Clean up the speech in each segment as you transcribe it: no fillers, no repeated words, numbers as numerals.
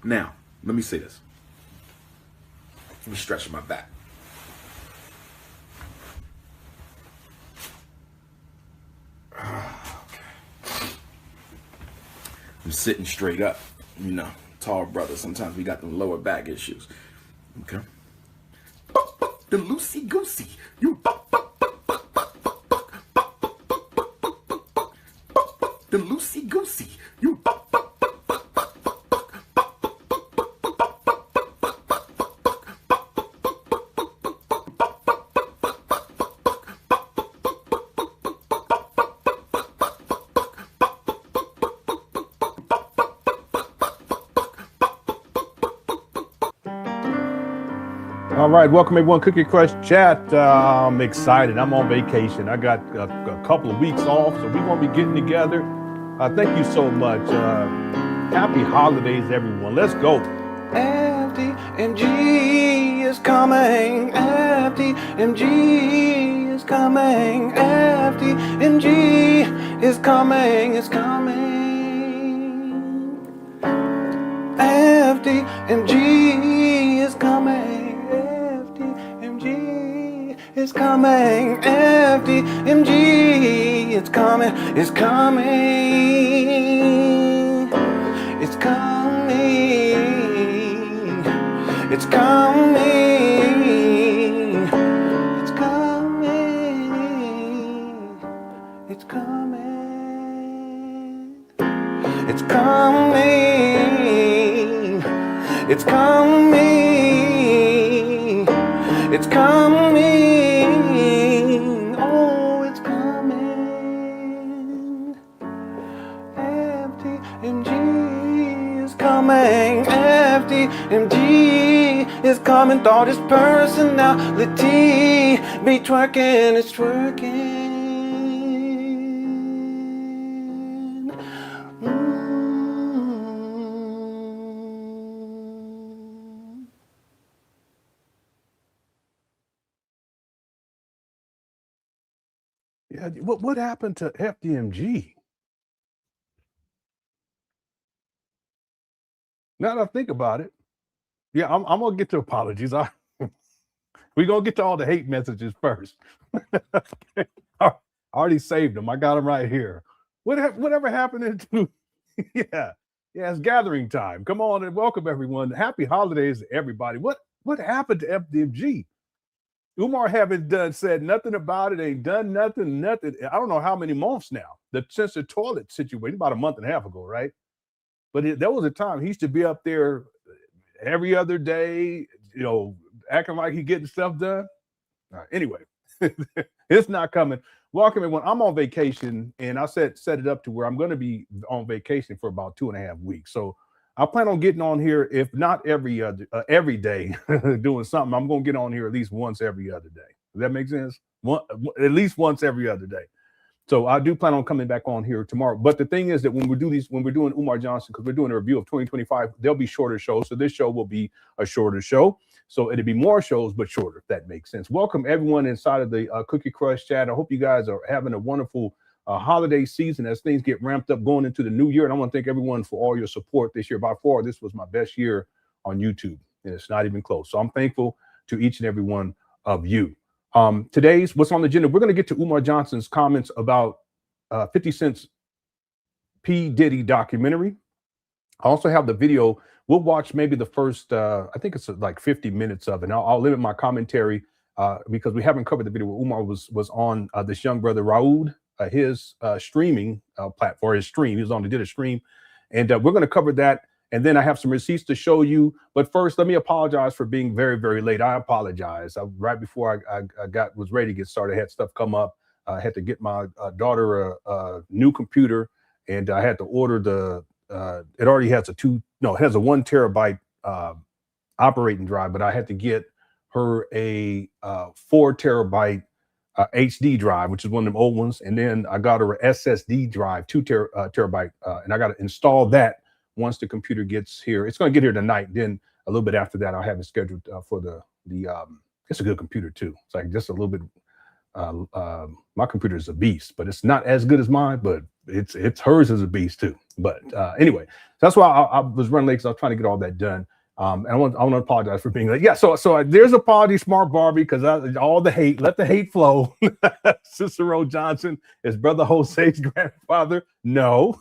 Now, let me say this. Let me stretch my back. Okay. I'm sitting straight up. You know, tall brother. Sometimes we got them lower back issues. Okay. The loosey goosey. You the loosey goosey. You All right, welcome everyone, Cookie Crush Chat. I'm excited. I'm on vacation. I got a couple of weeks off, so we're going to be getting together. Thank you so much. Happy holidays, everyone. Let's go. FDMG is coming. FDMG is coming. FDMG is coming. It's coming. FDMG is coming. It's coming, FDMG, it's coming, it's coming, it's coming, it's coming, it's coming, it's coming, it's coming, it's coming, it's coming. FDMG is coming, thought his personality be twerking, it's twerking. Yeah, what happened to FDMG? Now that I think about it, yeah, I'm gonna get to apologies. We're gonna get to all the hate messages first. I already saved them. I got them right here. Whatever happened to? Yeah, it's gathering time. Come on and welcome everyone. Happy holidays to everybody. What happened to FDMG? Umar haven't said nothing about it. Ain't done nothing. I don't know how many months now. Since the toilet situation, about a month and a half ago, right? But there was a time he used to be up there every other day, you know, acting like he getting stuff done. Anyway, it's not coming. Welcome everyone. I'm on vacation, and I set it up to where I'm going to be on vacation for about 2.5 weeks. So I plan on getting on here, if not every day, doing something. I'm going to get on here at least once every other day. Does that make sense? At least once every other day. So I do plan on coming back on here tomorrow. But the thing is that when we're doing Umar Johnson, because we're doing a review of 2025, there'll be shorter shows. So this show will be a shorter show. So it'll be more shows, but shorter, if that makes sense. Welcome everyone inside of the Cookie Crush Chat. I hope you guys are having a wonderful holiday season as things get ramped up going into the new year. And I want to thank everyone for all your support this year. By far, this was my best year on YouTube, and it's not even close. So I'm thankful to each and every one of you. Today's what's on the agenda. We're going to get to Umar Johnson's comments about 50 Cent's P. Diddy documentary. I also have the video. We'll watch maybe the first, I think it's like 50 minutes of it. And I'll limit my commentary because we haven't covered the video where Umar was on this young brother, Raoud, his streaming platform, his stream. He was on, he did a stream. And we're going to cover that. And then I have some receipts to show you. But first, let me apologize for being very, very late. I apologize. Right before I was ready to get started, I had stuff come up. I had to get my daughter a new computer, and I had to order it already has it has a 1 terabyte operating drive, but I had to get her a 4 terabyte HD drive, which is one of them old ones. And then I got her a SSD drive, 2 terabyte, and I got to install that once the computer gets here. It's going to get here tonight. Then a little bit after that, I'll have it scheduled for the it's a good computer too. It's like just a little bit My computer is a beast, but it's not as good as mine, but it's hers is a beast too. But anyway, that's why I was running late because I was trying to get all that done. And I want to apologize for being late. Yeah, so there's apology, Smart Barbie, because all the hate, let the hate flow. Cicero Johnson is Brother Jose's grandfather. No.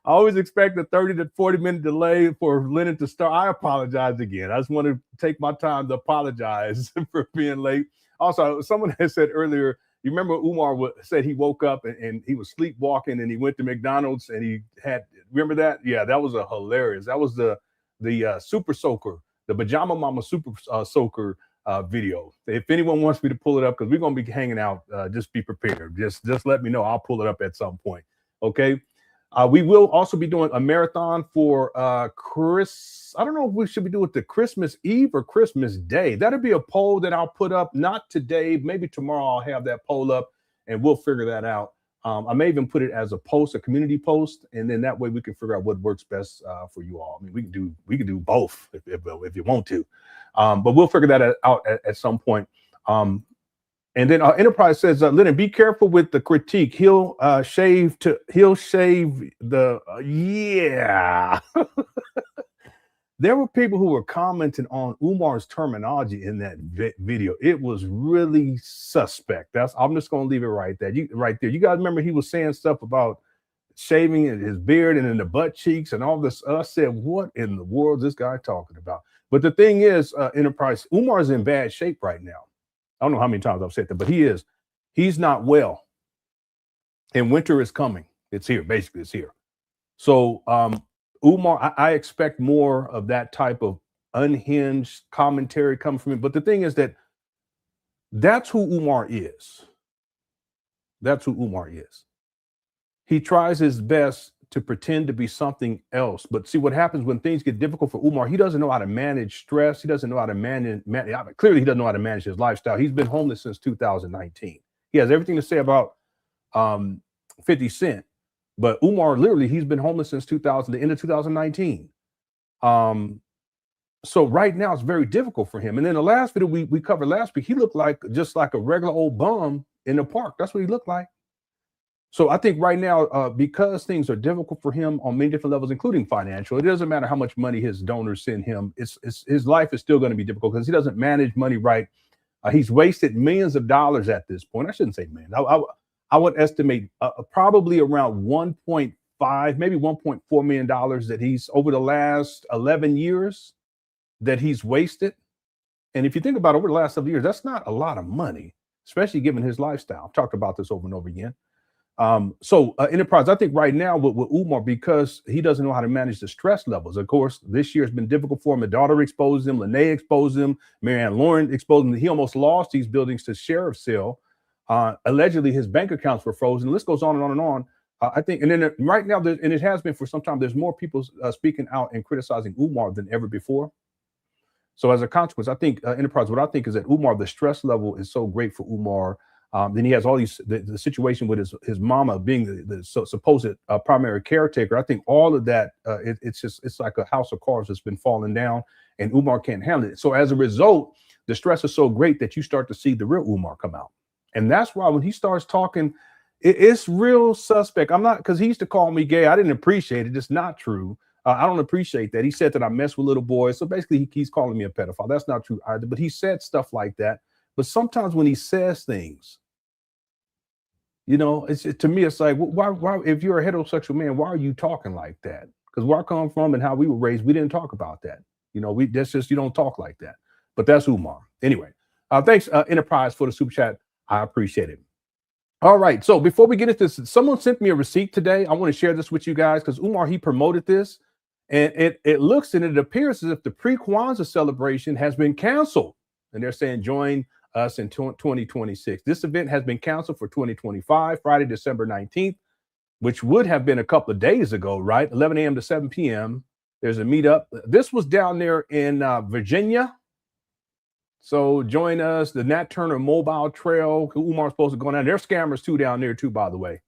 I always expect a 30 to 40-minute delay for Lenon to start. I apologize again. I just want to take my time to apologize for being late. Also, someone had said earlier, you remember Umar said he woke up and he was sleepwalking and he went to McDonald's and he had, remember that? Yeah, that was a hilarious. That was the Super Soaker, the Pajama Mama Super Soaker video. If anyone wants me to pull it up, because we're going to be hanging out, just be prepared. Just let me know. I'll pull it up at some point. Okay. We will also be doing a marathon for I don't know if we should be doing it the Christmas Eve or Christmas Day. That'll be a poll that I'll put up, not today, maybe tomorrow I'll have that poll up and we'll figure that out. I may even put it as a post, a community post, and then that way we can figure out what works best for you all. I mean, we can do both if you want to, but we'll figure that out at some point. And then Enterprise says, Lenon, be careful with the critique. He'll shave the yeah. There were people who were commenting on Umar's terminology in that video. It was really suspect. I'm just going to leave it right there. You guys remember he was saying stuff about shaving his beard and in the butt cheeks and all this. I said, what in the world is this guy talking about? But the thing is, Enterprise, Umar's in bad shape right now. I don't know how many times I've said that, but he's not well. And winter is coming. It's here. Basically, it's here. So Umar, I expect more of that type of unhinged commentary coming from him. But the thing is that's who Umar is. That's who Umar is. He tries his best to pretend to be something else. But see what happens when things get difficult for Umar, he doesn't know how to manage stress. He doesn't know how to manage clearly he doesn't know how to manage his lifestyle. He's been homeless since 2019. He has everything to say about 50 Cent. But Umar, literally, he's been homeless since the end of 2019. So right now it's very difficult for him. And then the last video we covered last week, he looked just like a regular old bum in the park. That's what he looked like. So I think right now, because things are difficult for him on many different levels, including financial, it doesn't matter how much money his donors send him. His life is still going to be difficult because he doesn't manage money right. He's wasted millions of dollars at this point. I shouldn't say millions. I would estimate probably around 1.5, maybe $1.4 million that he's over the last 11 years that he's wasted. And if you think about it, over the last several years, that's not a lot of money, especially given his lifestyle. I've talked about this over and over again. So Enterprise, I think right now with Umar, because he doesn't know how to manage the stress levels. Of course, this year has been difficult for him. A daughter exposed him, Lene exposed him, Marianne Lauren exposed him. He almost lost these buildings to sheriff's sale. Allegedly, his bank accounts were frozen. The list goes on and on and on. I think, and then right now, and it has been for some time, there's more people speaking out and criticizing Umar than ever before. So as a consequence, I think Enterprise, what I think is that Umar, the stress level is so great for Umar. Then he has all these, the situation with his mama being the supposed primary caretaker. I think all of that, it's like a house of cards that's been falling down, and Umar can't handle it. So as a result, the stress is so great that you start to see the real Umar come out. And that's why when he starts talking, it's real suspect. I'm not, because he used to call me gay. I didn't appreciate it. It's not true. I don't appreciate that. He said that I mess with little boys. So basically, he's calling me a pedophile. That's not true either. But he said stuff like that. But sometimes when he says things, you know, to me, it's like, why, if you're a heterosexual man, why are you talking like that? Because where I come from and how we were raised, we didn't talk about that. You know, that's just, you don't talk like that. But that's Umar. Anyway, thanks, Enterprise, for the super chat. I appreciate it. All right. So before we get into this, someone sent me a receipt today. I want to share this with you guys because Umar, he promoted this. And it looks and it appears as if the pre-Kwanzaa celebration has been canceled. And they're saying join us in 2026. This event has been canceled for 2025, Friday, December 19th, which would have been a couple of days ago, right? 11 a.m. to 7 p.m. There's a meetup. This was down there in Virginia. So join us, the Nat Turner Mobile Trail. Umar's supposed to go down. There's scammers too down there too, by the way.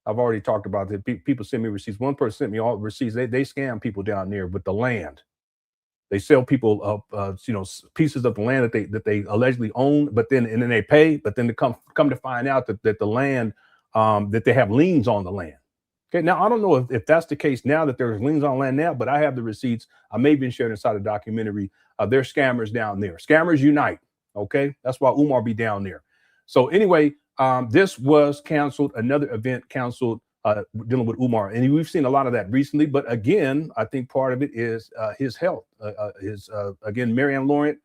I've already talked about that. People send me receipts. One person sent me all receipts. They scam people down there with the land. They sell people pieces of the land that they allegedly own, but then they pay, but then to come to find out that the land that they have liens on the land. Okay, now I don't know if that's the case now that there's liens on land now, but I have the receipts. I may have been shared inside a documentary. There's scammers down there. Scammers unite. Okay, that's why Umar be down there. So anyway, this was canceled. Another event canceled dealing with Umar, and we've seen a lot of that recently. But again, I think part of it is his health. Again, Marianne Laurent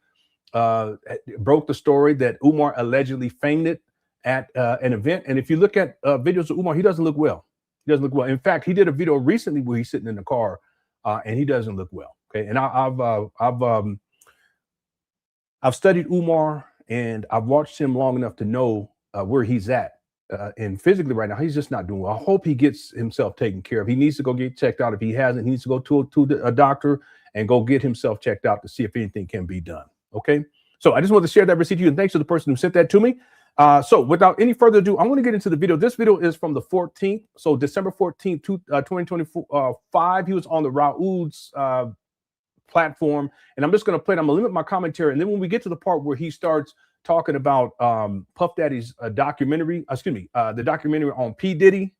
broke the story that Umar allegedly fainted at an event, and if you look at videos of Umar, he doesn't look well. He doesn't look well. In fact, he did a video recently where he's sitting in the car, and he doesn't look well. Okay, and I've studied Umar, and I've watched him long enough to know where he's at. And physically right now, he's just not doing well. I hope he gets himself taken care of. He needs to go get checked out. If he hasn't, he needs to go to a doctor and go get himself checked out to see if anything can be done. Okay, so I just wanted to share that receipt with you, and thanks to the person who sent that to me. So without any further ado, I want to get into the video. This video is from the 14th. So December 14th, 2025. He was on the Raoud's platform. And I'm just going to play it. I'm going to limit my commentary. And then when we get to the part where he starts talking about Puff Daddy's documentary, the documentary on P. Diddy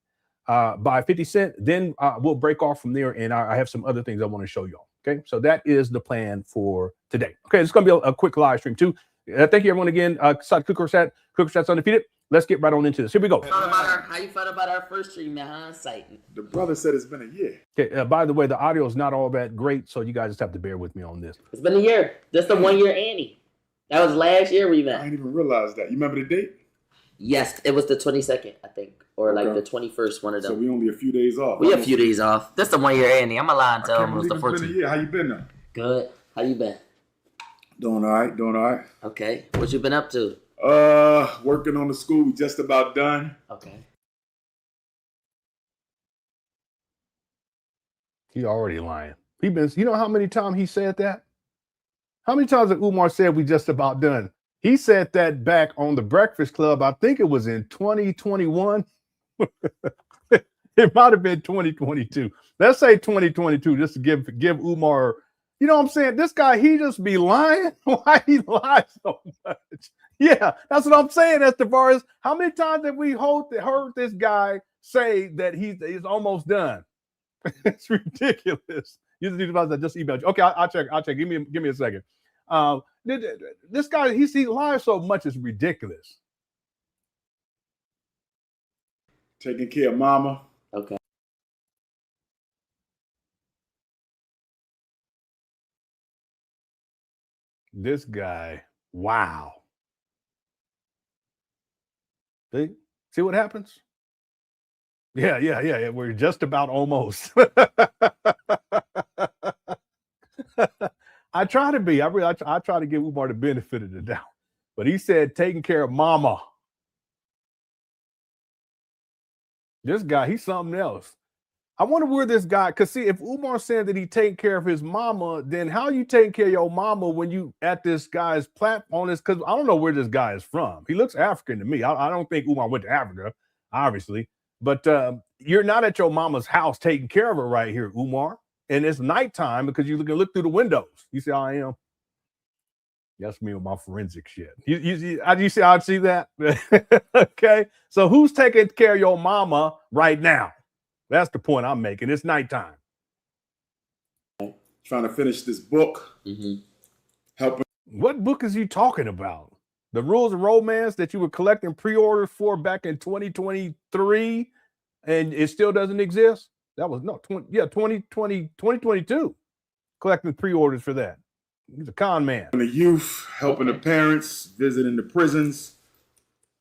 by 50 Cent, then we'll break off from there. And I have some other things I want to show y'all. Okay, so that is the plan for today. Okay, it's going to be a quick live stream too. Thank you, everyone, again. Cooker Chat's undefeated. Let's get right on into this. Here we go. How you felt about our first stream in hindsight? The brother said it's been a year. Okay, by the way, the audio is not all that great, so you guys just have to bear with me on this. It's been a year. That's the 1 year Annie. That was last year we met. I didn't even realize that. You remember the date? Yes, it was the 22nd, I think. Or like the 21st, one of them. So we only a few days off. We a few days off. That's the 1 year Annie. I'm a lie and tell him it was the 14th. It's been a year. How you been now? Good. How you been? Doing all right. Okay. What you been up to? Working on the school. We just about done. Okay. He already lying. You know how many times he said that? How many times did Umar said we just about done? He said that back on the Breakfast Club. I think it was in 2021. It might have been 2022. Let's say 2022, just to give Umar. You know what I'm saying? This guy, he just be lying. Why he lies so much? Yeah, that's what I'm saying, Estevaris. How many times have we heard this guy say that he's almost done? It's ridiculous. You just emailed you. Okay, I'll check. Give me a second. This guy, he lies so much, it's ridiculous. Taking care of mama. Okay. This guy, wow. See what happens? Yeah. We're just about almost. I try to be. I try to give Umar the benefit of the doubt. But he said taking care of mama. This guy, he's something else. I wonder where this guy, because see, if Umar said that he taking care of his mama, then how you taking care of your mama when you at this guy's platform? Because I don't know where this guy is from. He looks African to me. I don't think Umar went to Africa, obviously. But you're not at your mama's house taking care of her right here, Umar. And it's nighttime because you can look through the windows. You see how I am? That's me with my forensic shit. You see how I see that? Okay. So who's taking care of your mama right now? That's the point I'm making. It's nighttime. Trying to finish this book. Mm-hmm. Helping. What book is he talking about? The Rules of Romance that you were collecting pre-orders for back in 2023 and it still doesn't exist? That was 2022. Collecting pre-orders for that. He's a con man. The youth, helping the parents, visiting the prisons.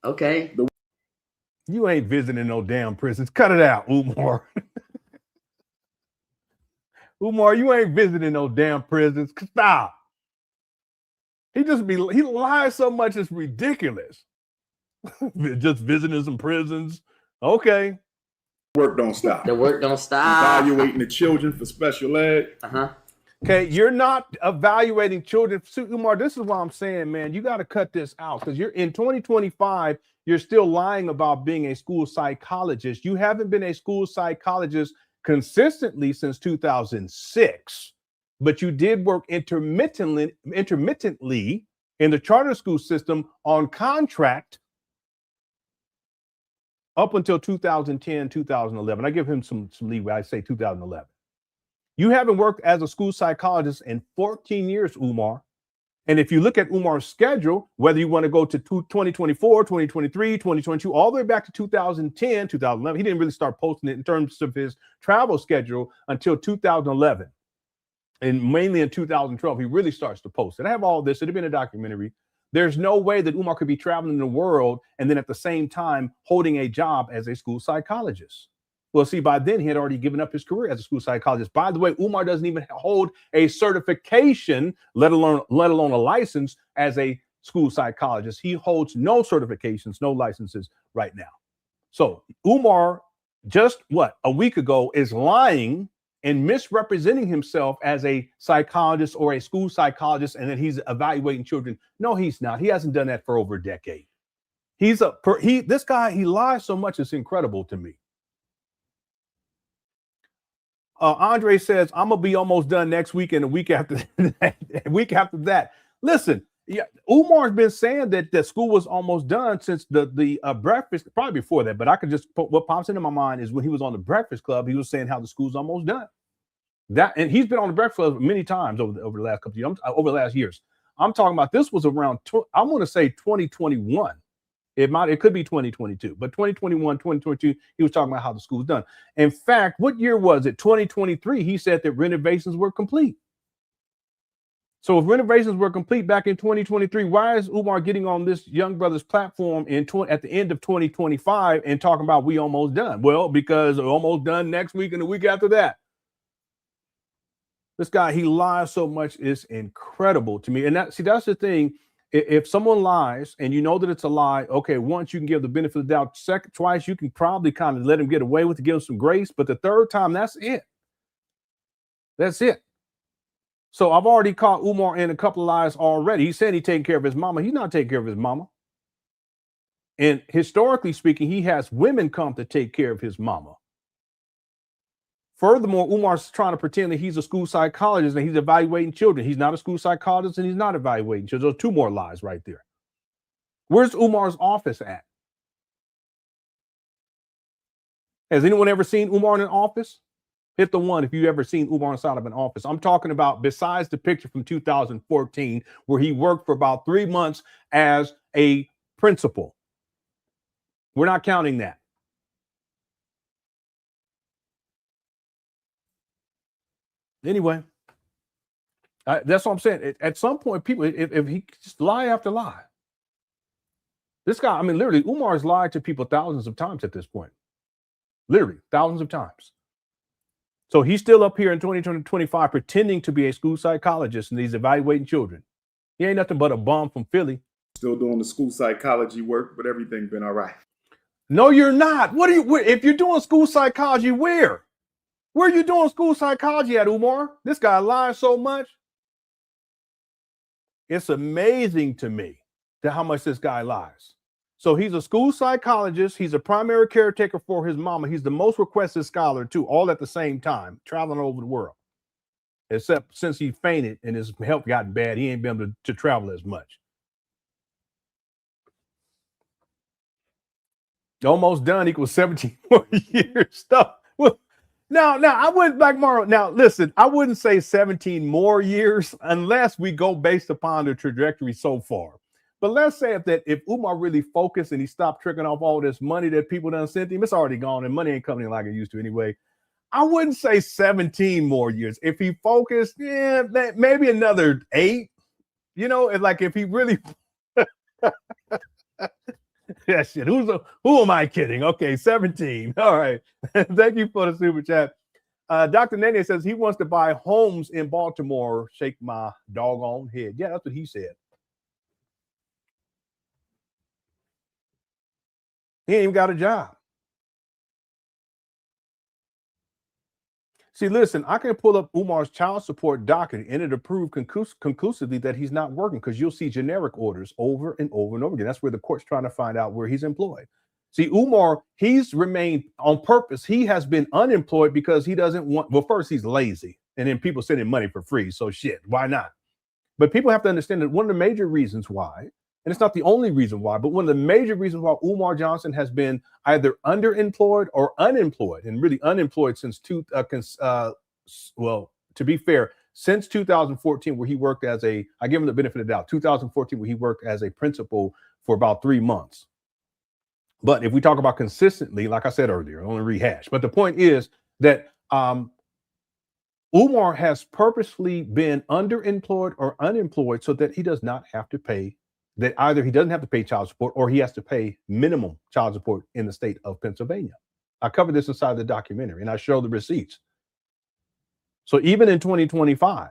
Okay. You ain't visiting no damn prisons. Cut it out, Umar. Umar, you ain't visiting no damn prisons. Stop. He lies so much it's ridiculous. Just visiting some prisons. Okay. Work don't stop. The work don't stop. Evaluating the children for special ed. Okay, you're not evaluating children. So, Umar, this is what I'm saying, man. You got to cut this out because you're in 2025. You're still lying about being a school psychologist. You haven't been a school psychologist consistently since 2006. but you did work intermittently in the charter school system on contract up until 2010, 2011. I give him some leeway. I say 2011. You haven't worked as a school psychologist in 14 years, Umar. And if you look at Umar's schedule, whether you want to go to 2024, 2023, 2022, all the way back to 2010, 2011, he didn't really start posting it in terms of his travel schedule until 2011. And mainly in 2012, he really starts to post it. I have all this. It'd have been a documentary. There's no way that Umar could be traveling the world and then at the same time holding a job as a school psychologist. Well, see, by then he had already given up his career as a school psychologist. By the way, Umar doesn't even hold a certification, let alone a license as a school psychologist. He holds no certifications, no licenses right now. So Umar, just a week ago, is lying and misrepresenting himself as a psychologist or a school psychologist, and that he's evaluating children. No, he's not. He hasn't done that for over a decade. This guy, he lies so much, it's incredible to me. Andre says, I'm gonna be almost done next week and a week after that. Listen, yeah, Umar's been saying that the school was almost done since the breakfast, probably before that, but I could just put what pops into my mind is when he was on the Breakfast Club, he was saying how the school's almost done. And he's been on the Breakfast Club many times over the last couple of years, over the last years. I'm talking about this was around, I want to say 2021. It could be 2022, but 2021, 2022, he was talking about how the school's done. In fact, what year was it? 2023, he said that renovations were complete. So if renovations were complete back in 2023, why is Umar getting on this young brother's platform at the end of 2025 and talking about we almost done? Well, because we're almost done next week and the week after that. This guy, he lies so much, it's incredible to me. And that's the thing. If someone lies and you know that it's a lie, okay, once you can give the benefit of the doubt, twice you can probably kind of let him get away with it, give him some grace, but the third time, that's it. That's it. So I've already caught Umar in a couple of lies already. He said he's taking care of his mama. He's not taking care of his mama. And historically speaking, he has women come to take care of his mama. Furthermore, Umar's trying to pretend that he's a school psychologist and he's evaluating children. He's not a school psychologist and he's not evaluating children. Those are two more lies right there. Where's Umar's office at? Has anyone ever seen Umar in an office? Hit the one if you've ever seen Umar inside of an office. I'm talking about besides the picture from 2014 where he worked for about 3 months as a principal. We're not counting that. Anyway, that's what I'm saying. At some point, people, if he just lie after lie, this guy, I mean, literally, Umar's lied to people thousands of times at this point. Literally, thousands of times. So he's still up here in 2025 pretending to be a school psychologist and he's evaluating children. He ain't nothing but a bum from Philly. Still doing the school psychology work, but everything been all right. No, you're not. If you're doing school psychology, where? Where are you doing school psychology at, Umar? This guy lies so much. It's amazing to me how much this guy lies. So he's a school psychologist. He's a primary caretaker for his mama. He's the most requested scholar, too, all at the same time, traveling over the world. Except since he fainted and his health got bad, he ain't been able to travel as much. Almost done equals 17 more years stuff. Well, now I wouldn't like Mario. Now listen, I wouldn't say 17 more years unless we go based upon the trajectory so far. But let's say if Umar really focused and he stopped tricking off all this money that people done sent him, it's already gone and money ain't coming in like it used to anyway. I wouldn't say 17 more years. If he focused, yeah, maybe another 8. You know, like if he really yeah, shit. Who am I kidding? Okay, 17. All right. Thank you for the super chat. Dr. Nene says he wants to buy homes in Baltimore. Shake my doggone head. Yeah, that's what he said. He ain't even got a job. See, listen, I can pull up Umar's child support docket and it'll prove conclusively that he's not working because you'll see generic orders over and over and over again. That's where the court's trying to find out where he's employed. See, Umar, he's remained on purpose. He has been unemployed because he doesn't want, well, first, he's lazy. And then people sending money for free. So shit, why not? But people have to understand that one of the major reasons why, and it's not the only reason why, but one of the major reasons why Umar Johnson has been either underemployed or unemployed, and really unemployed since well, to be fair, since 2014, where he worked as I give him the benefit of the doubt, 2014, where he worked as a principal for about 3 months. But if we talk about consistently, like I said earlier, I only rehash. But the point is that Umar has purposely been underemployed or unemployed so that he does not have to pay, that either he doesn't have to pay child support or he has to pay minimum child support in the state of Pennsylvania. I covered this inside the documentary and I show the receipts. So even in 2025,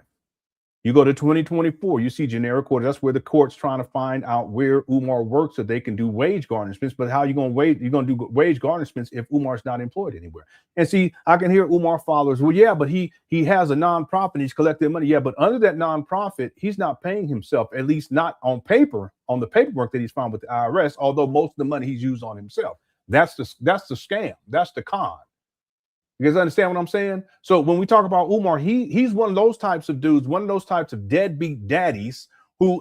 you go to 2024, you see generic orders. That's where the court's trying to find out where Umar works so they can do wage garnishments. But how are you going to do wage garnishments if Umar's not employed anywhere? And see, I can hear Umar followers, well, yeah, but he has a nonprofit, he's collecting money. Yeah, but under that nonprofit, he's not paying himself, at least not on paper, on the paperwork that he's found with the IRS, although most of the money he's used on himself. That's the scam. That's the con. You guys understand what I'm saying? So when we talk about Umar, he's one of those types of dudes, one of those types of deadbeat daddies who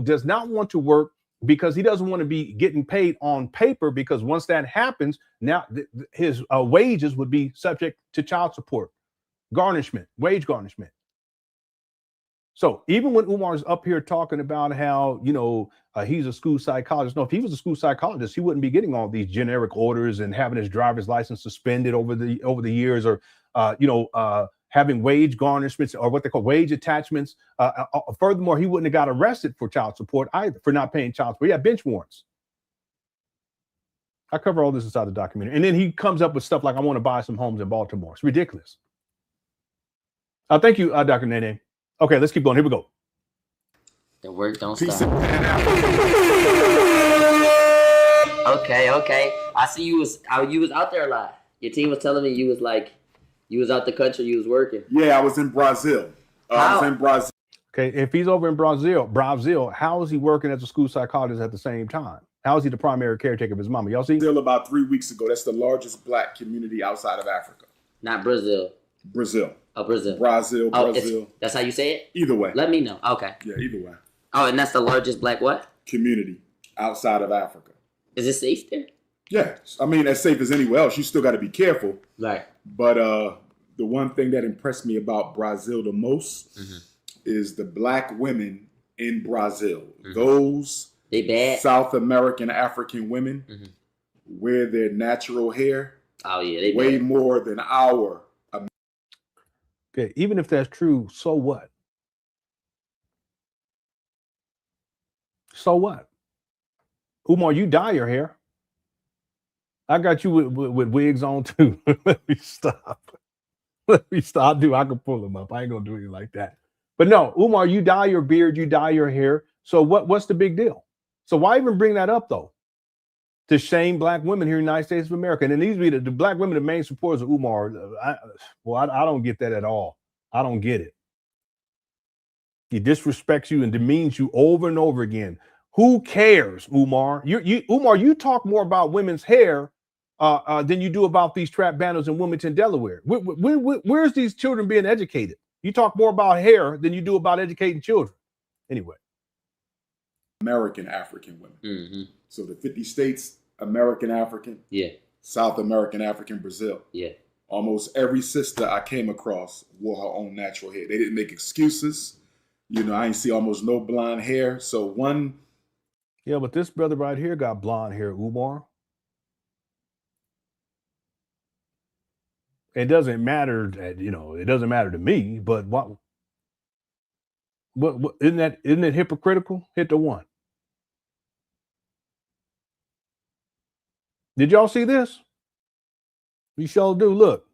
does not want to work because he doesn't want to be getting paid on paper, because once that happens, now his wages would be subject to child support, garnishment, wage garnishment. So even when Umar's up here talking about how, he's a school psychologist. No, if he was a school psychologist, he wouldn't be getting all these generic orders and having his driver's license suspended over the years, or, having wage garnishments or what they call wage attachments. Furthermore, he wouldn't have got arrested for child support either, for not paying child support. Yeah, bench warrants. I cover all this inside the documentary. And then he comes up with stuff like, I want to buy some homes in Baltimore. It's ridiculous. Thank you, Dr. Nene. Okay, let's keep going. Here we go. The work don't stop. Okay. I see you was out there a lot. Your team was telling me you was out the country, you was working. Yeah, I was in Brazil. I was in Brazil. Okay, if he's over in Brazil, how is he working as a school psychologist at the same time? How is he the primary caretaker of his mama? Y'all see? Brazil about 3 weeks ago. That's the largest black community outside of Africa. Not Brazil. Brazil. Oh, Brazil. Brazil. That's how you say it? Either way. Let me know. Okay. Yeah, either way. Oh, and that's the largest black what? Community outside of Africa. Is it safe there? Yeah. I mean, as safe as anywhere else. You still got to be careful. Right. But the one thing that impressed me about Brazil the most is the black women in Brazil. Those they bad. South American African women wear their natural hair. Oh, yeah. They way bad. more than our. Okay, even if that's true, so what? So what? Umar, you dye your hair. I got you with wigs on too. Let me stop. I can pull them up. I ain't gonna do anything like that. But no, Umar, you dye your beard, you dye your hair. So what's the big deal? So why even bring that up though? To shame black women here in the United States of America. And it needs to be the black women, the main supporters of Umar. I don't get that at all. I don't get it. He disrespects you and demeans you over and over again. Who cares, Umar? Umar, you talk more about women's hair than you do about these trap banners in Wilmington, Delaware. Where's these children being educated? You talk more about hair than you do about educating children. Anyway. American African women. So the 50 states, American African. Yeah. South American African, Brazil. Yeah. Almost every sister I came across wore her own natural hair. They didn't make excuses. I ain't see almost no blonde hair. So one. Yeah, but this brother right here got blonde hair, Umar. It doesn't matter that, it doesn't matter to me, but what isn't it hypocritical? Hit the one. Did y'all see this? You sure do. Look.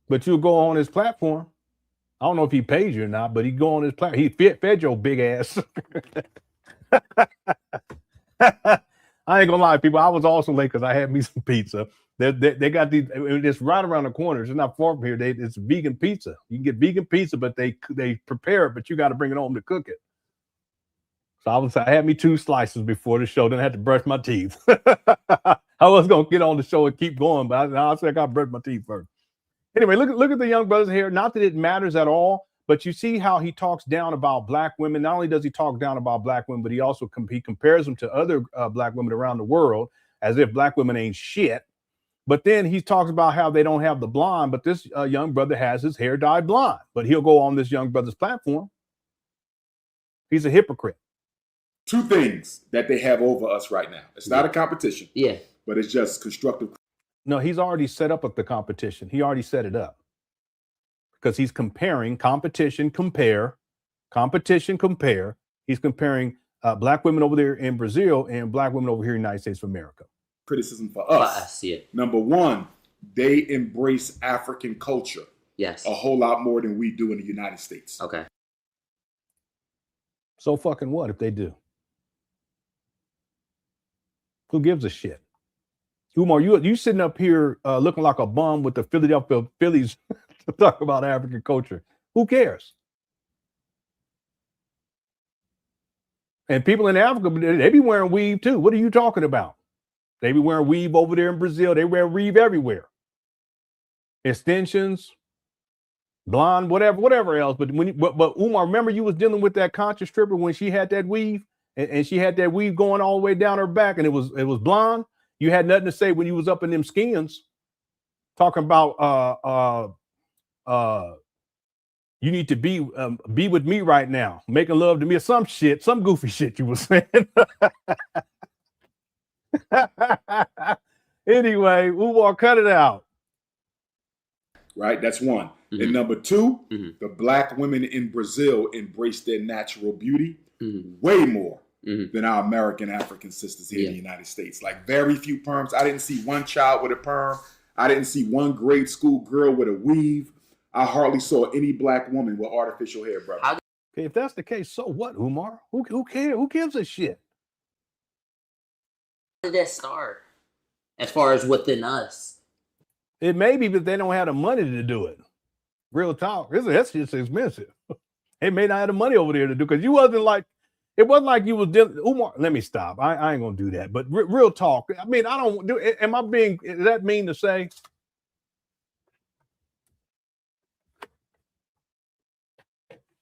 But you'll go on his platform. I don't know if he pays you or not, but he go on his platform. He fed your big ass. I ain't gonna lie, people. I was also late because I had me some pizza. They got these. It's right around the corner. It's not far from here. It's vegan pizza. You can get vegan pizza, but they prepare it, but you got to bring it home to cook it. So I had me 2 slices before the show. Then I had to brush my teeth. I was gonna get on the show and keep going, but I said I gotta brush my teeth first. Anyway, look at the young brothers here. Not that it matters at all, but you see how he talks down about black women. Not only does he talk down about black women, but he also compares them to other black women around the world as if black women ain't shit. But then he talks about how they don't have the blonde, but this young brother has his hair dyed blonde. But he'll go on this young brother's platform. He's a hypocrite. 2 things that they have over us right now. It's not a competition. Yeah. But it's just constructive. No, he's already set up the competition. He already set it up. Because he's comparing compare. He's comparing black women over there in Brazil and black women over here in the United States of America. Criticism for us. Yeah. Number 1, they embrace African culture. Yes. A whole lot more than we do in the United States. Okay. So fucking what if they do? Who gives a shit? Umar, you sitting up here looking like a bum with the Philadelphia Phillies to talk about African culture. Who cares? And people in Africa, they be wearing weave too. What are you talking about? They be wearing weave over there in Brazil. They wear weave everywhere. Extensions, blonde, whatever else. But but Umar, remember you was dealing with that conscious stripper when she had that weave and she had that weave going all the way down her back and it was blonde. You had nothing to say when you was up in them skins talking about you need to be with me right now, making love to me or some goofy shit you were saying. Anyway, Umar, cut it out. Right, that's 1. Mm-hmm. And number 2, the black women in Brazil embrace their natural beauty way more than our American African sisters here in the United States. Like very few perms. I didn't see one child with a perm. I didn't see one grade school girl with a weave. I hardly saw any black woman with artificial hair, brother. Okay, if that's the case, so what, Umar? Who cares? Who gives a shit? How did that start? As far as within us. It may be, but they don't have the money to do it. Real talk. That's just expensive. They may not have the money over there to do, because it wasn't like you was dealing. Umar, let me stop. I ain't gonna do that. But real talk. I mean, I don't do. Is that mean to say?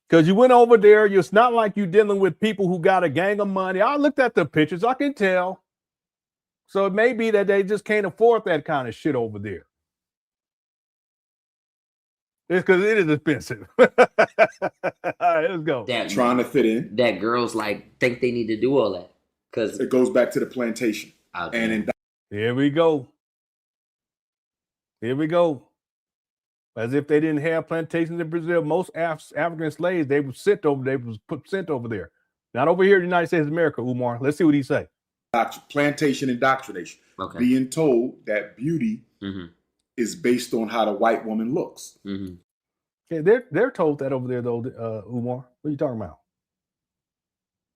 Because you went over there, it's not like you're dealing with people who got a gang of money. I looked at the pictures, I can tell. So it may be that they just can't afford that kind of shit over there. It's because it is expensive. All right, let's go. Trying to fit in. That girls like think they need to do all that. Because it goes back to the plantation. Here we go. As if they didn't have plantations in Brazil. Most African slaves, they were sent over there. Not over here in the United States of America, Umar. Let's see what he say. Plantation indoctrination. Okay. Being told that beauty is based on how the white woman looks. Yeah, they're told that over there, though, Umar. What are you talking about?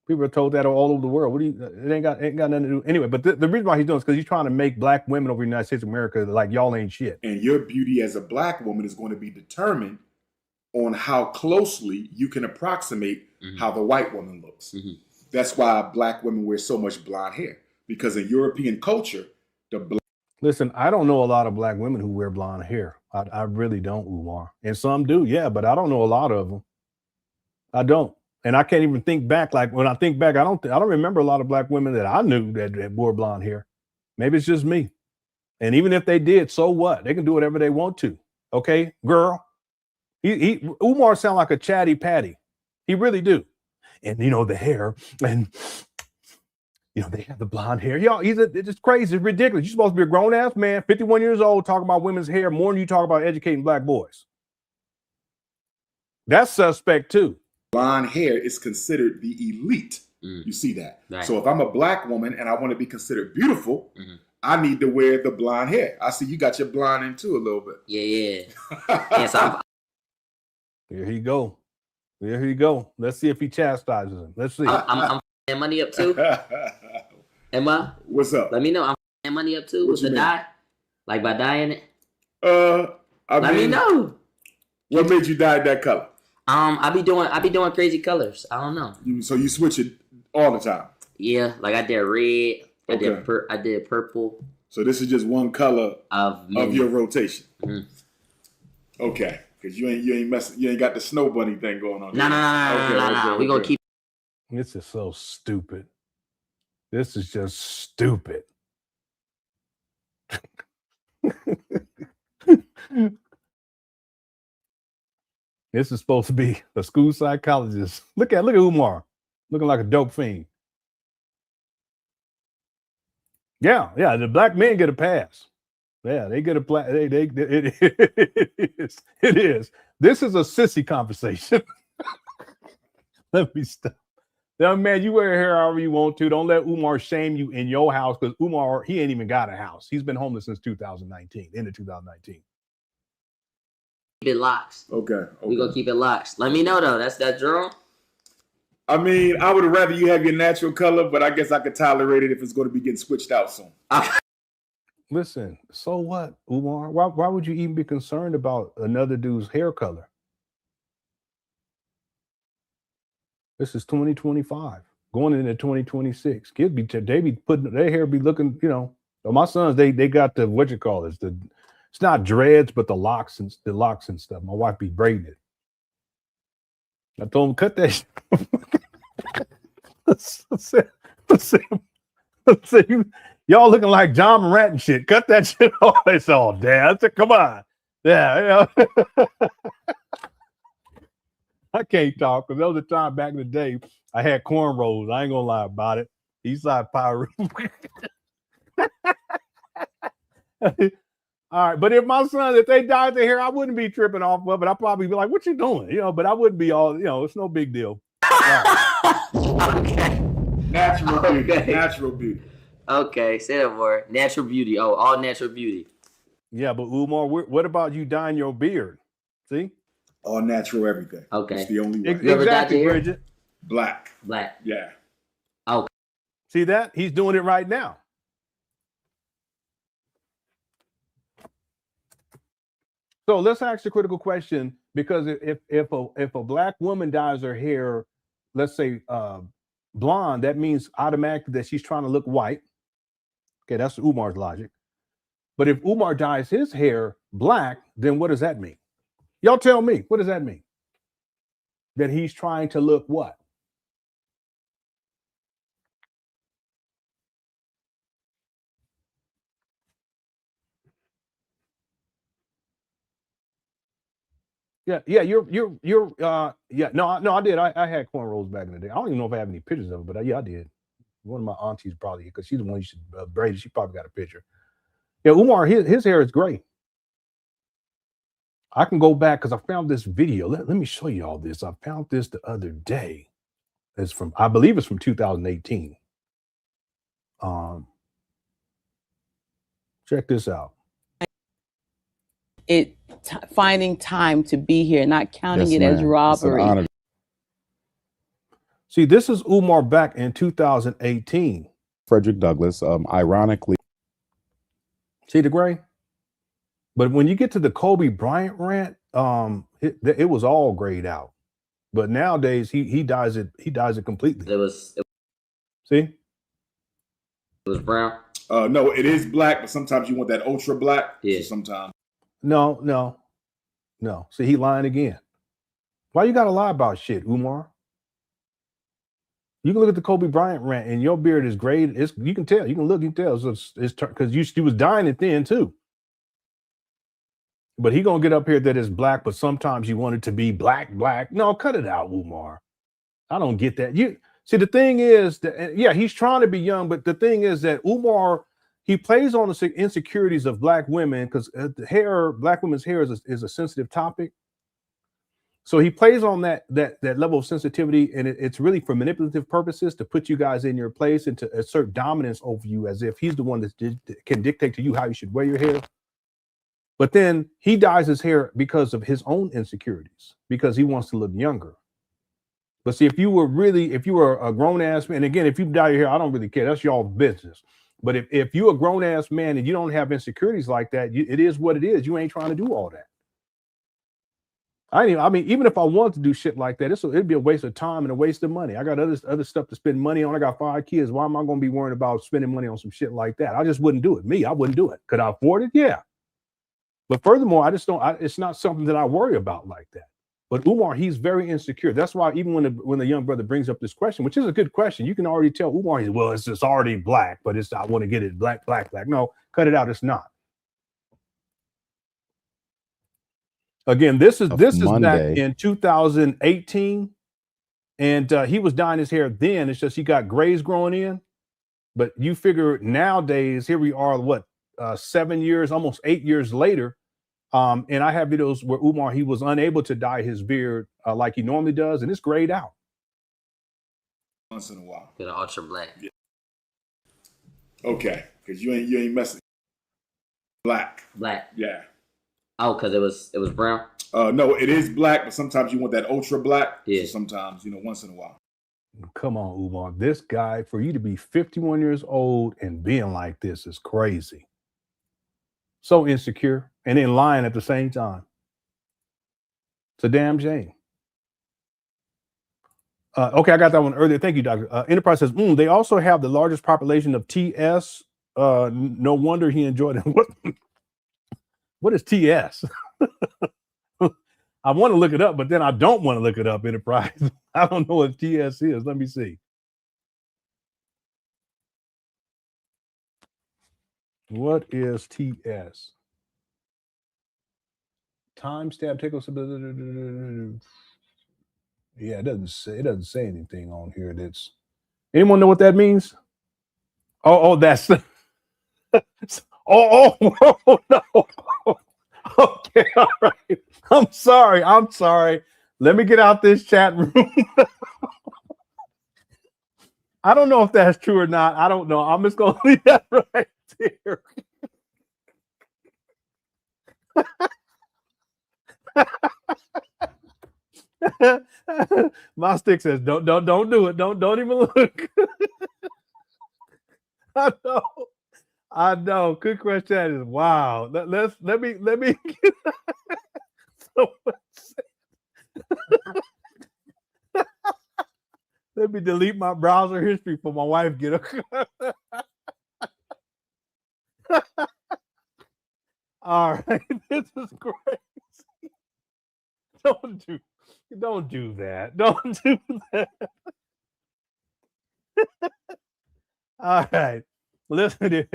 People are told that all over the world. It ain't got nothing to do. Anyway, but the reason why he's doing it is because he's trying to make black women over in the United States of America like y'all ain't shit. And your beauty as a black woman is going to be determined on how closely you can approximate how the white woman looks. That's why black women wear so much blonde hair, because in European culture, Listen, I don't know a lot of black women who wear blonde hair. I really don't, Umar. And some do, yeah, but I don't know a lot of them. I don't. And I can't even think back. Like when I think back, I don't remember a lot of black women that I knew that wore blonde hair. Maybe it's just me. And even if they did, so what? They can do whatever they want to. Okay, girl. Umar sound like a chatty patty. He really do. And the hair, and they have the blonde hair. Y'all, it's just crazy. It's ridiculous. You're supposed to be a grown ass man, 51 years old, talking about women's hair more than you talk about educating black boys. That's suspect too. Blonde hair is considered the elite. You see that? Right. So if I'm a black woman and I want to be considered beautiful, I need to wear the blonde hair. I see you got your blonde in too a little bit. Yeah. Yes, Here he go. Let's see if he chastises him. Let's see. I'm f***ing money up too. Am I? What's up? Let me know. I'm f***ing money up too with the dye. Like by dyeing it. Let me know. What made you dye that color? I be doing crazy colors. I don't know. So you switch it All the time. Yeah, like I did red. I did purple. So this is just one color of your rotation. Mm-hmm. Okay, because you ain't got the snow bunny thing going on. No. We gonna keep. This is so stupid. This is just stupid. This is supposed to be a school psychologist. Look at Umar, looking like a dope fiend. Yeah, the black men get a pass. Yeah, they get a it is. This is a sissy conversation. Let me stop. Now, man, you wear your hair however you want to. Don't let Umar shame you in your house, because Umar, he ain't even got a house. He's been homeless since 2019, into 2019. Keep it locks. Okay. We gonna keep it locks. Let me know though. That's that Jerome. I mean, I would rather you have your natural color, but I guess I could tolerate it if it's going to be getting switched out soon. Listen, so what, Umar? Why would you even be concerned about another dude's hair color? This is 2025, going into 2026. Kids they be putting their hair be looking, my sons, they got the it's not dreads, but the locks and stuff. My wife be braiding it. I told him cut that shit. Y'all looking like John Morant and shit. Cut that shit off. It's all damn. I said, come on. Yeah. I can't talk because there was a time back in the day I had cornrows. I ain't gonna lie about it. Eastside Power. All right, but if my sons, if they dyed their hair, I wouldn't be tripping off of it. I'd probably be like, what you doing? But I wouldn't be all, it's no big deal. Right. Okay. Natural beauty. Natural beauty. Okay, say that more. Natural beauty. Oh, all natural beauty. Yeah, but Umar, what about you dyeing your beard? See? All natural everything. Okay. It's the only way. Exactly, Bridget. Black. Yeah. Okay. See that? He's doing it right now. So let's ask the critical question, because if a black woman dyes her hair, let's say blonde, that means automatically that she's trying to look white. Okay, that's Umar's logic. But if Umar dyes his hair black, then what does that mean? Y'all tell me, what does that mean? That he's trying to look what? Yeah, you're no, I did. I had cornrows back in the day. I don't even know if I have any pictures of it, but I did. One of my aunties probably, because she's the one you should braid. She probably got a picture. Yeah, Umar, his hair is great. I can go back because I found this video. Let me show you all this. I found this the other day. I believe it's from 2018. Check this out. Finding time to be here, not counting it as robbery. See, this is Umar back in 2018. Frederick Douglass, ironically. See the gray? But when you get to the Kobe Bryant rant, it was all grayed out. But nowadays he dyes it completely. See? It was brown. No, it is black, but sometimes you want that ultra black. Yeah. So sometimes. No. See, he lying again. Why you gotta lie about shit, Umar? You can look at the Kobe Bryant rant, and your beard is gray. You can tell. You can tell. So it's because you was dyeing it then too. But he gonna get up here that it's black, but sometimes you want it to be black. No, cut it out, Umar. I don't get that. You see, the thing is that he's trying to be young, but the thing is that Umar, he plays on the insecurities of black women, because black women's hair is a sensitive topic. So he plays on that level of sensitivity, and it's really for manipulative purposes, to put you guys in your place and to assert dominance over you, as if he's the one that can dictate to you how you should wear your hair. But then he dyes his hair because of his own insecurities, because he wants to look younger. But see, if you were a grown ass man, and again, if you dye your hair, I don't really care. That's y'all business. But if you're a grown ass man and you don't have insecurities like that, it is what it is. You ain't trying to do all that. I mean, even if I wanted to do shit like that, it'd be a waste of time and a waste of money. I got other stuff to spend money on. I got 5 kids. Why am I going to be worrying about spending money on some shit like that? I just wouldn't do it. I wouldn't do it. Could I afford it? Yeah. But furthermore, I just don't. It's not something that I worry about like that. But Umar, he's very insecure. That's why even when the young brother brings up this question, which is a good question, you can already tell Umar, it's just already black, but I want to get it black. No, cut it out. It's not. Again, this is back in 2018, and he was dyeing his hair then. It's just he got grays growing in. But you figure nowadays, here we are, 7 years, almost 8 years later, and I have videos where Umar, he was unable to dye his beard like he normally does, and it's grayed out. Once in a while. Get an ultra black. Yeah. Okay, because you ain't messing. Black. Yeah. Oh, because it was brown? No, it is black, but sometimes you want that ultra black. Yeah. So sometimes, once in a while. Come on, Umar. This guy, for you to be 51 years old and being like this is crazy. So insecure and then lying at the same time. It's a damn shame. Okay, I got that one earlier. Thank you, Doctor. Enterprise says, they also have the largest population of TS. No wonder he enjoyed it. What is TS? I want to look it up, but then I don't want to look it up, Enterprise. I don't know what TS is. Let me see. What is TS? Timestamp tickles. Yeah, it doesn't say anything on here. That's anyone know what that means? Oh, that's oh no. Okay, all right. I'm sorry. Let me get out this chat room. I don't know if that's true or not. I don't know. I'm just gonna leave that right there. My stick says, don't do it. Don't even look. I know. Good question. That is wow. Let me get let me delete my browser history for my wife get a all right. This is crazy. Don't do that. Don't do that. All right. Listen,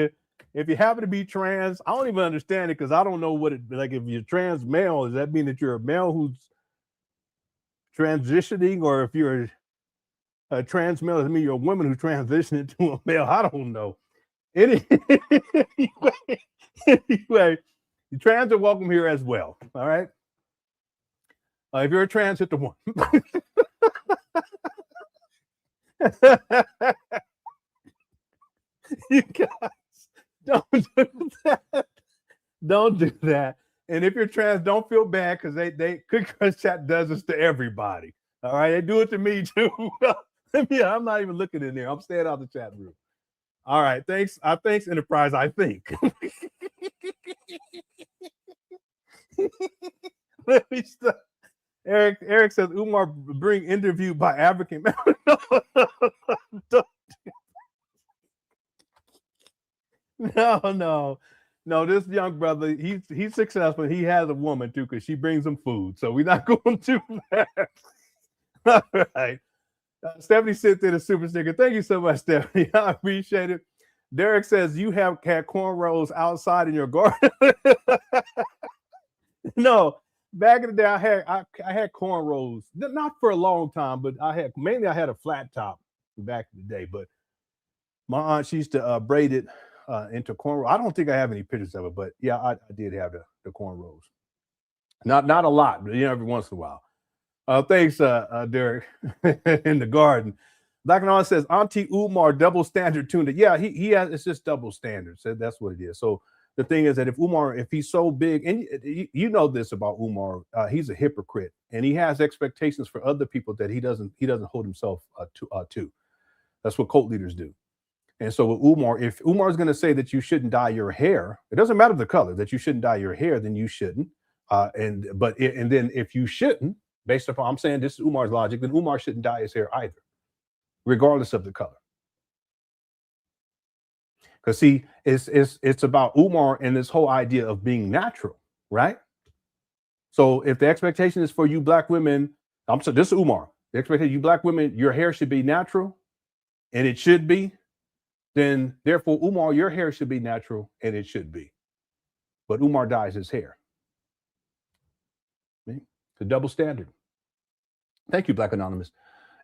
if you happen to be trans, I don't even understand it because I don't know what it like. If you're trans male, does that mean that you're a male who's transitioning, or if you're a trans male, does it mean you're a woman who transitioned into a male? I don't know. Anyway, the trans are welcome here as well. All right. If you're a trans, hit the one. You guys, don't do that. Don't do that. And if you're trans, don't feel bad because they Quick Chat does this to everybody. All right, they do it to me too. Yeah, I'm not even looking in there. I'm staying out the chat room. All right, thanks. Thanks, Enterprise. I think. Let me stop. Eric says Umar bring interview by African. No. This young brother, he's successful. He has a woman too, because she brings him food. So we're not going to that. All right. Stephanie sent in a super sticker. Thank you so much, Stephanie. I appreciate it. Derek says you have had cornrows outside in your garden. No, back in the day, I had cornrows. Not for a long time, but I had a flat top back in the day. But my aunt, she used to braid it into cornrows. I don't think I have any pictures of it, but yeah, I did have the cornrows. Not a lot, but every once in a while. Thanks, Derek, in the garden. Black and On says Auntie Umar double standard tuned it. Yeah, he has. It's just double standard. So that's what it is. So the thing is that if he's so big, and you know this about Umar, he's a hypocrite, and he has expectations for other people that he doesn't hold himself to. That's what cult leaders do. And so with Umar, if Umar is going to say that you shouldn't dye your hair, it doesn't matter the color, that you shouldn't dye your hair, then you shouldn't. And then if you shouldn't, based upon, I'm saying this is Umar's logic, then Umar shouldn't dye his hair either, regardless of the color. Because see, it's about Umar and this whole idea of being natural, right? So if the expectation is for you black women, I'm sorry, this is Umar. The expectation you black women, your hair should be natural, and it should be. Then therefore, Umar, your hair should be natural, and it should be. But Umar dyes his hair. The double standard. Thank you, Black Anonymous.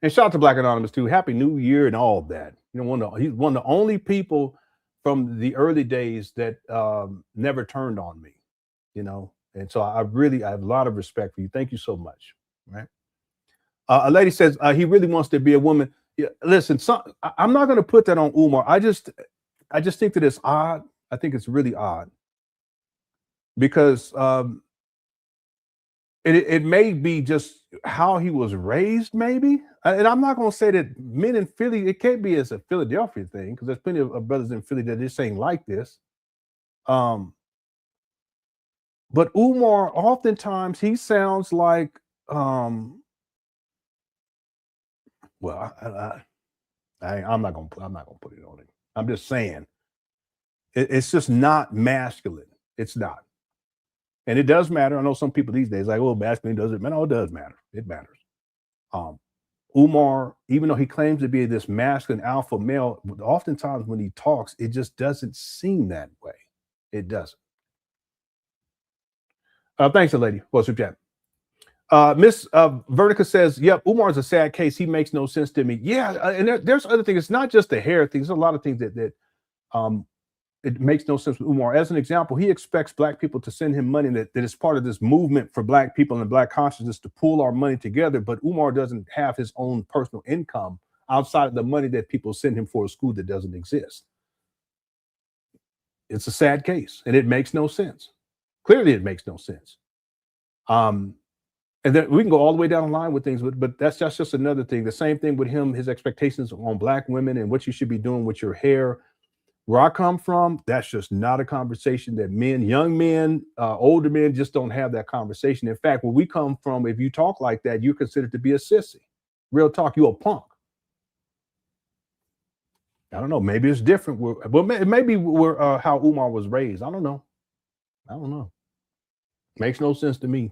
And shout out to Black Anonymous too. Happy New Year and all of that. You know, he's one of the only people from the early days that never turned on me, you know. And so I have a lot of respect for you. Thank you so much. Right. A lady says he really wants to be a woman. Yeah, listen, I'm not going to put that on Umar. I just think that it's odd. I think it's really odd because it may be just how he was raised, maybe. And I'm not going to say that men in Philly, it can't be as a Philadelphia thing, because there's plenty of brothers in Philly that just ain't like this. But Umar, oftentimes he sounds like, I'm not gonna put it on him. I'm just saying, it's just not masculine. It's not. And it does matter. I know some people these days like, oh, masculine doesn't matter. No, it does matter. It matters. Umar, even though he claims to be this masculine alpha male, oftentimes when he talks, it just doesn't seem that way. It doesn't. Thanks, lady. What's up, chat? Miss Vertica says, yep, Umar's a sad case. He makes no sense to me. Yeah, and there's other things. It's not just the hair things. There's a lot of things that it makes no sense with Umar. As an example, he expects black people to send him money that is part of this movement for black people and black consciousness to pool our money together. But Umar doesn't have his own personal income outside of the money that people send him for a school that doesn't exist. It's a sad case, and it makes no sense. Clearly, it makes no sense. And then we can go all the way down the line with things, but that's just another thing. The same thing with him, his expectations on black women and what you should be doing with your hair. Where I come from, that's just not a conversation that men, young men, older men just don't have that conversation. In fact, where we come from, if you talk like that, you're considered to be a sissy. Real talk, you're a punk. I don't know. Maybe it's different. Well, maybe we're how Umar was raised. I don't know. Makes no sense to me.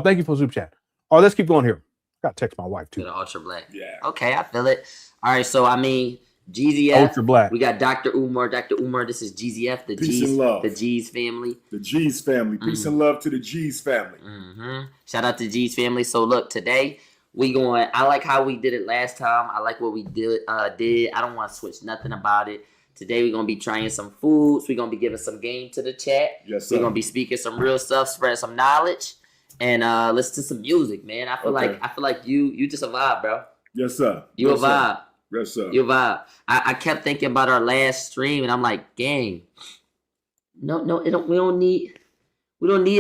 Thank you for super chat. All right, let's keep going here. Got to text my wife too. The ultra black. Yeah. Okay, I feel it. All right, so I mean, GZF. Ultra black. We got Dr. Umar. Dr. Umar, this is GZF, the Peace G's, and love. the G's family. The G's family. Peace and love to the G's family. Shout out to G's family. So look, today I like how we did it last time. I like what we did. I don't want to switch nothing about it. Today we're gonna be trying some foods. We're gonna be giving some game to the chat. Yes, sir. We're gonna be speaking some real stuff, spreading some knowledge, and listen to some music, man. I feel like you just a vibe, bro. Yes, sir. You a vibe. Yes, sir. You a vibe. I kept thinking about our last stream, and I'm like, gang, no, we don't need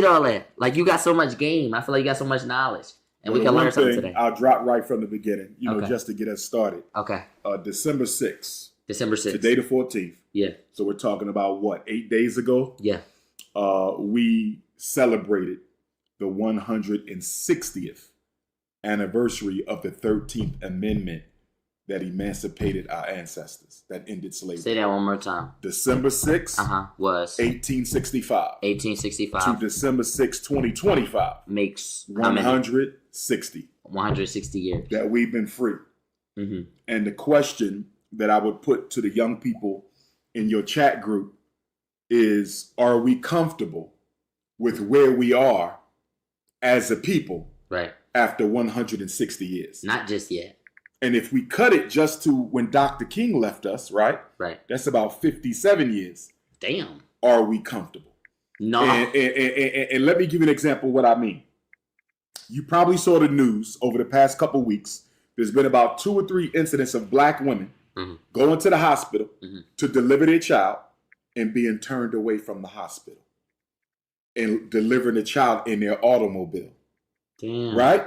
all that. Like, you got so much game. I feel like you got so much knowledge, and we can learn something today. I'll drop right from the beginning, just to get us started. Okay. December 6th. December 6th. Today the 14th. Yeah. So we're talking about what, 8 days ago? Yeah. We celebrated the 160th anniversary of the 13th Amendment that emancipated our ancestors, that ended slavery. Say that one more time. December 6th was 1865. 1865 to December 6th, 2025 makes 160. 160 years that we've been free. And the question that I would put to the young people in your chat group is, are we comfortable with where we are as a people after 160 years? Not just yet. And if we cut it just to when Dr. King left us, right? That's about 57 years. Damn. Are we comfortable? No. And let me give you an example of what I mean. You probably saw the news over the past couple of weeks. There's been about 2 or 3 incidents of black women going to the hospital to deliver their child and being turned away from the hospital and delivering the child in their automobile. Damn. Right?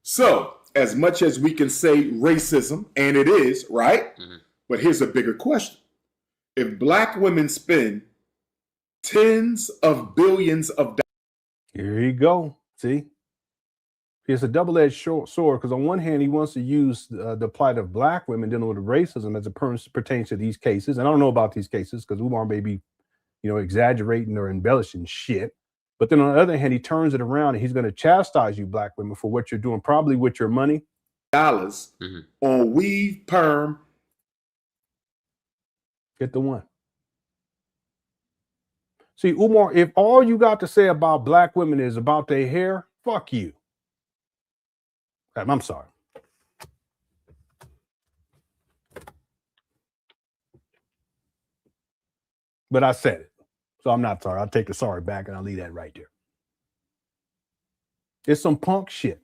So, as much as we can say racism, and it is, right? But here's a bigger question. If black women spend tens of billions of dollars Here you go. See? It's a double-edged sword because on one hand, he wants to use the plight of black women dealing with racism as it pertains to these cases. And I don't know about these cases because Umar may be, exaggerating or embellishing shit. But then on the other hand, he turns it around and he's going to chastise you black women for what you're doing, probably with your money. Dollars on weave, perm. Get the one. See, Umar, if all you got to say about black women is about their hair, fuck you. I'm sorry. But I said it. So I'm not sorry. I'll take the sorry back and I'll leave that right there. It's some punk shit.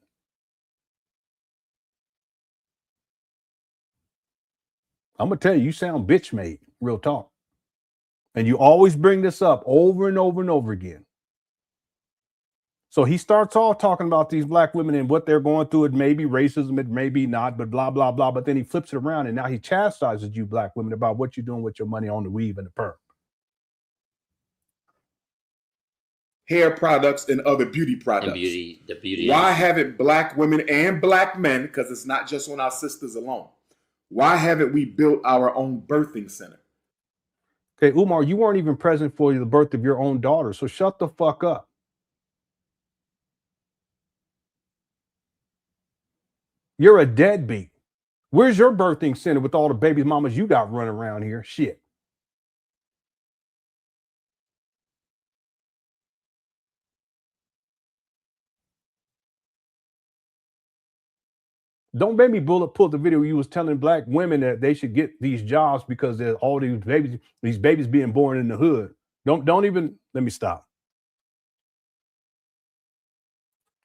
I'm going to tell you, you sound bitch made, real talk. And you always bring this up over and over and over again. So he starts off talking about these black women and what they're going through. It may be racism, it may be not, but blah, blah, blah. But then he flips it around and now he chastises you black women about what you're doing with your money on the weave and the perm. Hair products and other beauty products. And the beauty. Why haven't black women and black men, because it's not just on our sisters alone, why haven't we built our own birthing center? Okay, Umar, you weren't even present for the birth of your own daughter, so shut the fuck up. You're a deadbeat. Where's your birthing center with all the baby mamas you got running around here? Shit. Don't make me pull the video you was telling black women that they should get these jobs because there's all these babies being born in the hood. Don't even let me stop.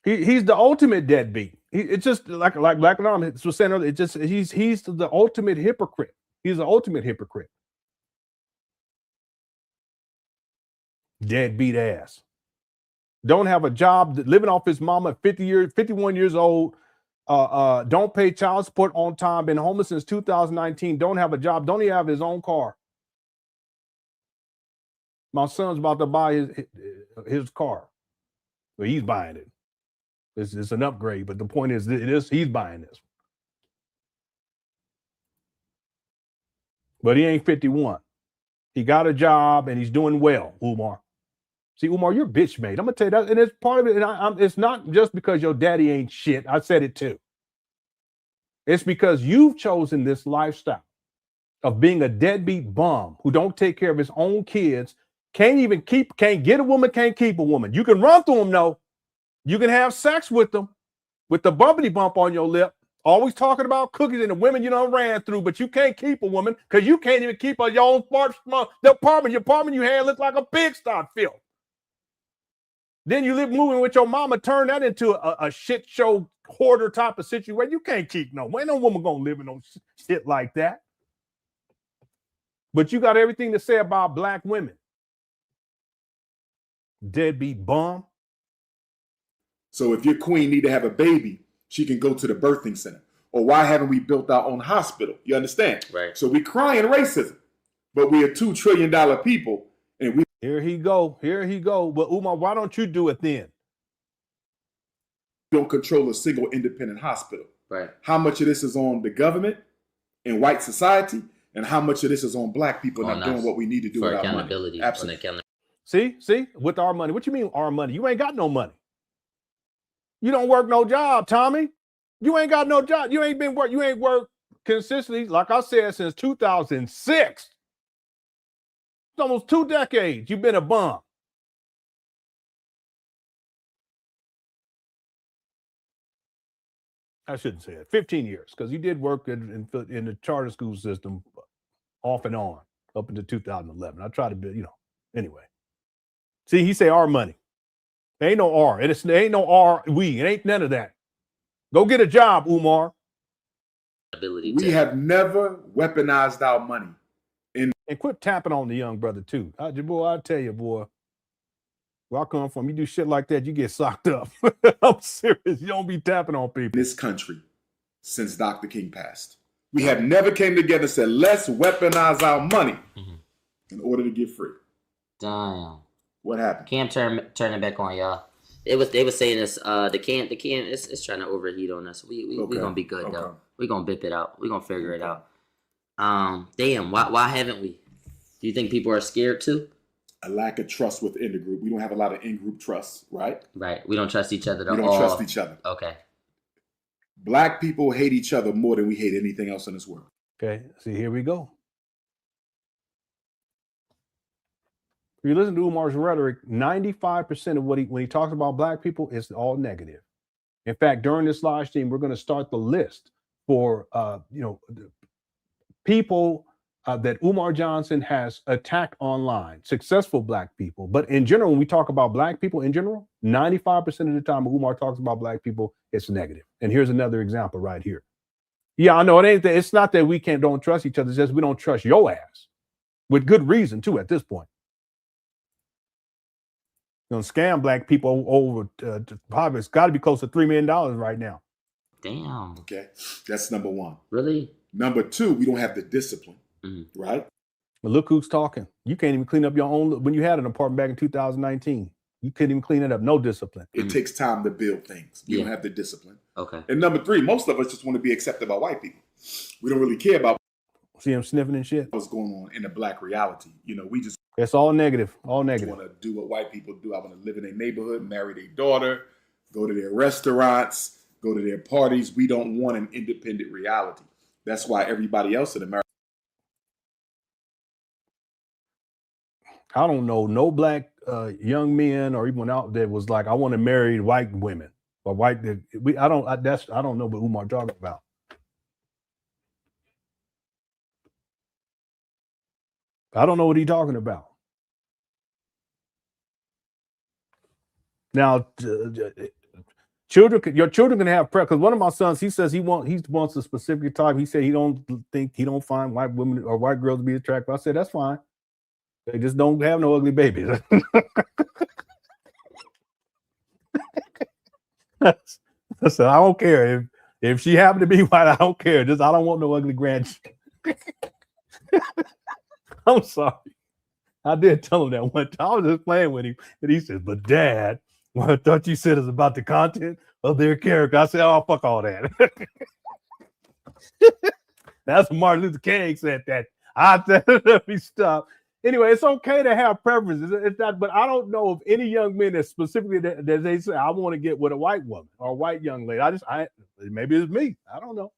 He's the ultimate deadbeat. It's just like Black Lenon was saying earlier. He's the ultimate hypocrite. He's the ultimate hypocrite. Deadbeat ass. Don't have a job, living off his mama, 51 years old. Don't pay child support on time. Been homeless since 2019. Don't have a job. Don't even have his own car. My son's about to buy his car. Well, he's buying it. It's an upgrade, but the point is, he's buying this. But he ain't 51. He got a job and he's doing well, Umar. See, Umar, you're bitch made. I'm gonna tell you that, and it's part of it. And it's not just because your daddy ain't shit. I said it too. It's because you've chosen this lifestyle of being a deadbeat bum who don't take care of his own kids, can't get a woman, can't keep a woman. You can run through them, though. You can have sex with them with the bumpity bump on your lip, always talking about cookies and the women you done ran through, but you can't keep a woman because you can't even keep your own apartment. Your apartment you had looked like a pigsty filth. Then you moving with your mama, turn that into a shit show hoarder type of situation. You can't keep no woman gonna live in no shit like that. But you got everything to say about black women. Deadbeat bum. So if your queen need to have a baby, she can go to the birthing center. Or why haven't we built our own hospital? You understand? Right. So we crying racism, but we are $2 trillion people, and we. Here he go. But Umar, why don't you do it then? Don't control a single independent hospital. Right. How much of this is on the government and white society, and how much of this is on black people not doing what we need to do with our money? Absolutely. See, with our money. What you mean our money? You ain't got no money. You don't work no job, Tommy. You ain't got no job. You ain't worked consistently, like I said, since 2006. It's almost 2 decades. You've been a bum. I shouldn't say it. 15 years, because you did work in the charter school system off and on up into 2011. I tried to be, anyway. See, he say our money. There ain't no R. There ain't no R, we. It ain't none of that. Go get a job, Umar. We have never weaponized our money. And quit tapping on the young brother, too. I tell you, boy, where I come from, you do shit like that, you get socked up. I'm serious. You don't be tapping on people. This country, since Dr. King passed, we have never came together and said, let's weaponize our money in order to get free. Damn. What happened? Cam, turn it back on, y'all. They was saying this. The can it's trying to overheat on us. We gonna be good though. We gonna bip it out. We gonna figure it out. Damn. Why haven't we? Do you think people are scared too? A lack of trust within the group. We don't have a lot of in-group trust, right? Right. We don't trust each other at all. We don't trust each other. Okay. Black people hate each other more than we hate anything else in this world. Okay, see, here we go. If you listen to Umar's rhetoric, 95% of when he talks about black people is all negative. In fact, during this live stream, we're going to start the list for people that Umar Johnson has attacked online, successful black people. But in general, when we talk about black people in general, 95% of the time when Umar talks about black people, it's negative. And here's another example right here. Yeah, I know it ain't that. It's not that we don't trust each other. It's just we don't trust your ass with good reason too. At this point, scam black people over probably it's got to be close to $3 million right now. Damn. Okay, that's number one. Really? Number two, we don't have the discipline, right? But look who's talking. You can't even clean up your own. When you had an apartment back in 2019, you couldn't even clean it up. No discipline. It takes time to build things. You don't have the discipline. Okay. And number three, most of us just want to be accepted by white people. We don't really care about. See him sniffing and shit. What's going on in the black reality? We just. It's all negative. All negative. Want to do what white people do. I want to live in their neighborhood, marry their daughter, go to their restaurants, go to their parties. We don't want an independent reality. That's why everybody else in America. I don't know no black young men or even out there was like, I want to marry white women or white. I don't know what Umar talking about. I don't know what he's talking about. Now, your children can have prayer, because one of my sons, he says he wants a specific type. He said he don't find white women or white girls to be attractive. I said that's fine. They just don't have no ugly babies. I said I don't care if she happened to be white. I don't care. I don't want no ugly grandchildren. I'm sorry. I did tell him that one time. I was just playing with him, and he said, "But Dad, what I thought you said is about the content of their character." I said, "Oh, fuck all that." That's what Martin Luther King said that. I said, "Let me stop." Anyway, it's okay to have preferences. It's not, but I don't know of any young men that specifically that they say, I want to get with a white woman or a white young lady. Maybe it's me. I don't know.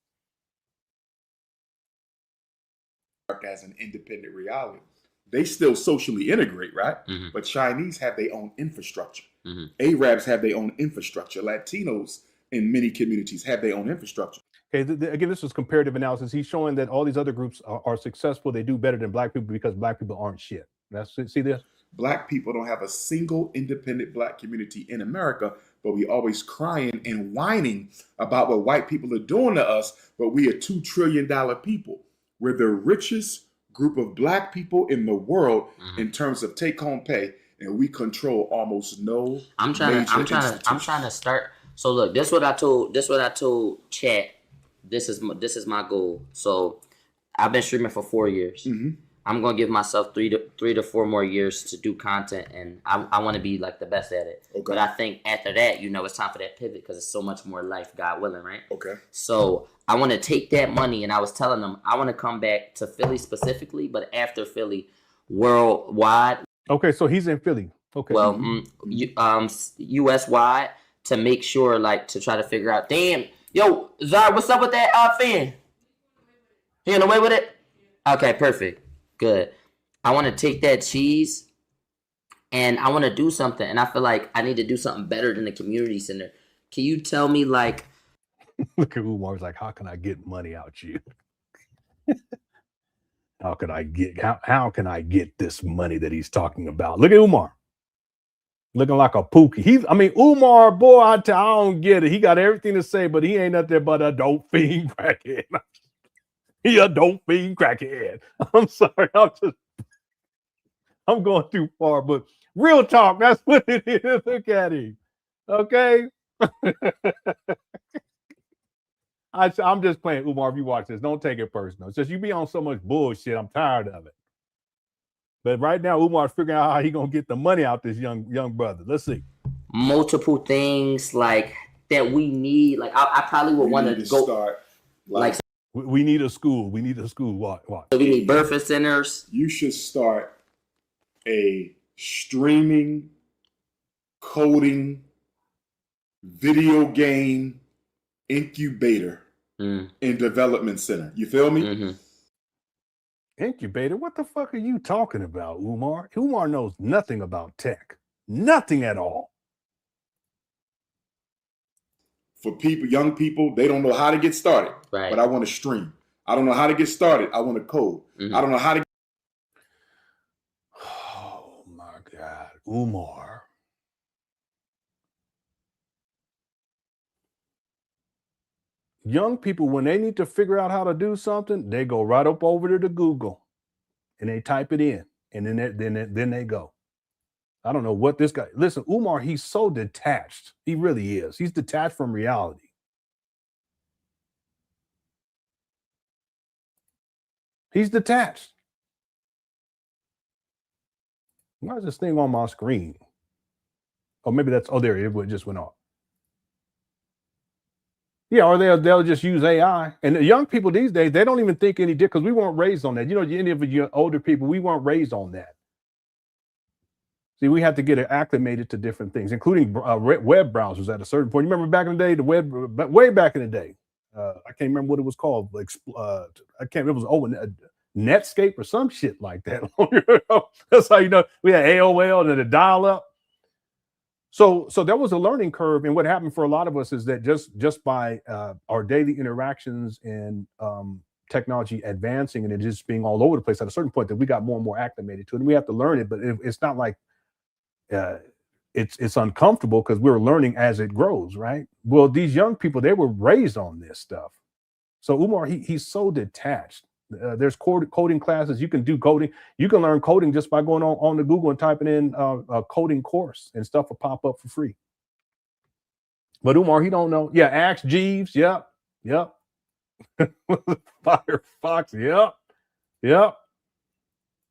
As an independent reality, they still socially integrate, right? But Chinese have their own infrastructure. Arabs have their own infrastructure. Latinos in many communities have their own infrastructure. Okay, again, this is comparative analysis. He's showing that all these other groups are successful. They do better than black people because black people aren't shit. See this? Black people don't have a single independent black community in America, but we always crying and whining about what white people are doing to us, but we are $2 trillion people. We're the richest group of black people in the world in terms of take-home pay, and we control almost no. I'm trying to start. So look, this is what I told chat. This is my goal. So I've been streaming for 4 years. I'm gonna give myself three to 4 more years to do content, and I want to be like the best at it. Okay. But I think after that, it's time for that pivot because it's so much more life, God willing, right? Okay. So I want to take that money, and I was telling them I want to come back to Philly specifically, but after Philly, worldwide. Okay, so he's in Philly. Okay. Well, U.S. wide to make sure, like, to try to figure out. Damn, yo, Zara, what's up with that fan? He on the way with it? Okay, perfect. Good. I want to take that cheese and I want to do something. And I feel like I need to do something better than the community center. Can you tell me, like... Look at Umar's like, how can I get money out you? How can I get this money that he's talking about? Look at Umar. Looking like a pookie. Umar, boy, I don't get it. He got everything to say, but he ain't up there but a dope fiend crackhead. He a dope fiend crackhead. I'm sorry. I'm going too far, but real talk, that's what it is. Look at him. Okay? I'm just playing, Umar, if you watch this. Don't take it personal. It's just you be on so much bullshit. I'm tired of it. But right now, Umar's figuring out how he going to get the money out this young brother. Let's see. multiple things like that we need. Like I probably would want to go start like We need a school. We need a school. What? so we need birthing centers. You should start a streaming, coding, video game incubator and development center. You feel me? Mm-hmm. Incubator? What the fuck are you talking about, Umar? Umar knows nothing about tech. Nothing at all. For people, young people, they don't know how to get started. Right. But I want to stream. I don't know how to get started. I want to code. I don't know how to. Oh my God, Umar. Young people, when they need to figure out how to do something, they go right up over to the Google and they type it in, and then they go. I don't know what this guy. Listen, Umar, he's so detached. He really is. He's detached from reality. He's detached. Why is this thing on my screen? Oh, maybe that's, oh, there it just went off. Yeah, or they'll just use AI. And the young people these days, they don't even think any different because we weren't raised on that. You know, any of you older people, we weren't raised on that. See, we had to get acclimated to different things, including web browsers at a certain point. You remember back in the day, the web, way back in the day, I can't remember what it was called. I can't. It was Netscape or some shit like that. That's how you know we had AOL and then the dial-up. So there was a learning curve, and what happened for a lot of us is that just by our daily interactions and technology advancing and it just being all over the place, at a certain point that we got more and more acclimated to it, and we have to learn it. But it's not like it's uncomfortable because we're learning as it grows, right? Well, these young people, they were raised on this stuff. So Umar, he's so detached. There's coding classes. You can do coding. You can learn coding just by going on the Google and typing in a coding course, and stuff will pop up for free. But Umar, he don't know. Yeah, Ask Jeeves. Yep. Firefox. Yep.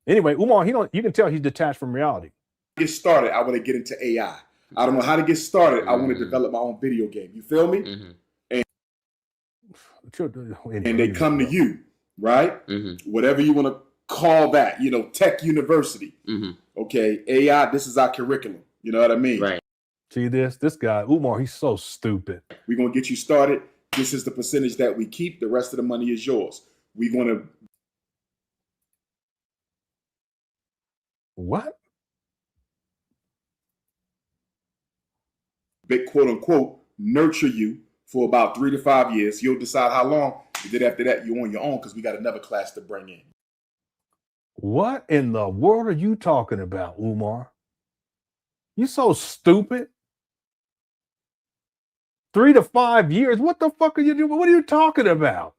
Anyway, Umar, you can tell he's detached from reality. Get started. I want to get into AI. I don't know how to get started. I want to develop my own video game. You feel me? And they come to you. Right? Whatever you want to call that, tech university. Okay, AI, this is our curriculum. You know what I mean? Right. See this guy, Umar, he's so stupid. We're going to get you started. This is the percentage that we keep. The rest of the money is yours. We're going to. What? Quote unquote, nurture you for about 3 to 5 years. You'll decide how long. Then after that, you're on your own because we got another class to bring in. What in the world are you talking about, Umar? You so stupid. 3 to 5 years. What the fuck are you doing? What are you talking about?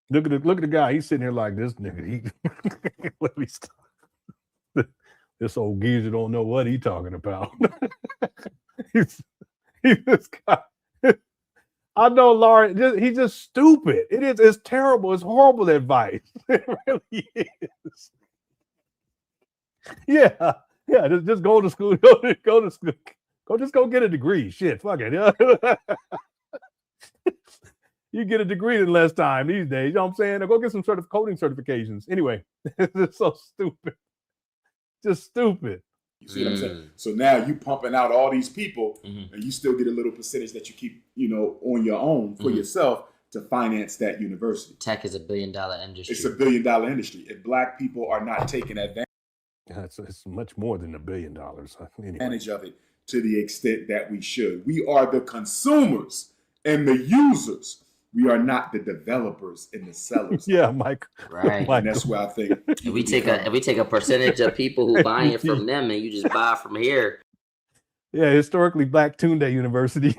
Look at the guy. He's sitting here like this nigga. Let me stop. This old geezer don't know what he's talking about. he's this guy. I know, Lauren. He's just stupid. It's terrible. It's horrible advice. It really is. Yeah. Just go to school. Go to school. Just go get a degree. Shit, fuck it. You get a degree in less time these days. You know what I'm saying? Or go get some sort of coding certifications. Anyway, it's so stupid. Just stupid. You see what I'm saying? So now you pumping out all these people, and you still get a little percentage that you keep, on your own for yourself to finance that university. Tech is $1 billion industry. It's $1 billion industry. If Black people are not taking advantage, it's much more than $1 billion. Anyway. Advantage of it to the extent that we should. We are the consumers and the users. We are not the developers and the sellers. Yeah, Mike. Right. And that's where I think if we take a percentage of people who buying it from them and you just buy from here. Yeah, historically Black Tunde University.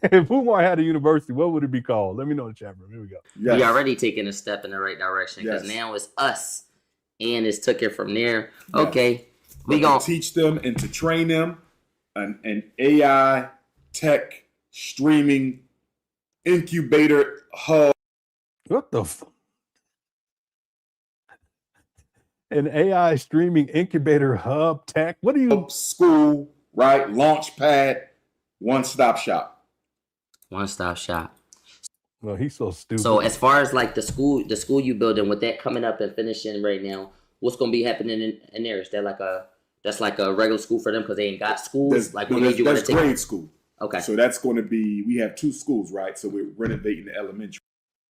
If Umar had a university, what would it be called? Let me know in the chat room. Here we go. Yes. We already taking a step in the right direction because now it's us and it's took it from there. Yes. Okay. We gonna teach them and to train them an AI tech streaming incubator hub What the an AI streaming incubator hub tech? What do you school, right? Launch pad, one-stop shop. One-stop shop. Well, he's so stupid. So as far as like the school you building, with that coming up and finishing right now, what's gonna be happening in there? Is that like a regular school for them because they ain't got schools? Like that's grade school. Okay. So that's going to be, we have 2 schools, right? So we're renovating the elementary.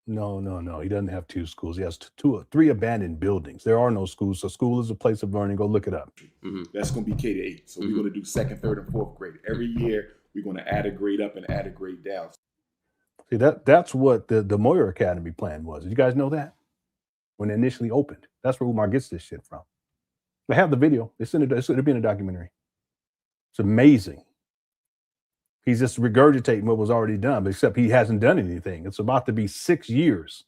No. He doesn't have 2 schools. He has 2 or 3 abandoned buildings. There are no schools. So school is a place of learning. Go look it up. Mm-hmm. That's going to be K-8. So we're going to do 2nd, 3rd, and 4th grade. Every year, we're going to add a grade up and add a grade down. See, that's what the Moyer Academy plan was. Did you guys know that? When it initially opened. That's where Umar gets this shit from. I have the video. It'll be in a documentary. It's amazing. He's just regurgitating what was already done, except he hasn't done anything. It's about to be 6 years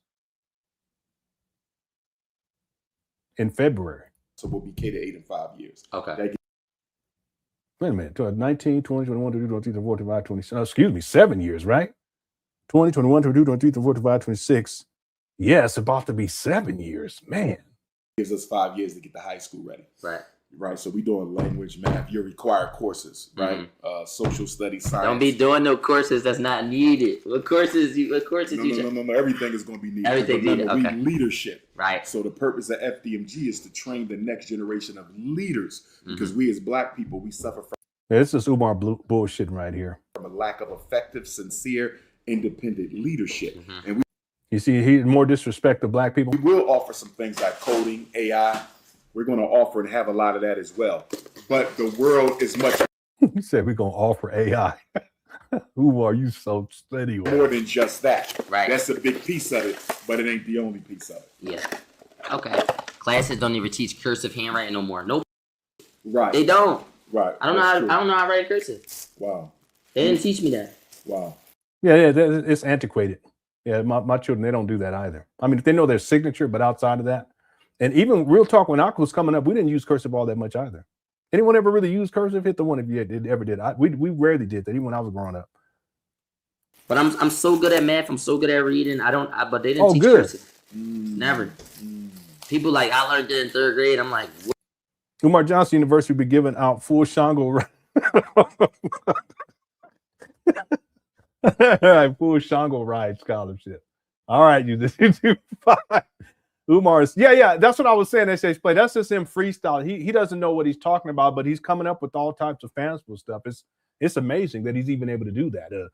in February. So we'll be K-8 in 5 years. Okay. Wait a minute. 19, 20, 21, 22, 23, 24, 25, 26. Excuse me, 7 years, right? 20, 21, 22, 23, 24, 25, 26. Yes, about to be 7 years. Man. Gives us 5 years to get the high school ready. Right. So we're doing language, math, your required courses, right? Social studies, science. Don't be doing no courses that's not needed. What courses you? No. Everything is going to be needed. Everything needed. Okay. We leadership. Right. So the purpose of FDMG is to train the next generation of leaders, because we as Black people, we suffer from. This is Umar bullshitting right here. From a lack of effective, sincere, independent leadership, and you see, he more disrespect to Black people. We will offer some things like coding, AI. We're going to offer and have a lot of that as well. But the world is much. He said we're going to offer AI. Who are you so steady with? More than just that. Right. That's a big piece of it, but it ain't the only piece of it. Yeah. Okay. Classes don't even teach cursive handwriting no more. Nope. Right. They don't. Right. I don't know how to write cursive. Wow. They didn't teach me that. Wow. Yeah, it's antiquated. Yeah, my children, they don't do that either. I mean, if they know their signature, but outside of that, and even real talk, when Aqua was coming up, we didn't use cursive all that much either. Anyone ever really used cursive? Hit the one if you ever did. We rarely did that, even when I was growing up. But I'm so good at math. I'm so good at reading. But they didn't teach cursive. Never. People like, I learned it in 3rd grade. I'm like, what? Umar Johnson University will be giving out full Shango. Full Shango ride scholarship. All right, you do fine. Umar's, yeah, that's what I was saying. SH Play, that's just him freestyle. He doesn't know what he's talking about, but he's coming up with all types of fanciful stuff. It's amazing that he's even able to do that.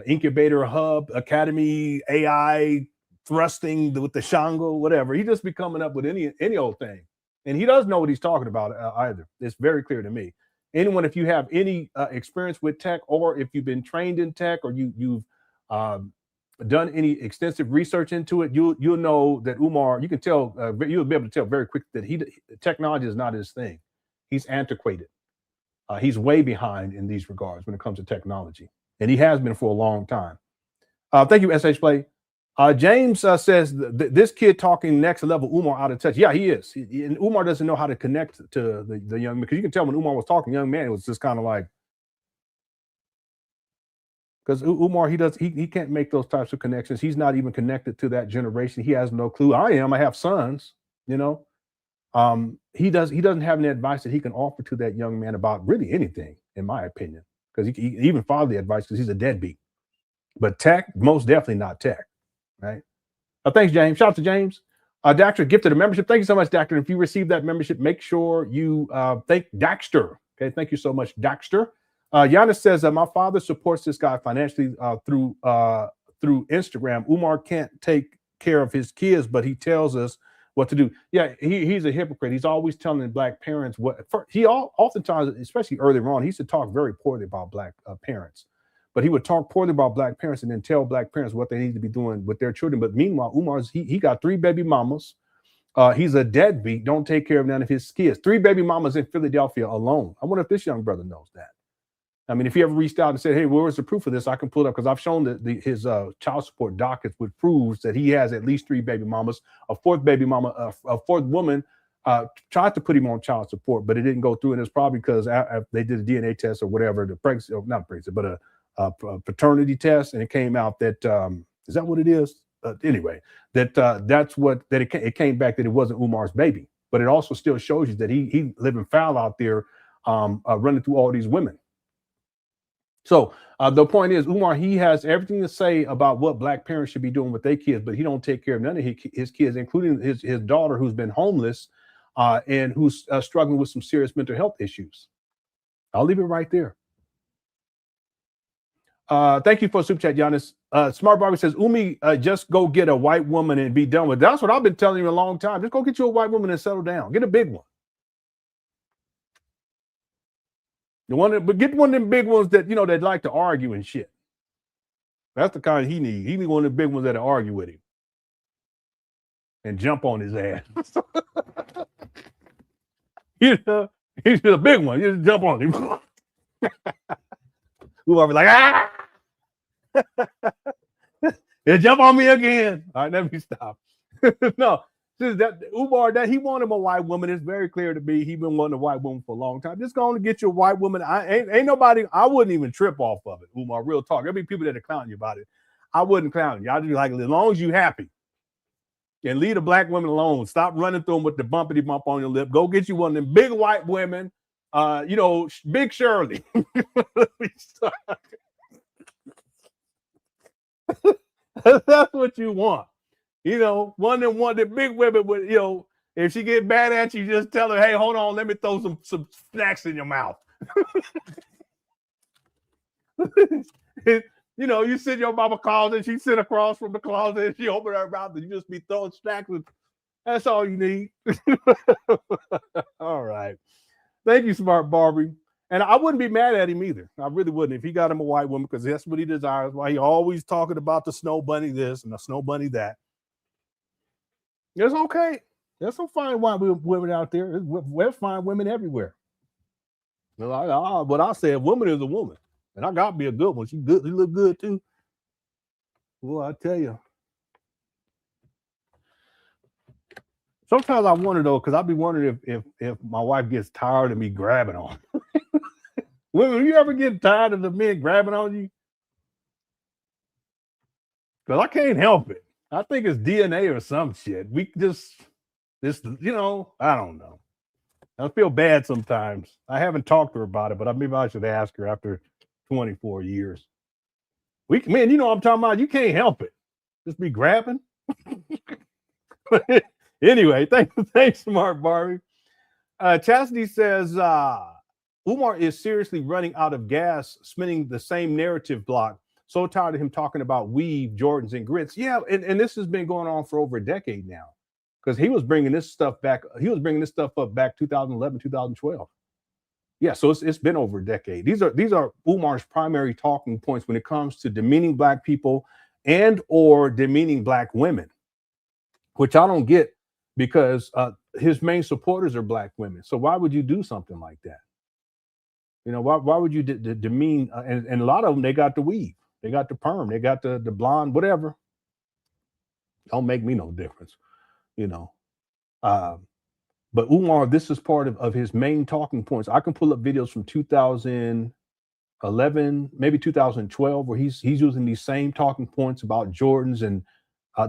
Incubator hub, academy, AI, thrusting with the Shango, whatever. He just be coming up with any old thing, and he doesn't know what he's talking about either. It's very clear to me. Anyone, if you have any experience with tech, or if you've been trained in tech, or you've done any extensive research into it, you'll know that Umar, you can tell, you'll be able to tell very quickly that technology is not his thing. He's antiquated. He's way behind in these regards when it comes to technology, and he has been for a long time. Thank you, SH Play. James says this kid talking next level, Umar out of touch. Yeah, he is. And Umar doesn't know how to connect to the young man, because you can tell when Umar was talking, young man, it was just kind of like, because Umar, he can't make those types of connections. He's not even connected to that generation. He has no clue. I have sons, you know. He doesn't have any advice that he can offer to that young man about really anything, in my opinion, because he even follow the advice because he's a deadbeat. But tech, most definitely not tech, right? Thanks, James. Shout out to James. Daxter gifted a membership. Thank you so much, Daxter. If you receive that membership, make sure you thank Daxter. Okay, thank you so much, Daxter. Giannis says my father supports this guy financially through Instagram. Umar can't take care of his kids, but he tells us what to do. Yeah, he's a hypocrite. He's always telling Black parents oftentimes, especially earlier on, he used to talk very poorly about Black parents. But he would talk poorly about Black parents and then tell Black parents what they need to be doing with their children. But meanwhile, Umar's he got 3 baby mamas. He's a deadbeat. Don't take care of none of his kids. 3 baby mamas in Philadelphia alone. I wonder if this young brother knows that. I mean, if he ever reached out and said, "Hey, where's the proof of this?" I can pull it up, because I've shown his child support docket, which proves that he has at least 3 baby mamas. A 4th baby mama, a 4th woman, tried to put him on child support, but it didn't go through. And it's probably because they did a DNA test or whatever, not pregnancy, but a paternity test, and it came out that is that what it is? anyway, it came back that it wasn't Umar's baby, but it also still shows you that he living foul out there, running through all these women. So the point is, Umar, he has everything to say about what black parents should be doing with their kids, but he don't take care of none of his kids, including his daughter, who's been homeless and who's struggling with some serious mental health issues. I'll leave it right there. Thank you for super chat, Giannis. Smart Barbie says, Umi, just go get a white woman and be done with it. That's what I've been telling you a long time. Just go get you a white woman and settle down. Get a big one. But get one of them big ones that, that like to argue and shit. That's the kind he needs. He needs one of the big ones that argue with him and jump on his ass. He's a big one. You just jump on him. Whoever be like, ah! You jump on me again. All right, let me stop. No. Umar, he wanted a white woman. It's very clear to me. He's been wanting a white woman for a long time. Just going to get you a white woman. Ain't nobody. I wouldn't even trip off of it. Umar, real talk. There'll be people that are clowning you about it. I wouldn't clown you. I'd be like, as long as you're happy, and leave the black women alone. Stop running through them with the bumpity bump on your lip. Go get you one of them big white women. Big Shirley. That's what you want. One of the big women with, if she get mad at you, just tell her, hey, hold on, let me throw some snacks in your mouth. You sit in your mama closet, she sit across from the closet, and she open her mouth, and you just be throwing snacks. That's all you need. All right. Thank you, Smart Barbie. And I wouldn't be mad at him either. I really wouldn't if he got him a white woman, because that's what he desires. Why he always talking about the snow bunny this and the snow bunny that. It's okay. There's some fine white women out there. There's fine women everywhere. What I said, a woman is a woman. And I got to be a good one. She good. She look good too. Well, I tell you. Sometimes I wonder though, because I'll be wondering if my wife gets tired of me grabbing on. Women, you ever get tired of the men grabbing on you? Because I can't help it. I think it's DNA or some shit. We just, I don't know. I feel bad sometimes. I haven't talked to her about it, but maybe I should ask her after 24 years. Man, you know what I'm talking about? You can't help it. Just be grabbing. Anyway, thanks, Smart Barbie. Chastity says, Umar is seriously running out of gas, spinning the same narrative block. So tired of him talking about weave, Jordans, and grits. Yeah, and this has been going on for over a decade now, because he was bringing this stuff back. He was bringing this stuff up back 2011, 2012. Yeah, so it's been over a decade. These are Umar's primary talking points when it comes to demeaning black people and or demeaning black women, which I don't get, because his main supporters are black women. So why would you do something like that? Why would you demean? And a lot of them, they got the weave, they got the perm, they got the blonde, whatever. Don't make me no difference, But Umar, this is part of his main talking points. I can pull up videos from 2011, maybe 2012, where he's using these same talking points about Jordans, and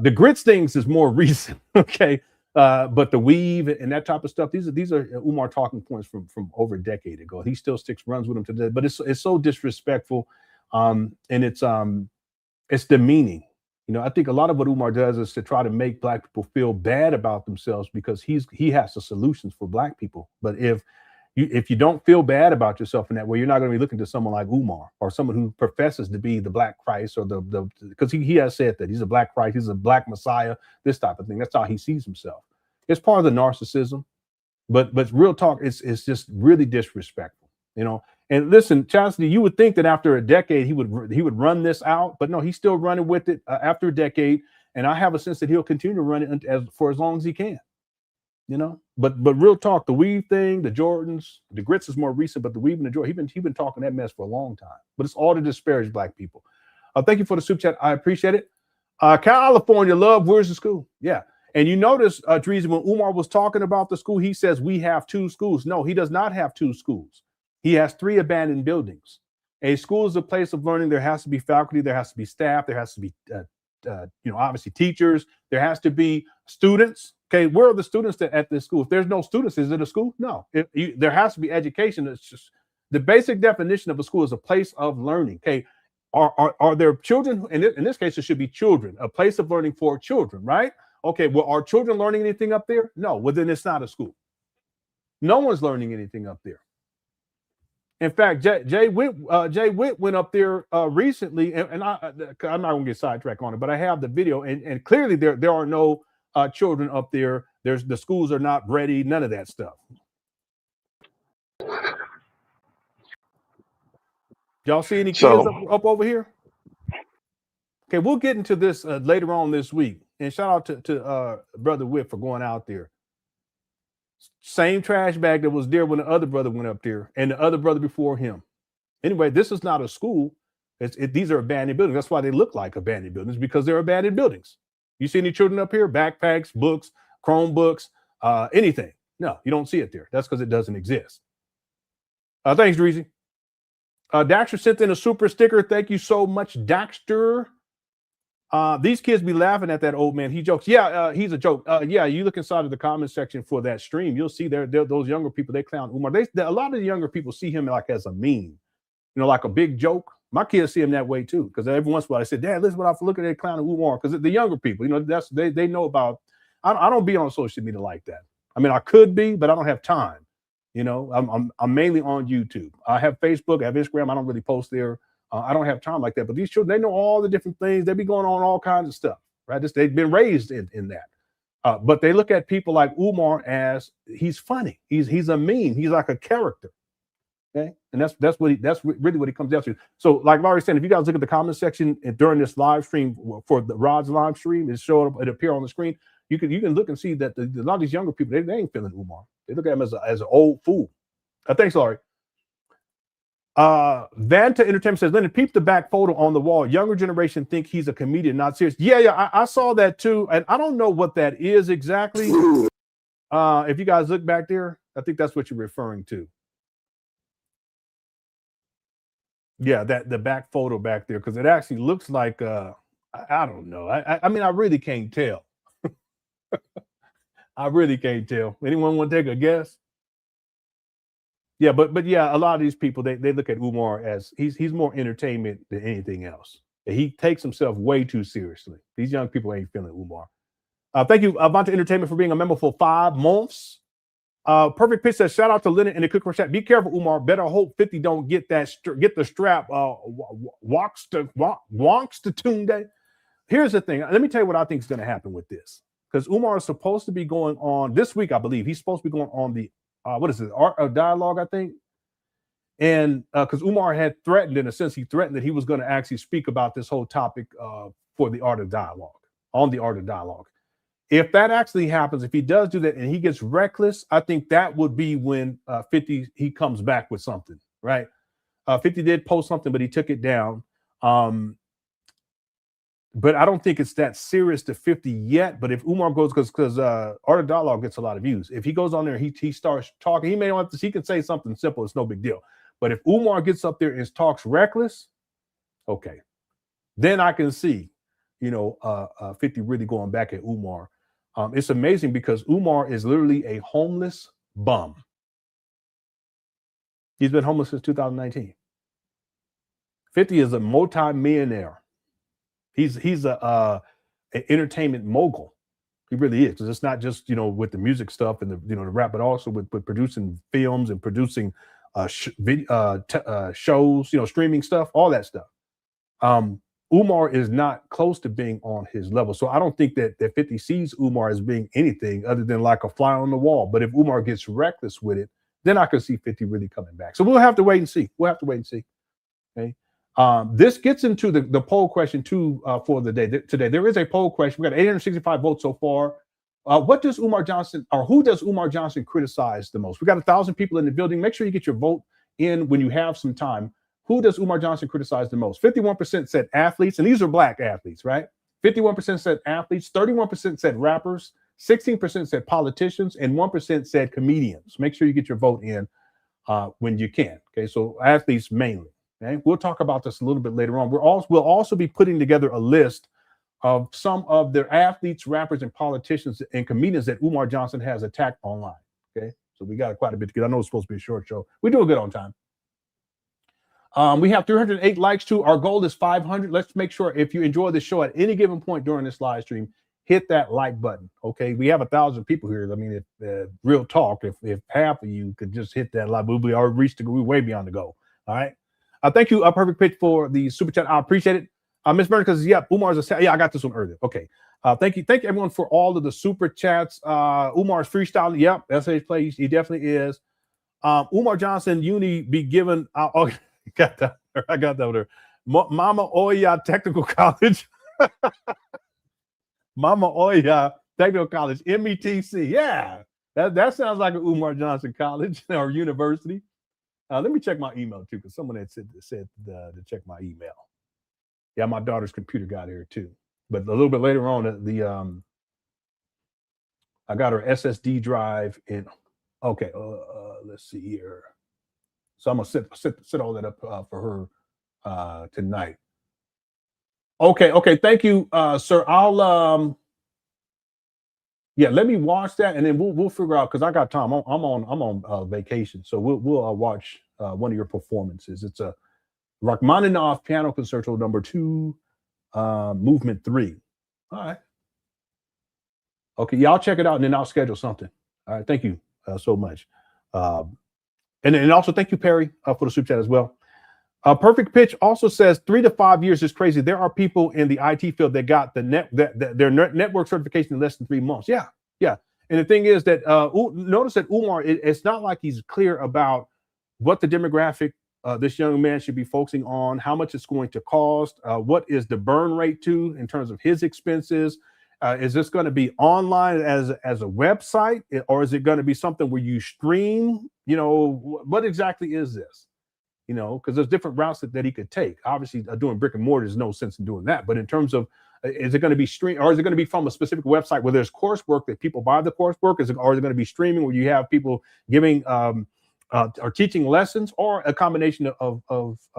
the grits things is more recent, okay? But the weave and that type of stuff, these are Umar talking points from over a decade ago. He still runs with them today, but it's so disrespectful, and it's demeaning. I think a lot of what Umar does is to try to make black people feel bad about themselves, because he has the solutions for black people. But if you don't feel bad about yourself in that way, you're not going to be looking to someone like Umar, or someone who professes to be the Black Christ, or because he has said that he's a Black Christ, he's a Black Messiah, this type of thing. That's how he sees himself. It's part of the narcissism, but real talk, it's just really disrespectful, And listen, Chastity, you would think that after a decade he would run this out, but no, he's still running with it after a decade, and I have a sense that he'll continue to run it for as long as he can. But real talk, the weave thing, the Jordans, the grits is more recent, but the weave and the Jordan, he's been talking that mess for a long time. But it's all to disparage black people. Thank you for the super chat. I appreciate it. California love, where's the school? Yeah. And you notice, Dreezy, when Umar was talking about the school, he says we have 2 schools. No, he does not have 2 schools. He has 3 abandoned buildings. A school is a place of learning. There has to be faculty, there has to be staff, there has to be obviously teachers. There has to be students. Okay, where are the students at this school? If there's no students, is it a school? No. There has to be education. It's just the basic definition of a school is a place of learning. Okay, are there children? In this case, it should be children, a place of learning for children, right? Okay, well, are children learning anything up there? No. Well, then it's not a school. No one's learning anything up there. In fact, Jay Witt went up there recently, and I'm not going to get sidetracked on it, but I have the video, and clearly there are no children up there. The schools are not ready, none of that stuff. Y'all see any kids up over here? Okay, we'll get into this later on this week. And shout out to Brother Witt for going out there. Same trash bag that was there when the other brother went up there, and the other brother before him. Anyway, this is not a school. These are abandoned buildings. That's why they look like abandoned buildings, because they're abandoned buildings. You see any children up here? Backpacks, books, Chromebooks, anything? No, you don't see it there. That's because it doesn't exist. Thanks, Dreezy. Daxter sent in a super sticker. Thank you so much, Daxter. These kids be laughing at that old man. He jokes. Yeah, he's a joke. Yeah, you look inside of the comment section for that stream. You'll see they're those younger people. They clown Umar. A lot of the younger people see him like as a meme, like a big joke. My kids see him that way too, because every once in a while I said, "Dad, listen, what I look at that clown Umar," because the younger people, they know about. I don't be on social media like that. I mean, I could be, but I don't have time. I'm mainly on YouTube. I have Facebook, I have Instagram. I don't really post there. I don't have time like that. But these children, they know all the different things. They be going on all kinds of stuff, right? They've been raised in that. But they look at people like Umar as he's funny. He's a meme. He's like a character. Okay, and that's really what he comes down to. So, like Laurie said, if you guys look at the comment section during this live stream for the Rod's live stream, it appear on the screen. You can look and see that a lot of these younger people they ain't feeling Umar. They look at him as an old fool. Thanks, Laurie. Vanta Entertainment says, Lenon, peep the back photo on the wall. Younger generation think he's a comedian, not serious. Yeah, I saw that too, and I don't know what that is exactly. If you guys look back there, I think that's what you're referring to. Yeah, the back photo back there, because it actually looks like I don't know. I mean, I really can't tell. I really can't tell. Anyone want to take a guess? Yeah, but yeah, a lot of these people they look at Umar as he's more entertainment than anything else. He takes himself way too seriously. These young people ain't feeling Umar. Thank you, Vanta Entertainment, for being a member for 5 months. Perfect Pitch says, shout out to Lenon in the Cook chat. Be careful, Umar. Better hope 50 don't get the strap. Wonks to tune day. Here's the thing. Let me tell you what I think is going to happen with this. Because Umar is supposed to be going on this week, I believe. He's supposed to be going on the what is it? Art of Dialogue, I think. And because Umar had threatened, in a sense, he threatened that he was going to actually speak about this whole topic for the Art of Dialogue, on the Art of Dialogue. If that actually happens, if he does do that and he gets reckless, I think that would be when 50 he comes back with something, right? 50 did post something, but he took it down. But I don't think it's that serious to 50 yet. But if Umar goes, because Art of Dialogue gets a lot of views. If he goes on there, he starts talking. He may not have to. He can say something simple. It's no big deal. But if Umar gets up there and talks reckless, okay, then I can see, 50 really going back at Umar. It's amazing because Umar is literally a homeless bum. He's been homeless since 2019. 50 is a multi-millionaire. He's an entertainment mogul. He really is, because it's not just with the music stuff and the rap, but also with producing films and producing shows, streaming stuff, all that stuff. Umar is not close to being on his level, so I don't think that 50 sees Umar as being anything other than like a fly on the wall. But if Umar gets reckless with it, then I could see 50 really coming back. So we'll have to wait and see. Okay. This gets into the poll question too for the day today. There is a poll question. We got 865 votes so far. What does Umar Johnson, or who does Umar Johnson criticize the most? We got 1,000 people in the building. Make sure you get your vote in when you have some time. Who does Umar Johnson criticize the most? 51% said athletes, and these are black athletes, right? 51% said athletes, 31% said rappers, 16% said politicians, and 1% said comedians. Make sure you get your vote in when you can. Okay, so athletes mainly. Okay, we'll talk about this a little bit later on. We'll also be putting together a list of some of their athletes, rappers, and politicians and comedians that Umar Johnson has attacked online. Okay, so we got quite a bit to get. I know it's supposed to be a short show. We're doing good on time. We have 308 likes too. Our goal is 500. Let's make sure if you enjoy the show at any given point during this live stream, hit that like button. Okay, we have 1,000 people here. I mean, if real talk, if half of you could just hit that like, we already reached the, we're way beyond the goal. All right. Thank you, Perfect Pitch, for the super chat. I appreciate it. Miss Vernica says, "Yep, Umar's a yeah. I got this one earlier. Okay. Thank you everyone for all of the super chats. Umar's freestyling. Yep, SH plays. He definitely is. Umar Johnson, uni be given. Oh, got that. I got that over there. Mama Oya Technical College. Mama Oya Technical College, METC. Yeah, that sounds like an Umar Johnson College or university. Let me check my email too, because someone had said to check my email. Yeah, my daughter's computer got here too. But a little bit later on, I got her SSD drive in. Okay, let's see here. So I'm gonna set all that up for her tonight. Okay. Thank you, sir. I'll yeah, let me watch that, and then we'll figure out, because I got time. I'm on vacation, so we'll watch one of your performances. It's a Rachmaninoff Piano Concerto number 2, movement 3. All right. Okay, y'all check it out, and then I'll schedule something. All right, thank you so much. And also thank you, Perry, for the super chat as well. Perfect Pitch also says 3 to 5 years is crazy. There are people in the IT field that got their network certification in less than 3 months. Yeah. And the thing is that notice that Umar, it's not like he's clear about what the demographic this young man should be focusing on, how much it's going to cost, what is the burn rate to in terms of his expenses. Is this going to be online as a website, or is it going to be something where you stream? You know, what exactly is this? You know, because there's different routes that he could take. Obviously, doing brick and mortar, there's no sense in doing that. But in terms of, is it going to be stream, or is it going to be from a specific website where there's coursework that people buy the coursework? Or is it going to be streaming where you have people giving or teaching lessons, or a combination of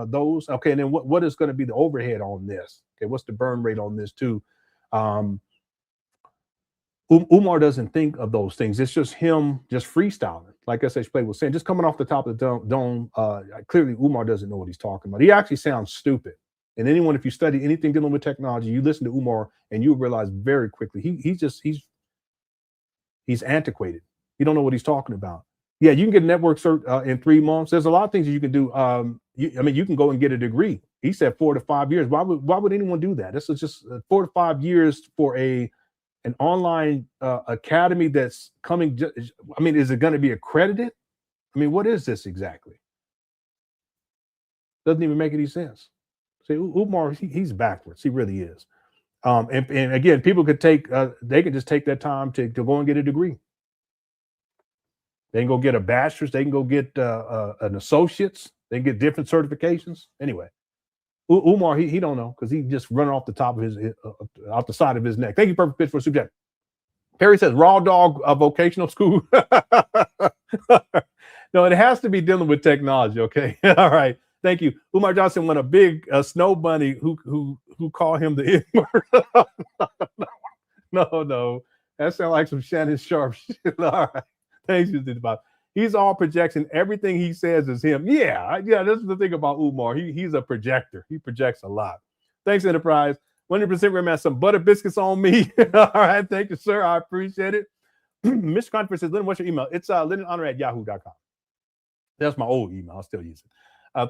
those? Okay, and then what is going to be the overhead on this? Okay, what's the burn rate on this too? Umar doesn't think of those things. It's just him just freestyling. Like SH Play was saying, just coming off the top of the dome. Clearly, Umar doesn't know what he's talking about. He actually sounds stupid. And anyone, if you study anything dealing with technology, you listen to Umar and you realize very quickly he's antiquated. You don't know what he's talking about. Yeah, you can get a network cert in 3 months. There's a lot of things that you can do. You can go and get a degree. He said 4 to 5 years. Why would anyone do that? This is just 4 to 5 years for an online academy that's coming. I mean, is it going to be accredited? I mean, what is this exactly? Doesn't even make any sense. See, Umar, he's backwards. He really is. And again, people could take, they can just take that time to go and get a degree. They can go get a bachelor's. They can go get an associate's. They can get different certifications. Anyway, Umar, he don't know, because he just running off the top of his, off the side of his neck. Thank you, Perfect Pitch, for super chat. Perry says, raw dog vocational school. No, it has to be dealing with technology. Okay. All right. Thank you. Umar Johnson won a big snow bunny who called him the N-word. No. That sounds like some Shannon Sharp shit. All right. Thanks, Bob. He's all projection. Everything he says is him. Yeah. This is the thing about Umar. He's a projector. He projects a lot. Thanks, Enterprise. 100% Rem, some butter biscuits on me. All right. Thank you, sir. I appreciate it. Mr. Controversy says, Lenon, what's your email? It's LenonHonor@yahoo.com. That's my old email. I'll still use it.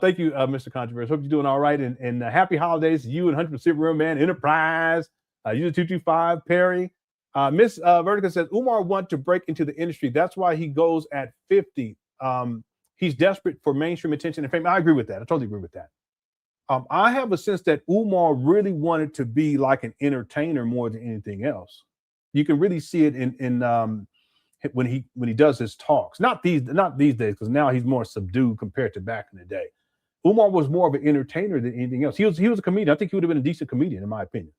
Thank you, Mr. Controversy. Hope you're doing all right. And happy holidays to you and 100% Real Man, Enterprise, User 225, Perry. Miss Vertica says, Umar wants to break into the industry. That's why he goes at 50. He's desperate for mainstream attention and fame. I agree with that. I totally agree with that. I have a sense that Umar really wanted to be like an entertainer more than anything else. You can really see it in when he does his talks. Not these days, because now he's more subdued compared to back in the day. Umar was more of an entertainer than anything else. He was a comedian. I think he would have been a decent comedian, in my opinion.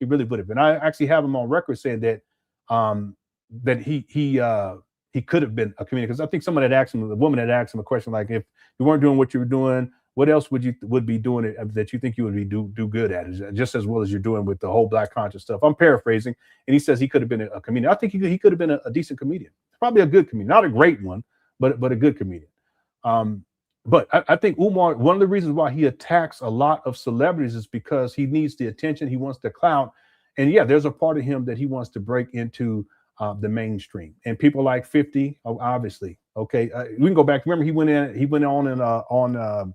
He really would have been. I actually have him on record saying that that he could have been a comedian, because I think someone had asked him, the woman had asked him a question like, if you weren't doing what you were doing, What else would be doing it that you think you would be do good at it, just as well as you're doing with the whole Black conscious stuff? I'm paraphrasing, and he says he could have been a comedian. I think he could have been a decent comedian, probably a good comedian, not a great one, but a good comedian. But I think Umar, one of the reasons why he attacks a lot of celebrities is because he needs the attention, he wants the clout, and yeah, there's a part of him that he wants to break into the mainstream. And people like 50, obviously, okay, we can go back. Remember, he went on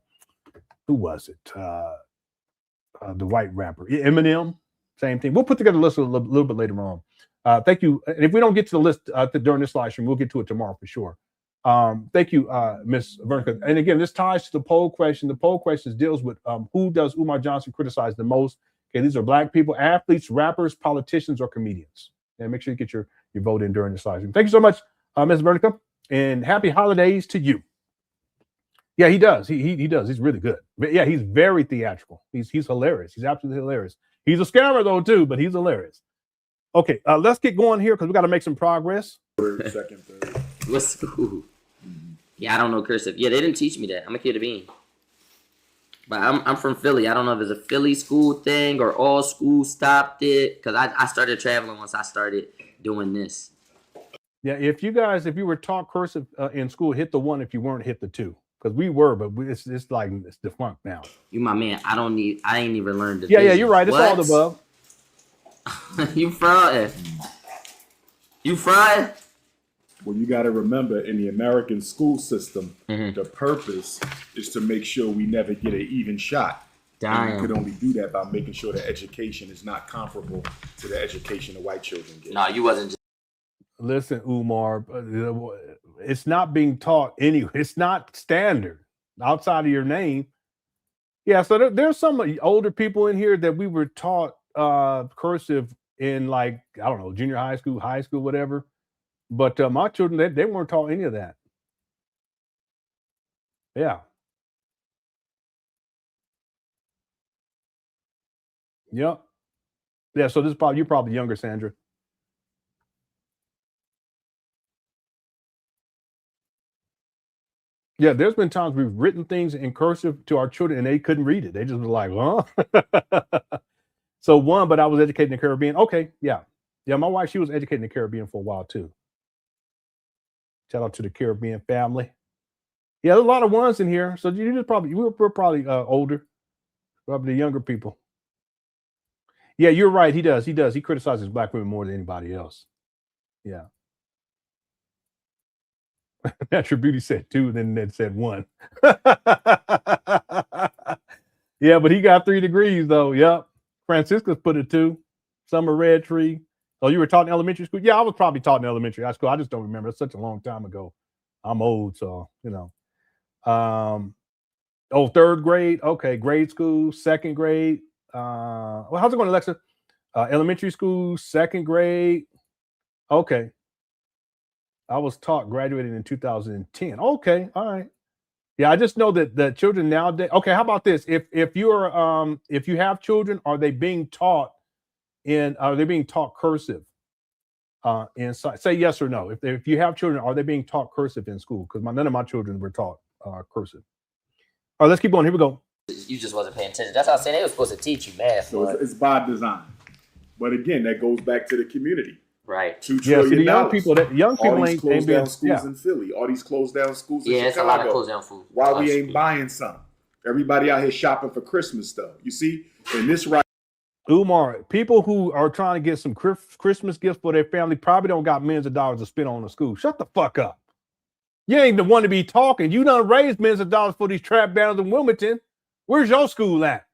who was it? The white rapper, Eminem, same thing. We'll put together a list a little bit later on. Thank you. And if we don't get to the list during this live stream, we'll get to it tomorrow for sure. Thank you, Ms. Vernica. And again, this ties to the poll question. The poll question deals with who does Umar Johnson criticize the most? Okay, these are Black people, athletes, rappers, politicians, or comedians. And make sure you get your vote in during this live stream. Thank you so much, Ms. Vernica, and happy holidays to you. Yeah, he does. He does. He's really good. But yeah, he's very theatrical. He's hilarious. He's absolutely hilarious. He's a scammer though too, but he's hilarious. Okay, let's get going here because we got to make some progress. Second, third. What's cool? Yeah, I don't know cursive. Yeah, they didn't teach me that. I'm a kid of being. But I'm from Philly. I don't know if it's a Philly school thing or all schools stopped it because I started traveling once I started doing this. Yeah, if you were taught cursive in school, hit the 1. If you weren't, hit the 2. Because we were, but it's like it's defunct now. You my man. I ain't even learned the. Yeah, you're right. It's all above. You fried. You fried. Well, you got to remember, in the American school system, the purpose is to make sure we never get an even shot. Damn. And you could only do that by making sure the education is not comparable to the education the white children get. No, you wasn't. Listen, Umar, it's not being taught anyway. It's not standard outside of your name. Yeah, so there's some older people in here that we were taught cursive in, like, I don't know, junior high school, whatever. But my children, they weren't taught any of that. Yeah. Yep. Yeah, so you're probably younger, Sandra. Yeah, there's been times we've written things in cursive to our children and they couldn't read it. They just were like, huh? So but I was educated in the Caribbean. Okay, yeah. Yeah, my wife, she was educated in the Caribbean for a while too. Shout out to the Caribbean family. Yeah, there's a lot of ones in here. So we're probably older, probably the younger people. Yeah, you're right. He does. He criticizes Black women more than anybody else. Yeah. Natural Beauty said 2, then Ned said 1. Yeah, but he got 3 degrees though. Yep. Francisca's put it 2. Summer Red Tree. Oh, you were taught in elementary school? Yeah, I was probably taught in elementary high school. I just don't remember. It's such a long time ago. I'm old, so you know. 3rd grade. Okay, grade school, 2nd grade. Well, how's it going, Alexa? Elementary school, 2nd grade. Okay. I was taught, graduated in 2010. Okay, all right. Yeah, I just know that the children nowadays. Okay, how about this? If you have children, are they being taught cursive? Inside, say yes or no. If you have children, are they being taught cursive in school? Because none of my children were taught cursive. All right, let's keep going. Here we go. You just wasn't paying attention. That's how I said they were supposed to teach you math. So it's by design. But again, that goes back to the community. Right. $2 trillion. See, the young people ain't closed down schools in Philly. All these closed down schools in Chicago. It's a lot of closed down food. Why we ain't buying some? Everybody out here shopping for Christmas stuff. You see, and this right. Umar, people who are trying to get some Christmas gifts for their family probably don't got millions of dollars to spend on a school. Shut the fuck up. You ain't the one to be talking. You done raised millions of dollars for these trap banners in Wilmington. Where's your school at?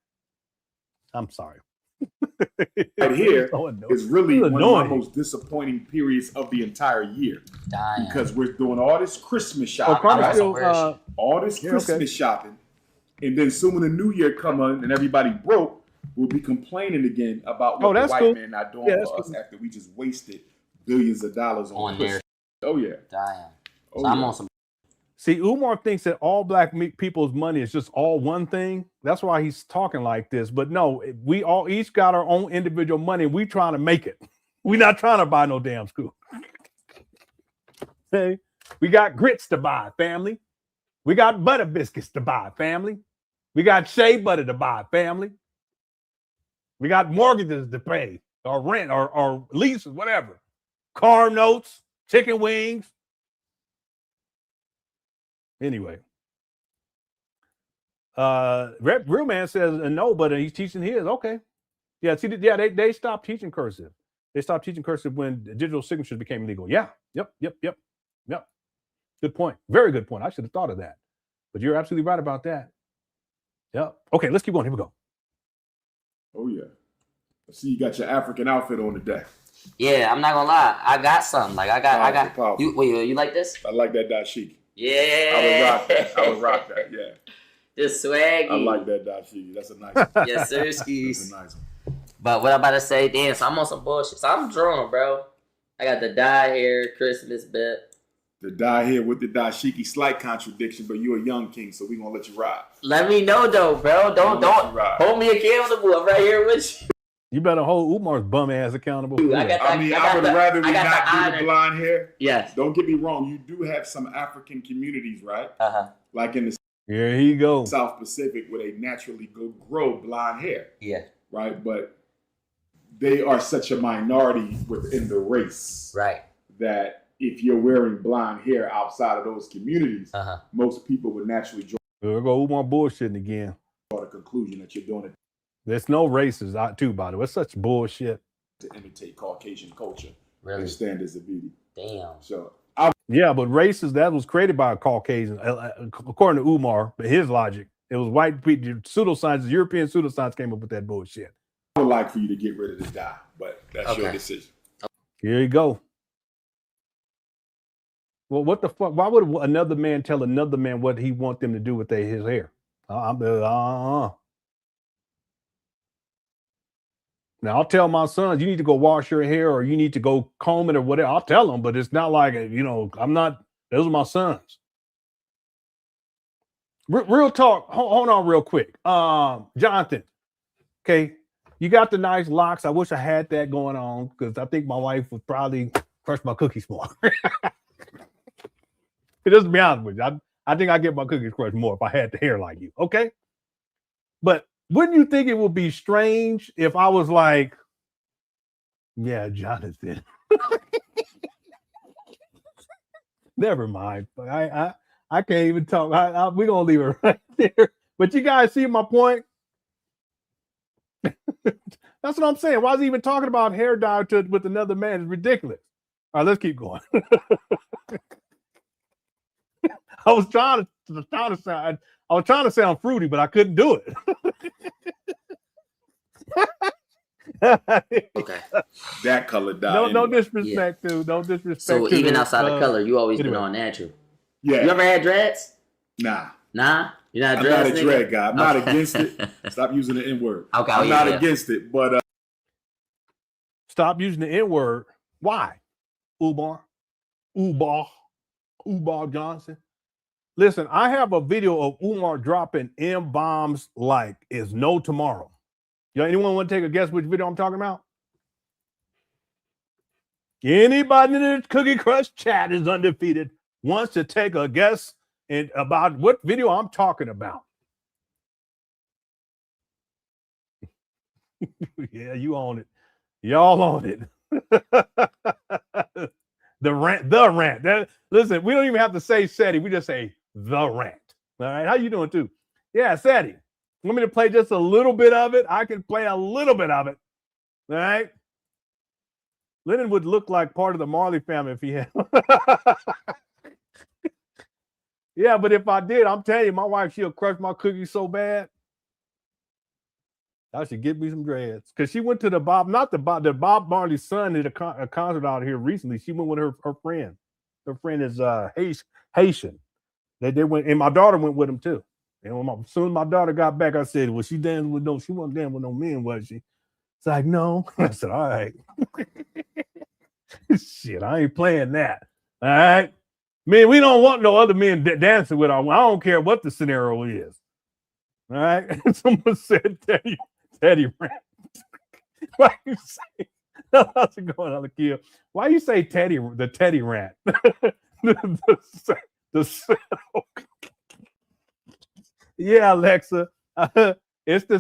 I'm sorry. Right here is really one of the most disappointing periods of the entire year. Damn. Because we're doing all this Christmas shopping, all this Christmas shopping, and then soon when the New Year come on and everybody broke, we'll be complaining again about what the white man not doing for us after we just wasted billions of dollars on Christmas. Oh yeah. Damn. So I'm on some. See, Umar thinks that all Black people's money is just all one thing. That's why he's talking like this. But no, we all each got our own individual money. We trying to make it. We're not trying to buy no damn school. Hey, we got grits to buy, family. We got butter biscuits to buy, family. We got shea butter to buy, family. We got mortgages to pay, or rent, or leases, whatever. Car notes, chicken wings. Anyway. Real man says no, but he's teaching his. Okay. Yeah, see, they stopped teaching cursive. They stopped teaching cursive when digital signatures became legal. Yeah. Yep. Good point. Very good point. I should have thought of that. But you're absolutely right about that. Yep. Okay, let's keep going. Here we go. Oh, yeah. I see you got your African outfit on today. Yeah, I'm not gonna lie. I got something. Like I got. Powerful. You like this? I like that dashiki. Yeah. I would rock that. Yeah. Just swaggy. I like that dashiki. That's a nice one. Yes, sir, skis. That's a nice one. But what I'm about to say, damn, so I'm on some bullshit. So I'm drawn, bro. I got the dye hair, Christmas bit. The dye here with the dashiki, slight contradiction, but you're a young king, so we're going to let you ride. Let me know, though, bro. Don't hold me accountable. I'm right here with you. You better hold Umar's bum ass accountable. Dude, I would rather we not do the blonde hair. Yes. Don't get me wrong. You do have some African communities, right? Like in the Here he go. South Pacific, where they naturally grow blonde hair. Yeah. Right? But they are such a minority within the race. Right. That if you're wearing blonde hair outside of those communities, most people would naturally draw There go Umar bullshitting again. The conclusion that you're doing it. There's no races out too, by the way. It's such bullshit. To imitate Caucasian culture really? And standards of beauty. Damn. So yeah, but races that was created by a Caucasian, according to Umar, but his logic, it was white people, pseudoscience, European pseudoscience came up with that bullshit. I would like for you to get rid of the dye, but that's your decision. Here you go. Well, what the fuck? Why would another man tell another man what he want them to do with his hair? Now, I'll tell my sons, you need to go wash your hair or you need to go comb it or whatever. I'll tell them, but it's not like, I'm not, those are my sons. Real talk. Hold on real quick. Jonathan, okay, you got the nice locks. I wish I had that going on because I think my wife would probably crush my cookies more. Just to be honest with you, I think I get my cookies crushed more if I had the hair like you, okay? But wouldn't you think it would be strange if I was like, yeah, Jonathan. Never mind. I can't even talk. We're going to leave it right there. But you guys see my point? That's what I'm saying. Why is he even talking about hair dye with another man? It's ridiculous. All right, let's keep going. I was trying to sound fruity, but I couldn't do it. Okay. That color dye. No disrespect, dude. No disrespect. So even outside of color, you always been on natural. Yeah. You ever had dreads? Nah. You're not a I'm dreads not a dread guy. I'm not against it. Stop using the N-word. Okay. I'm not against it, but stop using the N-word. Why? Umar Johnson. Listen, I have a video of Umar dropping M-bombs like it's no tomorrow. Anyone want to take a guess which video I'm talking about? Anybody in the Cookie Crush chat is undefeated wants to take a guess about what video I'm talking about. Yeah, you own it. Y'all own it. The rant. Listen, we don't even have to say Seti. We just say the rant. All right. How you doing too? Yeah, Seti. Want me to play just a little bit of it? I can play a little bit of it. All right. Lenon would look like part of the Marley family if he had. Yeah, but if I did, I'm telling you, my wife, she'll crush my cookies so bad. I should get me some dreads. Because she went to the Bob Marley's son did a concert out here recently. She went with her friend. Her friend is Haitian. They went, and my daughter went with them too. And as soon as my daughter got back, I said, well, she wasn't dancing with no men, was she? It's like, no. I said, all right. Shit, I ain't playing that. All right. Man, we don't want no other men dancing with our. I don't care what the scenario is. All right. Someone said Teddy rant. Why you say how's it going on the kill? Why you say the Teddy rant? Yeah, Alexa. It's the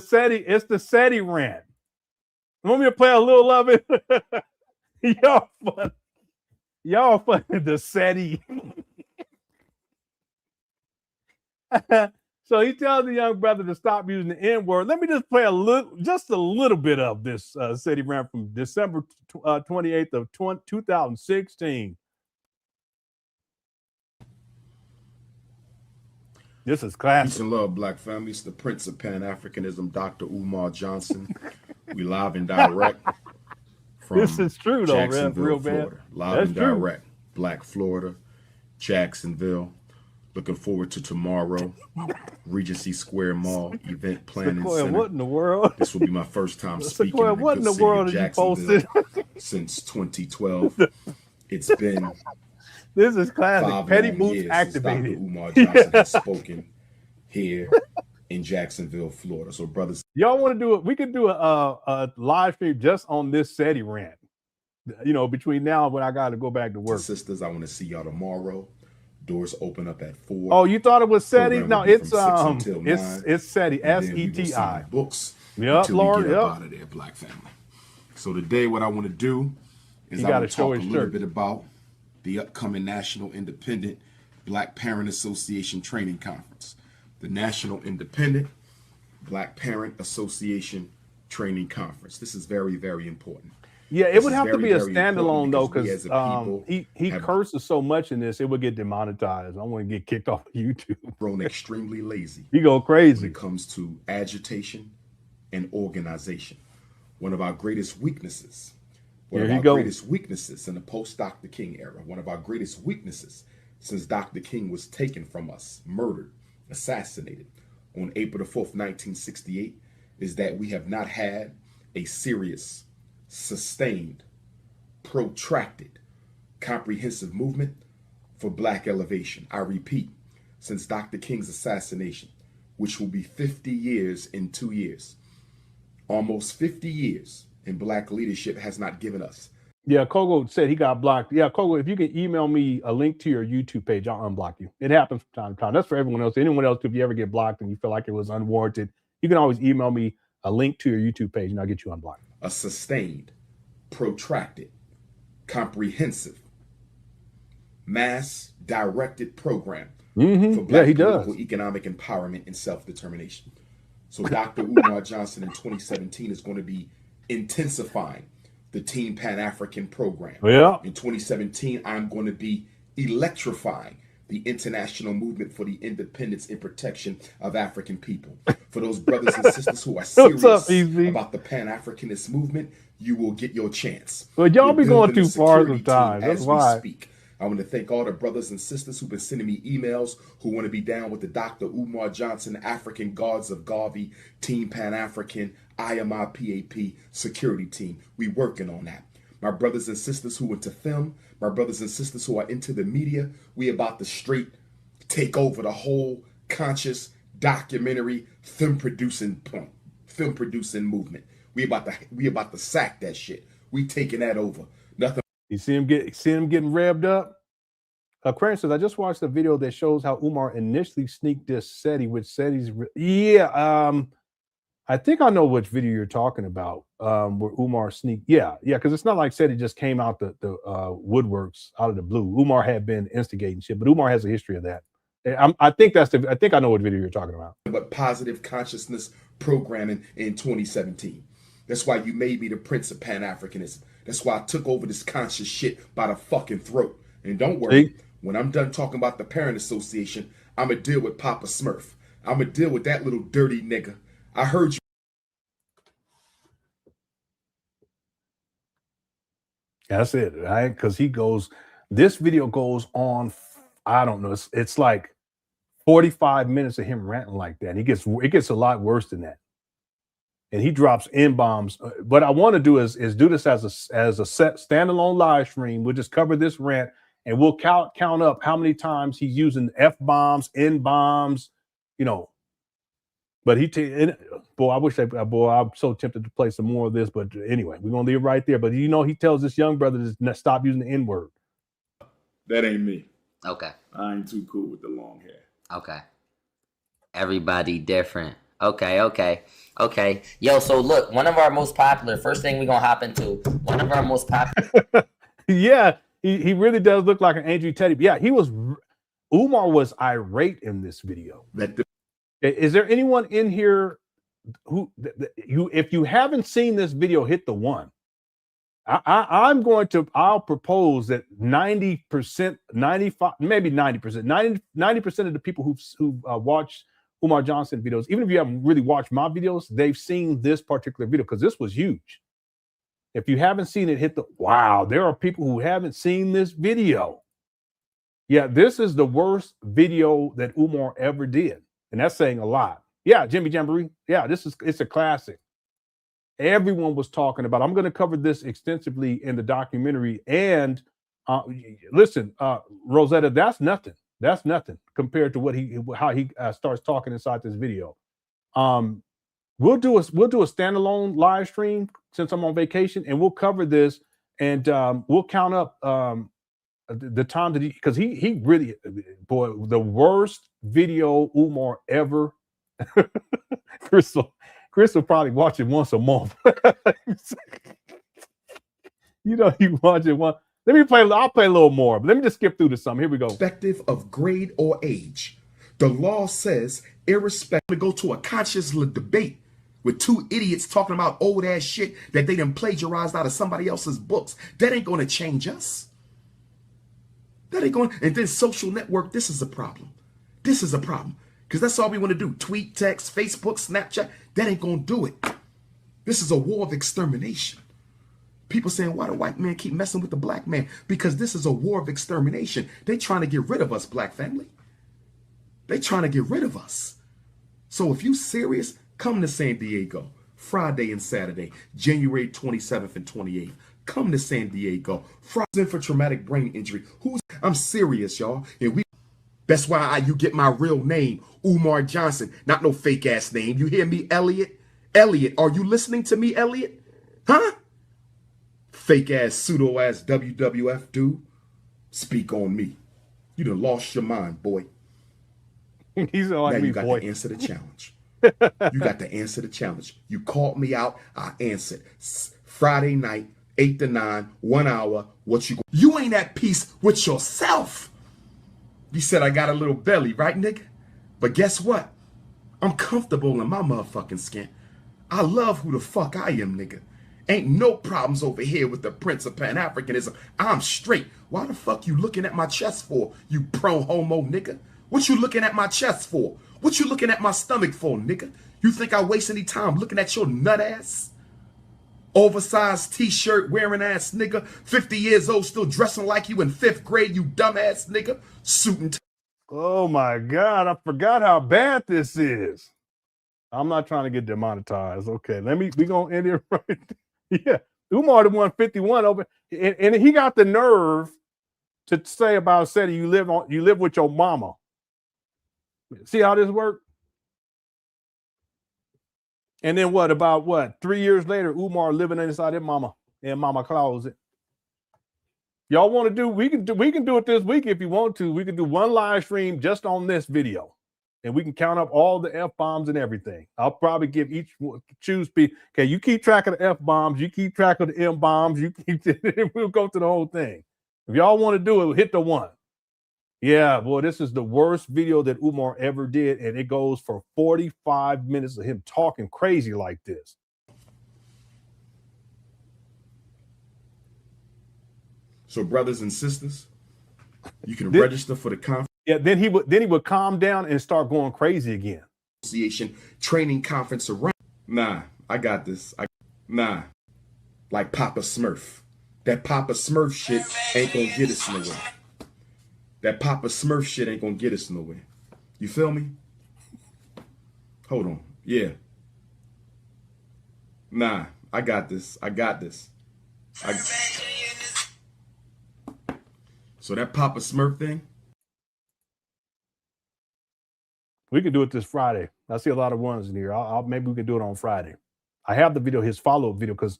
SETI rant. Want me to play a little of it? Y'all fun. Y'all fun. The SETI. So he tells the young brother to stop using the N-word. Let me just play just a little bit of this SETI rant from December 28th of 2016. This is classic. Peace and love, black family. It's the Prince of Pan Africanism, Dr. Umar Johnson. We live and direct from This is true, though, Jacksonville, real Florida. bad. Live That's and true. direct. Black Florida, Jacksonville. Looking forward to tomorrow. Regency Square Mall event planning Sequoia, center. what in the world? This will be my first time speaking Sequoia, in the what in good the city world of did you posted? Jacksonville since 2012. It's been This is classic. 5 Petty long boots years activated. since Dr. Umar Johnson has spoken here in Jacksonville, Florida. So, brothers, Y'all want to do it? We could do a live stream just on this SETI rant. You know, between now and when I got to go back to work. sisters, I want to see y'all tomorrow. Doors open up at 4. Oh, you thought it was SETI? Program No, will be it's from 6 until 9. it's SETI. And then we will SETI. sign books Yep, until Lord. we get up Yep. out of there, black family. So today, what I want to do is You I gotta want to show talk a his little shirt. bit about the upcoming National Independent Black Parent Association Training Conference. The National Independent Black Parent Association Training Conference. This is very, very important. Yeah, it This would is have to very, be a very standalone important though, because we because as a people he have- curses so much in this, it would get demonetized. I want to get kicked off of YouTube. Grown extremely lazy He go when crazy. it comes to agitation and organization. One of our greatest weaknesses. One Here of he our go. greatest weaknesses in the post-Dr. King era. One of our greatest weaknesses since Dr. King was taken from us, murdered, assassinated on April the 4th, 1968, is that we have not had a serious, sustained, protracted, comprehensive movement for black elevation. I repeat, since Dr. King's assassination, which will be 50 years in 2 years, almost 50 years in black leadership has not given us. Yeah, Kogo said he got blocked. Yeah, Kogo, if you can email me a link to your YouTube page, I'll unblock you. It happens from time to time. That's for everyone else. Anyone else, if you ever get blocked and you feel like it was unwarranted, you can always email me a link to your YouTube page and I'll get you unblocked. A sustained, protracted, comprehensive, mass directed program for black he does. political, economic empowerment and self-determination. So Dr. Umar Johnson in 2017 is going to be intensifying the Team Pan-African program. Yeah. In 2017, I'm going to be electrifying the international movement for the independence and protection of African people. For those brothers and sisters who are serious up, Easy? about the Pan-Africanist movement, you will get your chance. Well, y'all We're be going building too a far security sometimes. team That's as why. we speak. I want to thank all the brothers and sisters who've been sending me emails who want to be down with the Dr. Umar Johnson African Guards of Garvey Team Pan-African IMIPAP security team. We working on that. My brothers and sisters who into film, my brothers and sisters who are into the media, we about to straight take over the whole conscious documentary film producing movement. We about to sack that shit. We taking that over. Nothing. You see him getting revved up? Aquarian says, I just watched a video that shows how Umar initially sneaked this SETI, which SETI's I think I know which video you're talking about, where Umar sneaked. Yeah, because it's not like SETI just came out the woodworks out of the blue. Umar had been instigating shit, but Umar has a history of that. I think I know what video you're talking about. But positive consciousness programming in 2017. That's why you made me the Prince of Pan-Africanism. That's why I took over this conscious shit by the fucking throat. And don't worry, when I'm done talking about the Parent Association, I'm going to deal with Papa Smurf. I'm going to deal with that little dirty nigga. I heard you. That's it, right? Because this video goes on, I don't know, it's like 45 minutes of him ranting like that. And it gets a lot worse than that. And he drops N-bombs. What I want to do is do this as a set standalone live stream. We'll just cover this rant and we'll count up how many times he's using F-bombs, N-bombs, But I'm so tempted to play some more of this. But anyway, we're going to leave it right there. But he tells this young brother to stop using the N-word. That ain't me. Okay. I ain't too cool with the long hair. Okay. Everybody different. Okay. Yo, so look, one of our most popular, first thing we're going to hop into, one of our most popular. Yeah, he really does look like an angry teddy. Yeah, Umar was irate in this video. Is there anyone in here who, if you haven't seen this video, hit the one. I'll propose that 90%, 95, maybe 90%, 90% of the people who watch Umar Johnson videos, even if you haven't really watched my videos, they've seen this particular video because this was huge. If you haven't seen it, hit the wow. There are people who haven't seen this video. Yeah, this is the worst video that Umar ever did, and that's saying a lot. Yeah, Jimmy Jamboree. Yeah, it's a classic. Everyone was talking about. I'm going to cover this extensively in the documentary. And listen, Rosetta, that's nothing. That's nothing compared to how he starts talking inside this video. We'll do a standalone live stream since I'm on vacation, and we'll cover this, and we'll count up the time that because he really, boy, the worst video Umar ever. Crystal probably watch it once a month. You know, you watch it once. I'll play a little more, but let me just skip through to some. Here we go. Irrespective of grade or age, the law says irrespective to go to a conscious debate with two idiots talking about old ass shit that they done plagiarized out of somebody else's books. That ain't going to change us. That ain't going. And then social network. This is a problem. This is a problem. Because that's all we want to do. Tweet, text, Facebook, Snapchat. That ain't going to do it. This is a war of extermination. People saying, why the white man keep messing with the black man? Because this is a war of extermination. They trying to get rid of us, black family. They trying to get rid of us. So if you serious, come to San Diego. Friday and Saturday, January 27th and 28th. Come to San Diego. Friday for traumatic brain injury. I'm serious, y'all. And that's why you get my real name, Umar Johnson, not no fake ass name. You hear me, Elliot? Elliot, are you listening to me, Elliot? Huh? Fake ass, pseudo ass WWF dude. Speak on me. You done lost your mind, boy. He's like now me, you got boy. to answer the challenge. You got to answer the challenge. You called me out. I answered. Friday night, 8 to 9, 1 hour. You ain't at peace with yourself. You said I got a little belly, right, nigga? But guess what? I'm comfortable in my motherfucking skin. I love who the fuck I am, nigga. Ain't no problems over here with the Prince of Pan Africanism. I'm straight. Why the fuck you looking at my chest for, you pro-homo nigga? What you looking at my chest for? What you looking at my stomach for, nigga? You think I waste any time looking at your nut ass? Oversized t-shirt wearing ass nigga, 50 years old, still dressing like you in 5th grade, you dumbass nigga. Suit and oh my God, I forgot how bad this is. I'm not trying to get demonetized. Okay, we gonna end it right. Yeah, Umar the 151 over, and he got the nerve to say about said you live with your mama. See how this worked? And then about 3 years later, Umar living inside his mama in mama closet. Y'all want to do? We can do it this week if you want to. We can do one live stream just on this video, and we can count up all the F-bombs and everything. I'll probably give each choose. Okay, you keep track of the F-bombs. You keep track of the M-bombs. We'll go through the whole thing. If y'all want to do it, hit the one. Yeah, boy, this is the worst video that Umar ever did, and it goes for 45 minutes of him talking crazy like this. So, brothers and sisters, you can register for the conference. Yeah, then he would calm down and start going crazy again. Association training conference around. Nah, I got this. Nah, like Papa Smurf. That Papa Smurf shit ain't gonna get us nowhere. That Papa Smurf shit ain't gonna get us nowhere. You feel me? Hold on. Yeah. Nah, I got this. So that Papa Smurf thing? We can do it this Friday. I see a lot of ones in here. Maybe we can do it on Friday. I have the video, his follow-up video, because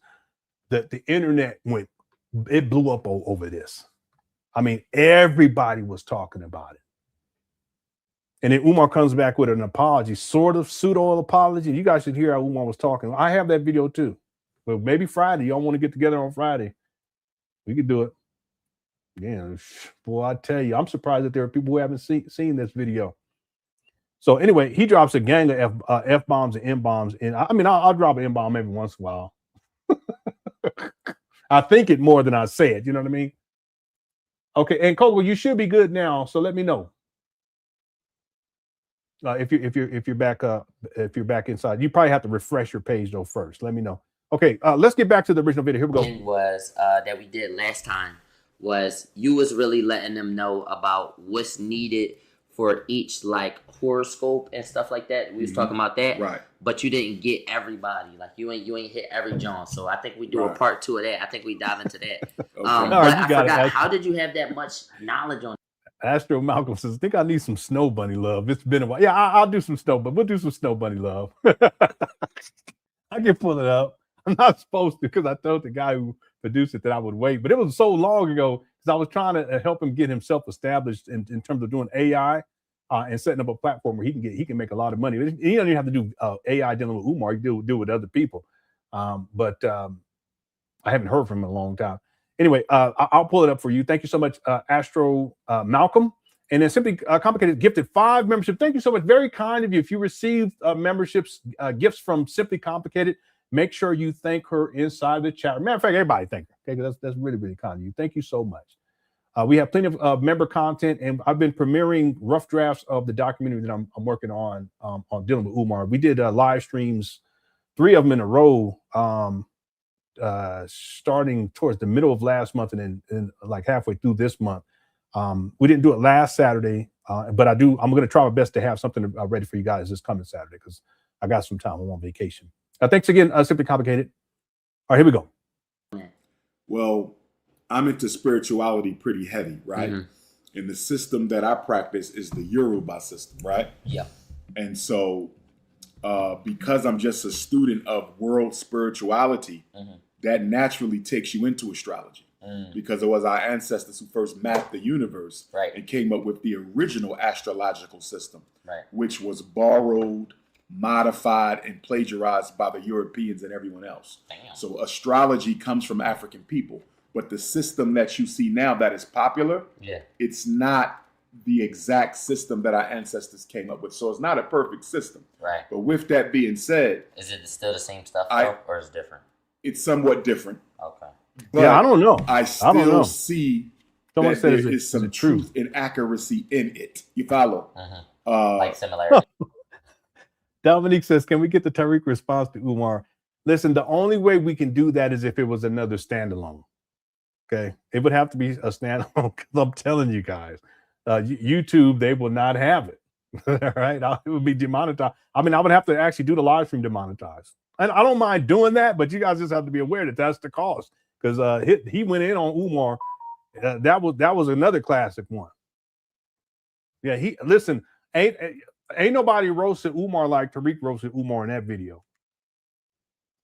the internet it blew up over this. I mean, everybody was talking about it. And then Umar comes back with an apology, sort of pseudo apology. You guys should hear how Umar was talking. I have that video too. But maybe Friday, y'all want to get together on Friday. We could do it. Yeah, boy, I tell you, I'm surprised that there are people who haven't seen this video. So anyway, he drops a gang of F-bombs and M-bombs. And I mean, I'll drop an M-bomb every once in a while. I think it more than I say it. You know what I mean? Okay, and Cole, well, you should be good now. So let me know if you're back inside. You probably have to refresh your page though first. Let me know. Okay, let's get back to the original video. Here we go. Was that we did last time was you was really letting them know about what's needed for each like horoscope and stuff like that. We was talking about that, right? But you didn't get everybody. Like you ain't hit every John. So I think we do a part 2 of that. I think we dive into that. Okay. But I forgot, how did you have that much knowledge on? Astro Malcolm says, I think I need some Snow Bunny love. It's been a while. Yeah, I'll do some Snow, but we'll do some Snow Bunny love. I can pull it up. I'm not supposed to because I told the guy who produced it that I would wait, but it was so long ago because I was trying to help him get himself established in terms of doing AI and setting up a platform where he can make a lot of money. He doesn't even have to do AI dealing with Umar. He do with other people. But I haven't heard from him in a long time. Anyway, I'll pull it up for you. Thank you so much, Astro Malcolm. And then Simply Complicated gifted 5 memberships. Thank you so much. Very kind of you. If you received memberships, gifts from Simply Complicated, make sure you thank her inside the chat. Matter of fact, everybody thank her. Okay, that's really, really kind of you. Thank you so much. We have plenty of member content, and I've been premiering rough drafts of the documentary that I'm working on dealing with Umar. We did live streams, 3 of them in a row, starting towards the middle of last month and then like halfway through this month. We didn't do it last Saturday, but I'm going to try my best to have something ready for you guys this coming Saturday because I got some time. I'm on vacation. Thanks again, Simply Complicated. All right, here we go. Well, I'm into spirituality pretty heavy, right? Mm-hmm. And the system that I practice is the Yoruba system, right? Yeah. And so because I'm just a student of world spirituality, that naturally takes you into astrology. Because it was our ancestors who first mapped the universe and came up with the original astrological system, which was borrowed, modified, and plagiarized by the Europeans and everyone else. Damn. So astrology comes from African people. But the system that you see now that is popular, it's not the exact system that our ancestors came up with. So it's not a perfect system. Right. But with that being said, is it still the same stuff or is it different? It's somewhat different. Okay. But yeah, I don't know. I still see someone that said there is some truth and accuracy in it. You follow? Like similarity. Dominique says, can we get the Tariq response to Umar? Listen, the only way we can do that is if it was another standalone. Okay, it would have to be a standalone because I'm telling you guys, YouTube, they will not have it. All right, it would be demonetized. I mean, I would have to actually do the live stream demonetized. And I don't mind doing that, but you guys just have to be aware that that's the cost because he went in on Umar. That was another classic one. Yeah, listen, ain't nobody roasted Umar like Tariq roasted Umar in that video.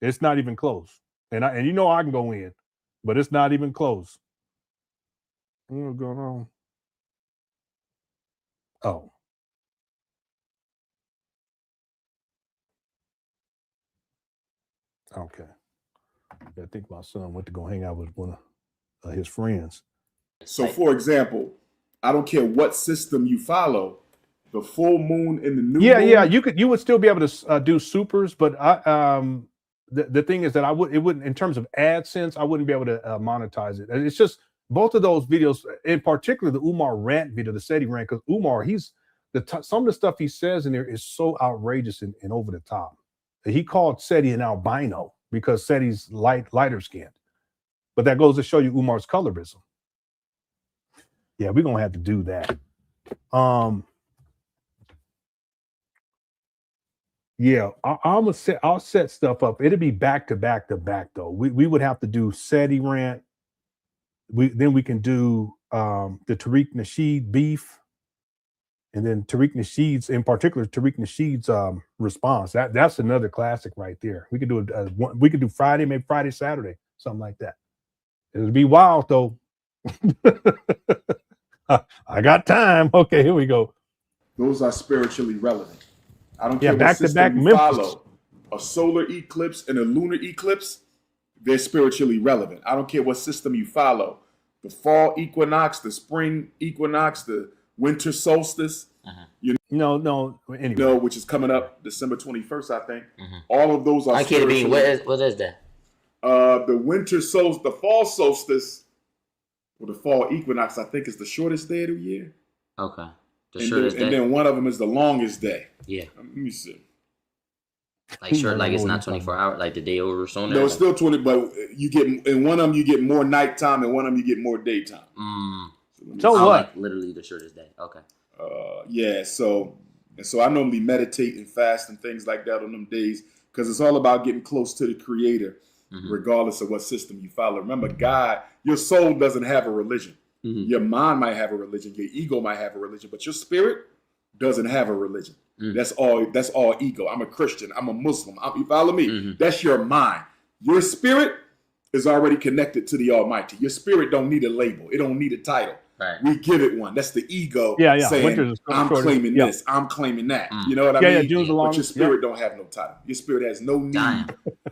It's not even close. And you know I can go in. But it's not even close. What's going on? Oh. Okay. I think my son went to go hang out with one of his friends. So, for example, I don't care what system you follow, the full moon and the new moon. Yeah, you would still be able to do supers, but the thing is that it wouldn't, in terms of AdSense, I wouldn't be able to monetize it. And it's just both of those videos, in particular the Umar rant video, the SETI rant, because Umar, some of the stuff he says in there is so outrageous and over the top. He called SETI an albino because SETI's lighter skinned. But that goes to show you Umar's colorism. Yeah, we're gonna have to do that. Yeah, I'll set stuff up. It'll be back to back though. We would have to do SETI rant. Then we can do the Tariq Nasheed beef, and then Tariq Nasheed's, in particular, Tariq Nasheed's response. That's another classic right there. We could do we could do Friday, maybe Friday, Saturday, something like that. It'll be wild though. I got time. Okay, here we go. Those are spiritually relevant. I don't Yeah, care what back-to-back system you Memphis. follow. A solar eclipse and a lunar eclipse, they're spiritually relevant. I don't care what system you follow. The fall equinox, the spring equinox, the winter solstice, No. Anyway, you know, which is coming up December 21st, I think. All of those are I.k.a. what is that? The winter solstice, the fall solstice, or the fall equinox, I think is the shortest day of the year. Okay. And then one of them is the longest day. Yeah. Let me see. Like short, like it's not 24 hours, like the day over sooner. No, it's still 20, but you get in one of them you get more nighttime, and one of them you get more daytime. So what? Like literally the shortest day. Okay. Yeah. So I normally meditate and fast and things like that on them days because it's all about getting close to the Creator, regardless of what system you follow. Remember, God, your soul doesn't have a religion. Your mind might have a religion, your ego might have a religion, but your spirit doesn't have a religion. That's all ego. I'm a Christian. I'm a Muslim. You follow me? That's your mind. Your spirit is already connected to the Almighty. Your spirit don't need a label. It don't need a title. Right. We give it one. That's the ego saying, I'm claiming this. I'm claiming that. You know what I mean? But your spirit don't have no title. Your spirit has no need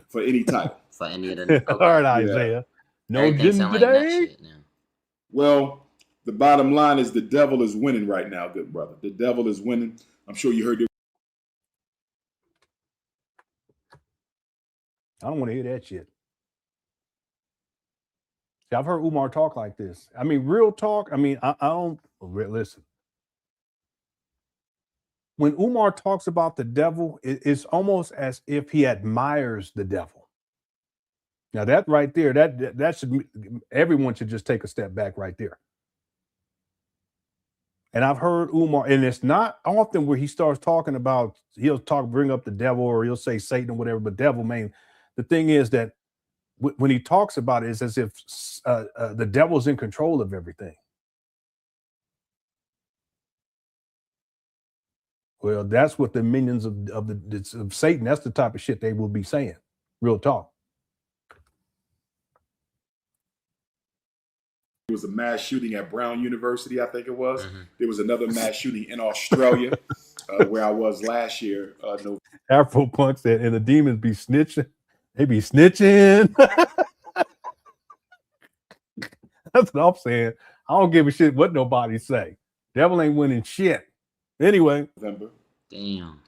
for any title. For any of the... All right, Isaiah. No gym today? Well, the bottom line is the devil is winning right now, good brother. The devil is winning. I'm sure you heard it. I don't want to hear that shit. See, I've heard Umar talk like this. I mean, real talk. I mean, I don't listen. When Umar talks about the devil, it's almost as if he admires the devil. Now that right there, that should, everyone should just take a step back right there. And I've heard Umar, and it's not often where he starts talking about, bring up the devil, or he'll say Satan or whatever, but devil, man. The thing is that when he talks about it, it's as if the devil's in control of everything. Well, that's what the minions of Satan, that's the type of shit they will be saying. Real talk. There was a mass shooting at Brown University, I think it was. There was another mass shooting in Australia, where I was last year. Afro Punk said, and the demons be snitching. They be snitching. That's what I'm saying. I don't give a shit what nobody say. Devil ain't winning shit. Anyway. November. Damn.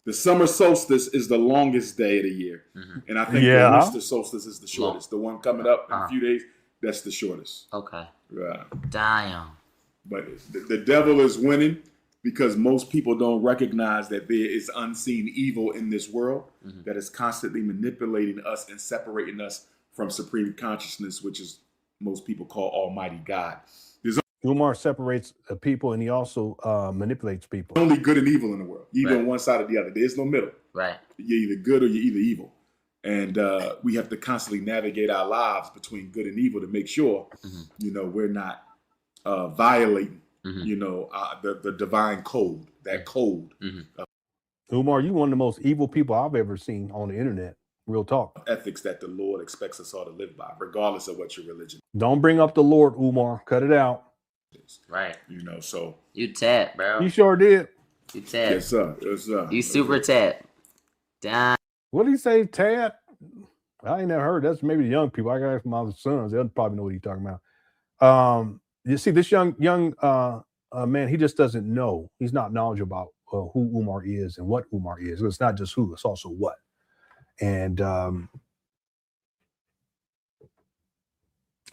The summer solstice is the longest day of the year. And I think the winter solstice is the shortest. The one coming up in a few days, that's the shortest. Okay. Yeah. Damn. But the devil is winning because most people don't recognize that there is unseen evil in this world that is constantly manipulating us and separating us from supreme consciousness, which is most people call Almighty God. Umar separates people, and he also manipulates people. Only good and evil in the world. You're either on one side or the other. There's no middle. Right. You're either good or you're either evil. And we have to constantly navigate our lives between good and evil to make sure, we're not violating, the divine code, that code. Umar, you one of the most evil people I've ever seen on the internet. Real talk. Ethics that the Lord expects us all to live by, regardless of what your religion. Don't bring up the Lord, Umar. Cut it out. Right. So. You tapped, bro. You sure did. You tapped. Yes, sir. Yes, sir. You super tapped. Damn. What did he say, Tad? I ain't never heard. That's maybe the young people. I got ask my sons. They'll probably know what he's talking about. You see, this young man, he just doesn't know. He's not knowledgeable about who Umar is and what Umar is. It's not just who, it's also what. And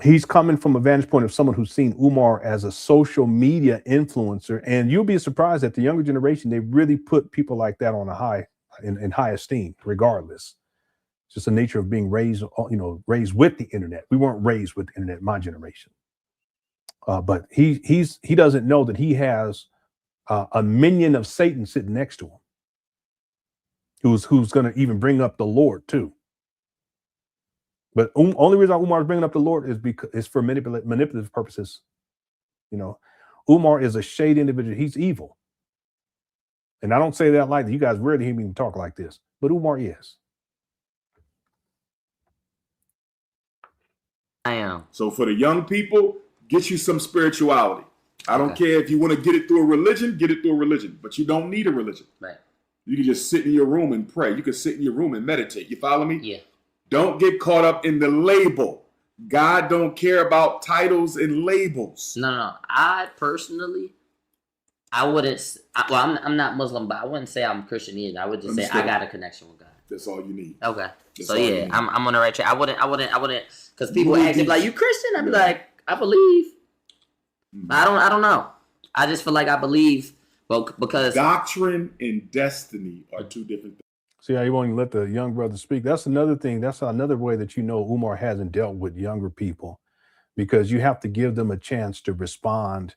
he's coming from a vantage point of someone who's seen Umar as a social media influencer. And you'll be surprised that the younger generation, they really put people like that on a high, in high esteem, regardless. It's just the nature of being raised with the internet. We weren't raised with the internet, my generation. But he doesn't know that he has a minion of Satan sitting next to him, who's going to even bring up the Lord too. But only reason Umar is bringing up the Lord is because it's for manipulative purposes. Umar is a shade individual. He's evil. And I don't say that lightly. You guys rarely hear me talk like this, but Umar is. I am. So for the young people, get you some spirituality. I don't care if you want to get it through a religion, get it through a religion. But you don't need a religion. Right. You can just sit in your room and pray. You can sit in your room and meditate. You follow me? Yeah. Don't get caught up in the label. God don't care about titles and labels. No. I personally, I wouldn't. Well, I'm not Muslim, but I wouldn't say I'm Christian either. I would just say I got a connection with God. That's all you need. Okay. That's So yeah, I'm on the right track. I wouldn't. Because people ask me like, "You Christian?" I'd be like, "I believe." I don't know. I just feel like I believe. Well, because doctrine and destiny are two different things. See how you won't even let the young brother speak. That's another thing. That's another way that Umar hasn't dealt with younger people, because you have to give them a chance to respond,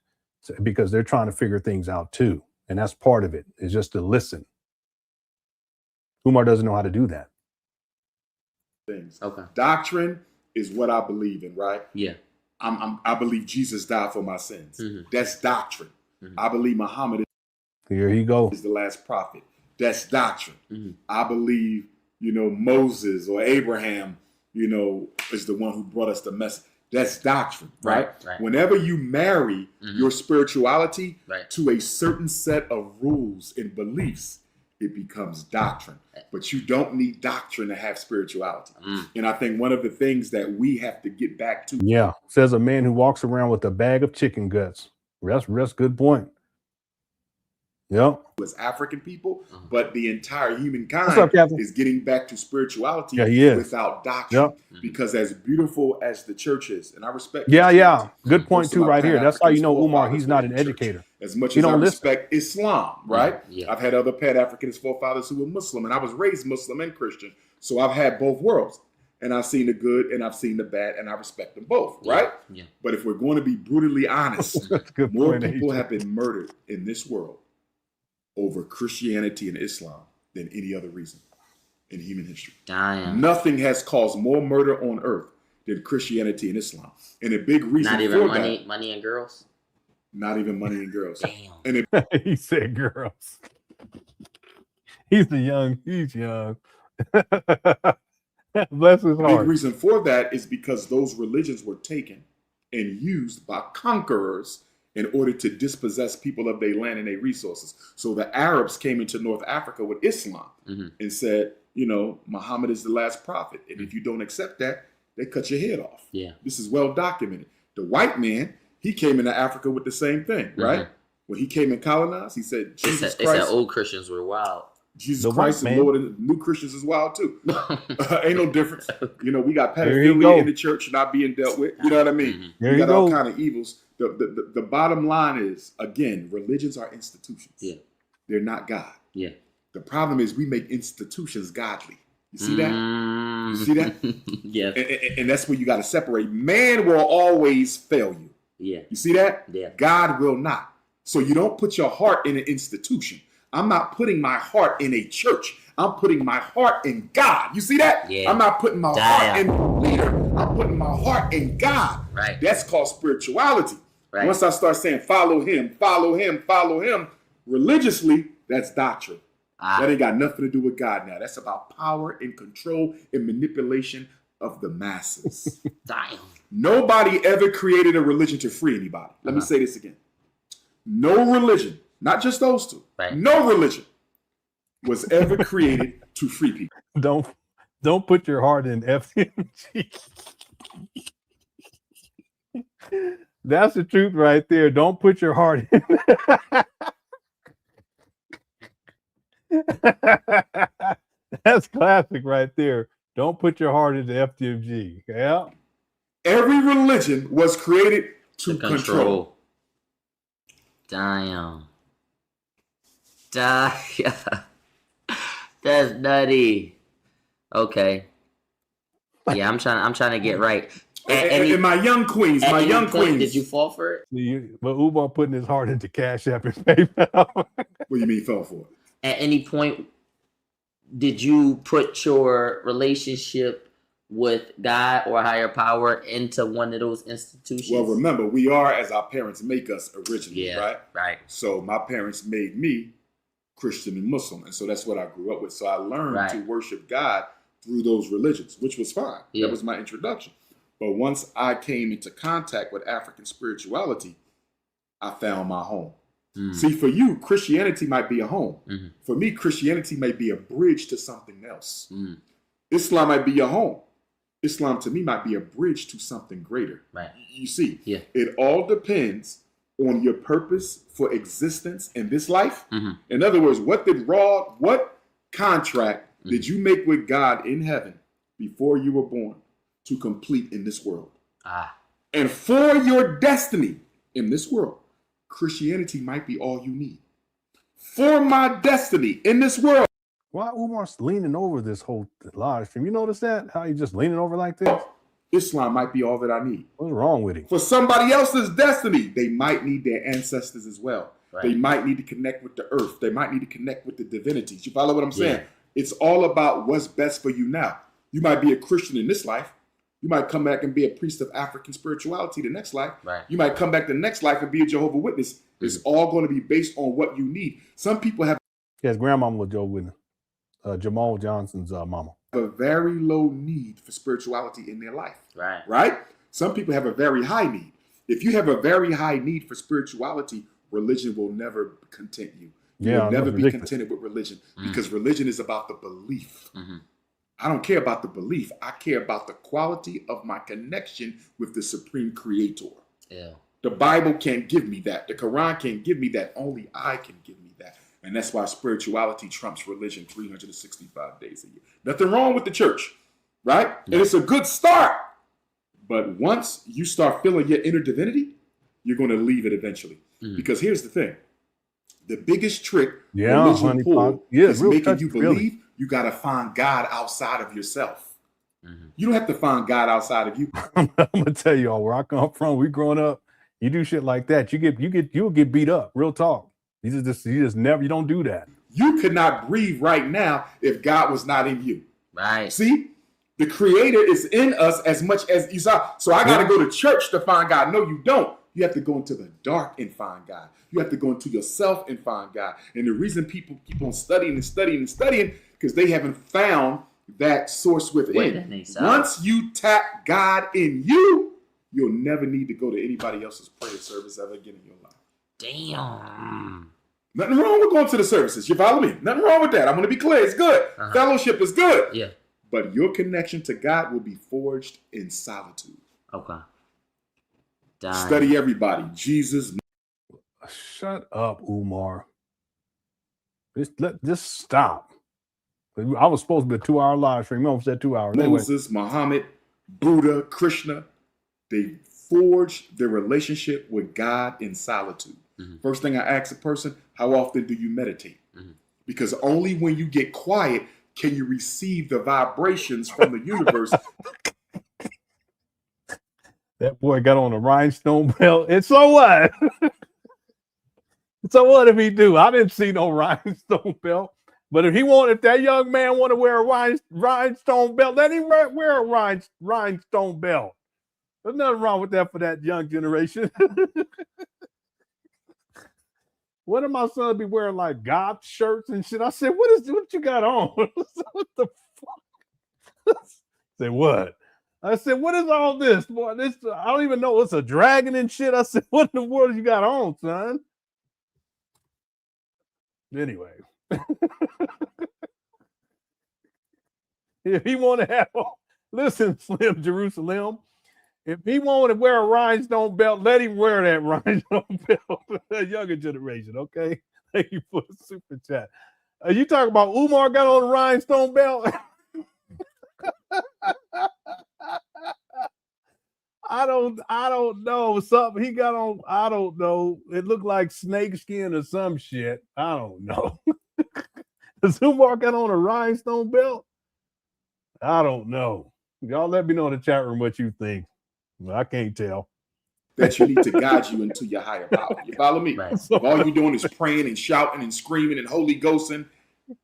because they're trying to figure things out too, and that's part of it. Is just to listen. Umar doesn't know how to do that. Things. Okay. Doctrine is what I believe in, right? Yeah. I believe Jesus died for my sins. Mm-hmm. That's doctrine. Mm-hmm. I believe Muhammad Here he go. is the last prophet. That's doctrine. Mm-hmm. I believe, Moses or Abraham, is the one who brought us the message. That's doctrine, right? Whenever you marry your spirituality to a certain set of rules and beliefs, it becomes doctrine. But you don't need doctrine to have spirituality. And I think one of the things that we have to get back to. Yeah, says a man who walks around with a bag of chicken guts. That's good point. Yep. As African people, but the entire humankind is getting back to spirituality without doctrine. Yep. Because as beautiful as the church is, and I respect good point too right here. That's how you know Umar, he's not an educator. As much as I respect Islam, right? Yeah. I've had other Pan Africanist forefathers who were Muslim, and I was raised Muslim and Christian. So I've had both worlds. And I've seen the good and I've seen the bad, and I respect them both, right? Yeah. But if we're going to be brutally honest, more people have been murdered in this world over Christianity and Islam than any other reason in human history. Damn. Nothing has caused more murder on earth than Christianity and Islam. And a big reason not even money and girls? Not even money and girls. Damn. And he said girls. He's young. Bless his heart. Big reason for that is because those religions were taken and used by conquerors in order to dispossess people of their land and their resources. So the Arabs came into North Africa with Islam and said, Muhammad is the last prophet. And if you don't accept that, they cut your head off. Yeah. This is well documented. The white man, he came into Africa with the same thing, right? When he came and colonized, he said, Jesus Christ. They said old Christians were wild. Jesus Christ is Lord, and new Christians as wild too. Ain't no difference. We got pedophilia in the church not being dealt with. You know what I mean? We got all kind of evils. The bottom line is, again, religions are institutions. Yeah. They're not God. Yeah. The problem is we make institutions godly. You see that? You see that? Yeah. And that's where you got to separate. Man will always fail you. Yeah. You see that? Yeah. God will not. So you don't put your heart in an institution. I'm not putting my heart in a church. I'm putting my heart in God. You see that? Yeah. I'm not putting my heart in a leader. I'm putting my heart in God. Right. That's called spirituality. Right. Once I start saying follow him, follow him, follow him religiously, that's doctrine. That ain't got nothing to do with God now. That's about power and control and manipulation of the masses. Damn. Nobody ever created a religion to free anybody. Let me say this again. No religion, not just those two, no religion was ever created to free people. Don't put your heart in FDMG. That's the truth right there. Don't put your heart in. That's classic right there. Don't put your heart into FDMG. Yeah. Every religion was created to control. Damn. That's nutty. Okay. Yeah, I'm trying to get right. And my young queens, Did you fall for it? But Umar putting his heart into CashApp and PayPal. What do you mean fell for it? At any point, did you put your relationship with God or higher power into one of those institutions? Well, remember, we are as our parents make us originally, right? Right. So my parents made me Christian and Muslim, and so that's what I grew up with. So I learned to worship God through those religions, which was fine. Yeah. That was my introduction. But once I came into contact with African spirituality, I found my home. See, for you, Christianity might be a home. For me, Christianity may be a bridge to something else. Islam might be your home. Islam to me might be a bridge to something greater. Right. You see, Yeah. it all depends on your purpose for existence in this life. In other words, what contract did you make with God in heaven before you were born to complete in this world? And for your destiny in this world, Christianity might be all you need. For my destiny in this world. Why Umar's leaning over this whole live stream? You notice that? How he just leaning over like this? Islam might be all that I need. What's wrong with him? For somebody else's destiny, they might need their ancestors as well. Right. They might need to connect with the earth. They might need to connect with the divinities. You follow what I'm saying? Yeah. It's all about what's best for you now. You might be a Christian in this life. You might come back and be a priest of African spirituality the next life. Right. You might come back the next life and be a Jehovah's Witness. It's all going to be based on what you need. Some people have His grandmama was Jehovah's Witness. Jamal Johnson's mama. a very low need for spirituality in their life. Right. Right? Some people have a very high need. If you have a very high need for spirituality, religion will never content you. You will never be contented with religion because religion is about the belief. I don't care about the belief. I care about the quality of my connection with the Supreme Creator. Yeah. The Bible can't give me that. The Quran can't give me that. Only I can give me that. And that's why spirituality trumps religion 365 days a year. Nothing wrong with the church, right? And it's a good start. But once you start feeling your inner divinity, you're going to leave it eventually. Because here's the thing. The biggest trick religion pull is making you believe you got to find God outside of yourself. You don't have to find God outside of you. I'm gonna tell y'all where I come from. We growing up, you do shit like that, you'll get beat up. Real talk. You just never. You don't do that. You could not breathe right now if God was not in you. Right. See, the Creator is in us as much as you saw. So I got to go to church to find God. No, you don't. You have to go into the dark and find God. You have to go into yourself and find God. And the reason people keep on studying and studying and studying because they haven't found that source within. Once you tap God in you, you'll never need to go to anybody else's prayer service ever again in your life. Damn. Nothing wrong with going to the services. You follow me? Nothing wrong with that. I'm going to be clear. It's good. Fellowship is good. Yeah. But your connection to God will be forged in solitude. Okay. Study everybody. Jesus. Shut up, Umar. Just stop. I was supposed to be a 2-hour live stream. You almost said 2 hours. Moses, Muhammad, Buddha, Krishna, they forged their relationship with God in solitude. First thing I ask a person, how often do you meditate? Because only when you get quiet can you receive the vibrations from the universe. That boy got on a rhinestone belt. And so what? So what if he do? I didn't see no rhinestone belt. But if that young man want to wear a rhinestone belt, let him wear a rhinestone belt. There's nothing wrong with that for that young generation. What if my son be wearing like goth shirts and shit? I said, what you got on? What the fuck? I said, what? I said, what is all this? Boy, I don't even know. It's a dragon and shit. I said, what in the world you got on, son? Anyway. If he want to have, listen, Slim Jerusalem, if he want to wear a rhinestone belt, let him wear that rhinestone belt for the younger generation, okay? Thank you for the super chat. You talking about Umar got on a rhinestone belt? I don't know. Something he got on, I don't know. It looked like snake skin or some shit. I don't know. Does Umar got on a rhinestone belt? I don't know. Y'all let me know in the chat room what you think. I can't tell. That you need to guide you into your higher power. You follow me? Right. If all you're doing is praying and shouting and screaming and Holy Ghosting.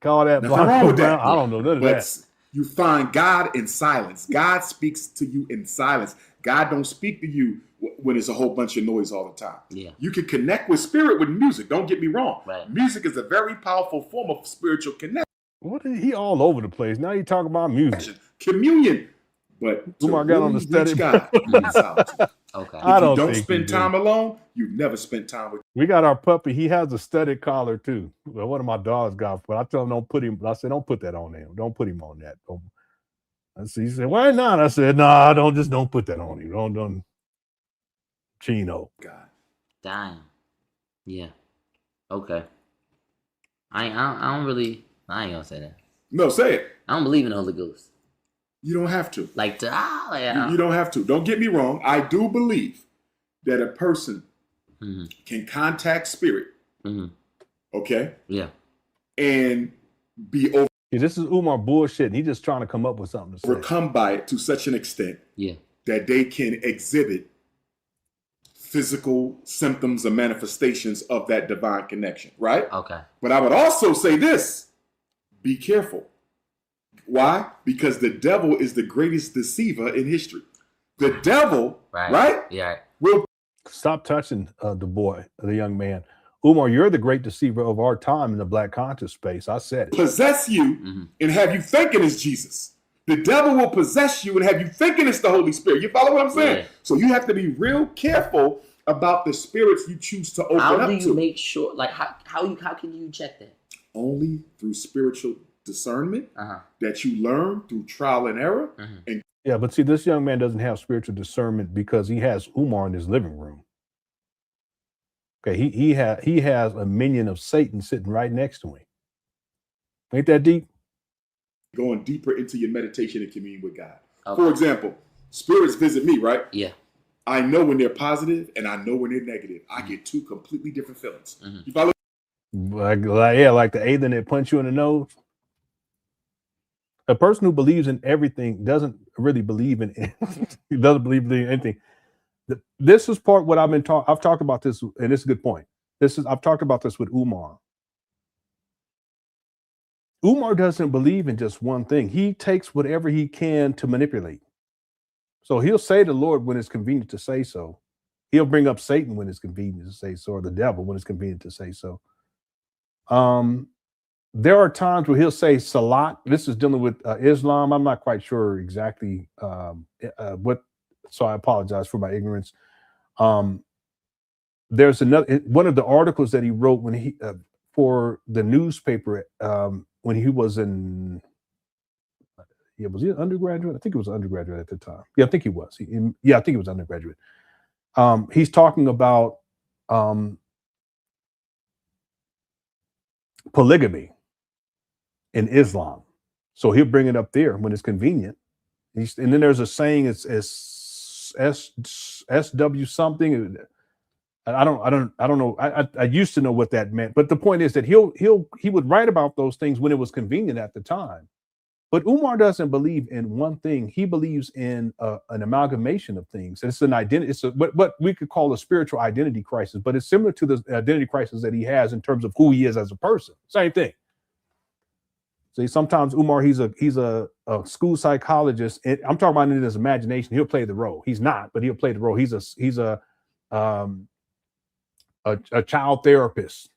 Call that nothing wrong with that. I don't know none of that. You find God in silence. God speaks to you in silence. God don't speak to you when there's a whole bunch of noise all the time. Yeah. You can connect with spirit with music. Don't get me wrong. Right. Music is a very powerful form of spiritual connection. What is he all over the place? Now you talk about music. Communion. But Umar got on the study. God in solitude. Okay. I If you don't don't think spend you do. time alone, you never spent time with. We got our puppy. He has a studded collar too. Well, one of my dogs got, but I tell him don't put him. I said don't put that on him. Don't put him on that. He said why not? I said nah. Don't put that on him. Don't. Chino. God. Damn. Yeah. Okay. I don't really. I ain't gonna say that. No, say it. I don't believe in the Holy Ghost. You don't have to. Like to You don't have to. Don't get me wrong. I do believe that a person can contact spirit. Okay. Yeah. And be This is Umar bullshit. He just trying to come up with something to say. overcome by it to such an extent that they can exhibit physical symptoms or manifestations of that divine connection, right? Okay. But I would also say this, be careful. Why? Because the devil is the greatest deceiver in history. The devil, right? Yeah. Will Stop touching the young man. Umar, you're the great deceiver of our time in the black conscious space. I said it. possess you and have you thinking it's Jesus. The devil will possess you and have you thinking it's the Holy Spirit. You follow what I'm saying? Yeah. So you have to be real careful about the spirits you choose to open up to. How do you make sure? Like how can you check that? Only through spiritual discernment that you learn through trial and error. And Yeah, but see, this young man doesn't have spiritual discernment because he has Umar in his living room. Okay, he has a minion of Satan sitting right next to him. Ain't that deep? going deeper into your meditation and communion with God. Okay. For example, spirits visit me, right? Yeah. I know when they're positive and I know when they're negative. I get two completely different feelings. You follow? Like the alien that punch you in the nose. A person who believes in everything doesn't really believe in he doesn't believe in anything. This is part what I've been talking. I've talked about this, and it's a good point. I've talked about this with Umar. Umar doesn't believe in just one thing. He takes whatever he can to manipulate. So he'll say the Lord when it's convenient to say so. He'll bring up Satan when it's convenient to say so, or the devil when it's convenient to say so. There are times where he'll say Salat. This is dealing with Islam. I'm not quite sure exactly what, so I apologize for my ignorance. There's another one of the articles that he wrote when he for the newspaper when he was in. Yeah, was he an undergraduate? I think he was an undergraduate at the time. Yeah, I think he was. I think he was undergraduate. He's talking about polygamy in Islam. So he'll bring it up there when it's convenient. And then there's a saying, it's SW something. I don't know. I used to know what that meant. But the point is that he would write about those things when it was convenient at the time. But Umar doesn't believe in one thing. He believes in an amalgamation of things. It's an identity. It's what we could call a spiritual identity crisis, but it's similar to the identity crisis that he has in terms of who he is as a person. Same thing. See, sometimes Umar, he's a school psychologist. And I'm talking about in his imagination. He'll play the role. He's not, but he'll play the role. He's a child therapist.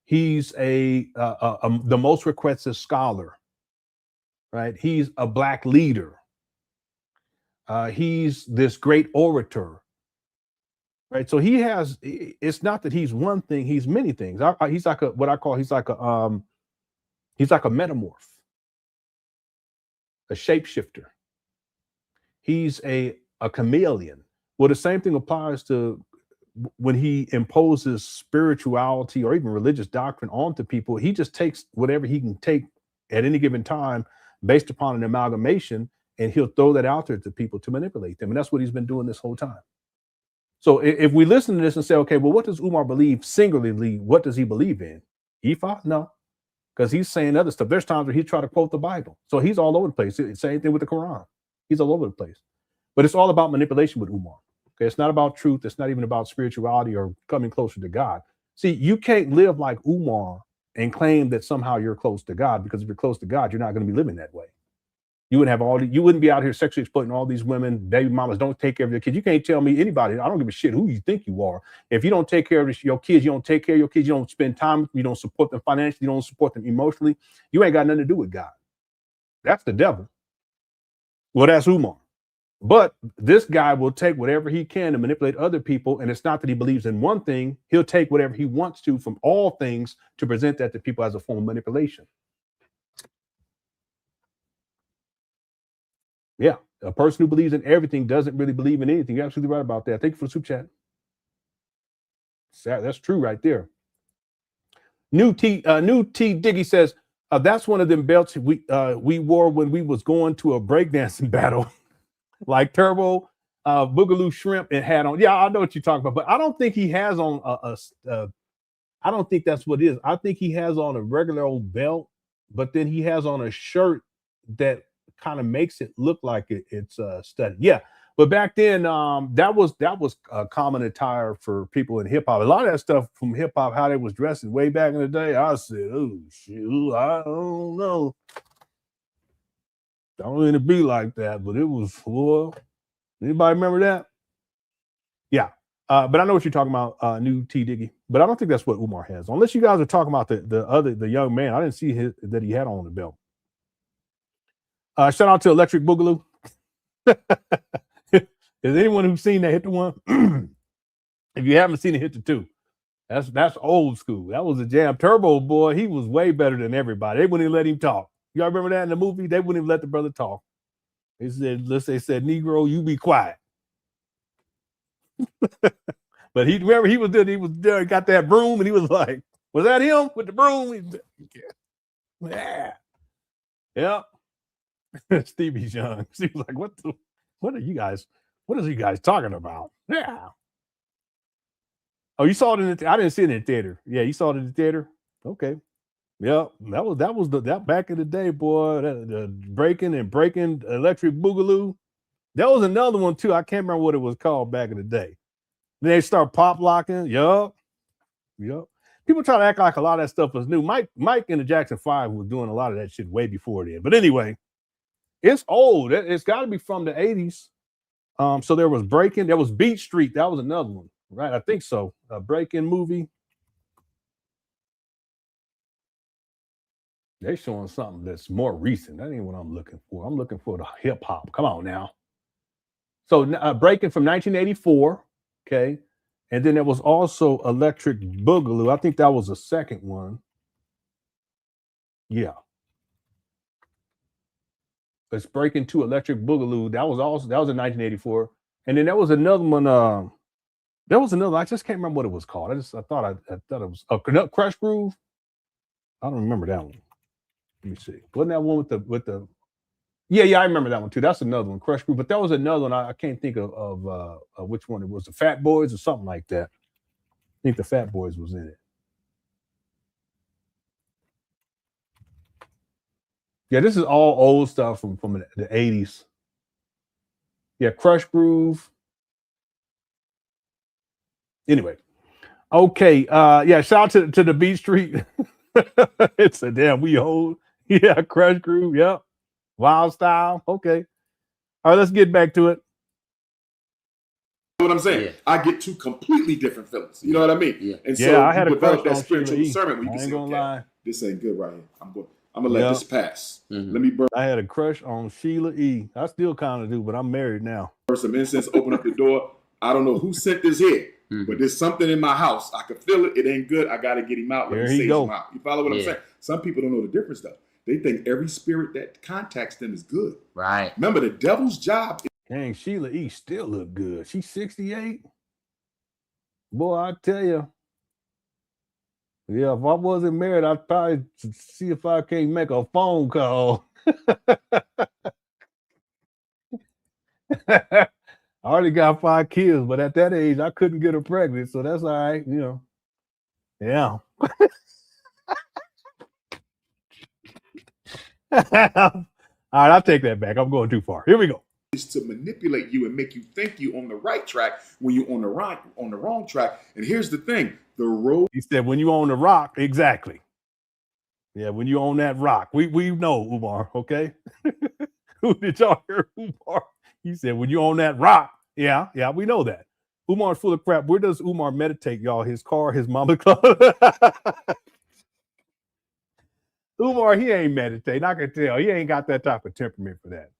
He's the most requested scholar. Right? He's a black leader. He's this great orator. Right? So he has. It's not that he's one thing. He's many things. He's like what I call. He's like a metamorph, a shapeshifter. He's a chameleon. Well, the same thing applies to when he imposes spirituality or even religious doctrine onto people. He just takes whatever he can take at any given time based upon an amalgamation, and he'll throw that out there to people to manipulate them. And that's what he's been doing this whole time. So if we listen to this and say, okay, well, what does Umar believe singularly? What does he believe in? Ifa? No, because he's saying other stuff. There's times where he try to quote the Bible. So he's all over the place. Same thing with the Quran. He's all over the place. But it's all about manipulation with Umar. Okay, it's not about truth. It's not even about spirituality or coming closer to God. See, you can't live like Umar and claim that somehow you're close to God, because if you're close to God, you're not going to be living that way. You wouldn't be out here sexually exploiting all these women. Baby mamas don't take care of their kids. You can't tell me anybody. I don't give a shit who you think you are. If you don't take care of your kids, you don't take care of your kids. You don't spend time with them. You don't support them financially. You don't support them emotionally. You ain't got nothing to do with God. That's the devil. Well, that's Umar. But this guy will take whatever he can to manipulate other people. And it's not that he believes in one thing. He'll take whatever he wants to from all things to present that to people as a form of manipulation. Yeah. A person who believes in everything doesn't really believe in anything. You're absolutely right about that. Thank you for the super chat. That's true right there. New T Diggy says, that's one of them belts we wore when we was going to a breakdancing battle. Like Turbo, Boogaloo Shrimp, and had on. Yeah, I know what you're talking about, but I don't think he has on I don't think that's what it is. I think he has on a regular old belt, but then he has on a shirt that kind of makes it look like it's studded. Yeah, but back then, that was a common attire for people in hip hop. A lot of that stuff from hip hop, how they was dressing way back in the day. I said, oh shoot, I don't know. Don't really be like that, but it was for. Anybody remember that? Yeah, but I know what you're talking about, New T Diggy. But I don't think that's what Umar has. Unless you guys are talking about the young man. I didn't see that he had on the belt. Shout out to Electric Boogaloo. Is anyone who's seen that hit the one? If you haven't seen it, hit the two. That's old school. That was a jam. Turbo boy, he was way better than everybody. They wouldn't even let him talk. Y'all remember that in the movie? They wouldn't even let the brother talk. They said, Negro, you be quiet. But he was there, he got that broom, and he was like, was that him with the broom? Yeah. Yep. Stevie's young. She was like, what are you guys talking about? Yeah. Oh, you saw it in the I didn't see it in the theater. Yeah, you saw it in the theater? Okay. Yeah, that was that back in the day, boy. The breaking Electric Boogaloo. That was another one too. I can't remember what it was called back in the day. Then they start pop locking. Yup. People try to act like a lot of that stuff was new. Mike and the Jackson 5 was doing a lot of that shit way before then. But anyway, it's old. It's got to be from the 80s. So there was breaking. There was Beat Street. That was another one, right? I think so. A breaking movie. They're showing something that's more recent. That ain't what I'm looking for. I'm looking for the hip hop. Come on now. So breaking from 1984, okay, and then there was also Electric Boogaloo. I think that was the second one. Yeah, it's breaking to Electric Boogaloo. That was in 1984, and then there was another one. There was another. I just can't remember what it was called. I thought it was a Crush Groove. I don't remember that one. Let me see. Wasn't that one with the? Yeah, I remember that one too. That's another one, Crush Group. But that was another one. I can't think of which one it was. The Fat Boys or something like that. I think the Fat Boys was in it. Yeah, this is all old stuff from the 80s. Yeah, Crush Groove. Anyway, okay. Yeah, shout out to the Beat Street. It's a damn we old. Yeah, Crush Groove. Yep. Wild Style. Okay. All right, let's get back to it. What I'm saying, I get two completely different feelings. You know what I mean? Yeah. And so I had you a crush develop that on spiritual Sheila E. discernment where you I can ain't say, gonna okay, lie. this ain't good right here. I'm gonna let this pass. Mm-hmm. Let me burn I had a crush on Sheila E. I still kind of do, but I'm married now. some incense, open up the door. I don't know who sent this here, but there's something in my house. I can feel it. It ain't good. I got to get him out. Let me sage him out. You follow what I'm saying? Some people don't know the difference, though. They think every spirit that contacts them is good. Right. Remember, the devil's job is Dang, Sheila E. still look good. She's 68. Boy, I tell you. Yeah, if I wasn't married, I'd probably see if I can't make a phone call. I already got 5 kids, but at that age, I couldn't get her pregnant, so that's all right, you know. Yeah. All right, I'll take that back. I'm going too far. Here we go. Is to manipulate you and make you think you're on the right track when you're on the wrong track. And here's the thing: the road. He said, "When you on the rock, exactly." Yeah, when you on that rock, we know Umar. Okay, who did y'all hear Umar? He said, "When you on that rock, yeah, we know that." Umar's full of crap. Where does Umar meditate, y'all? His car, his mama's car. Umar, he ain't meditating. I can tell he ain't got that type of temperament for that.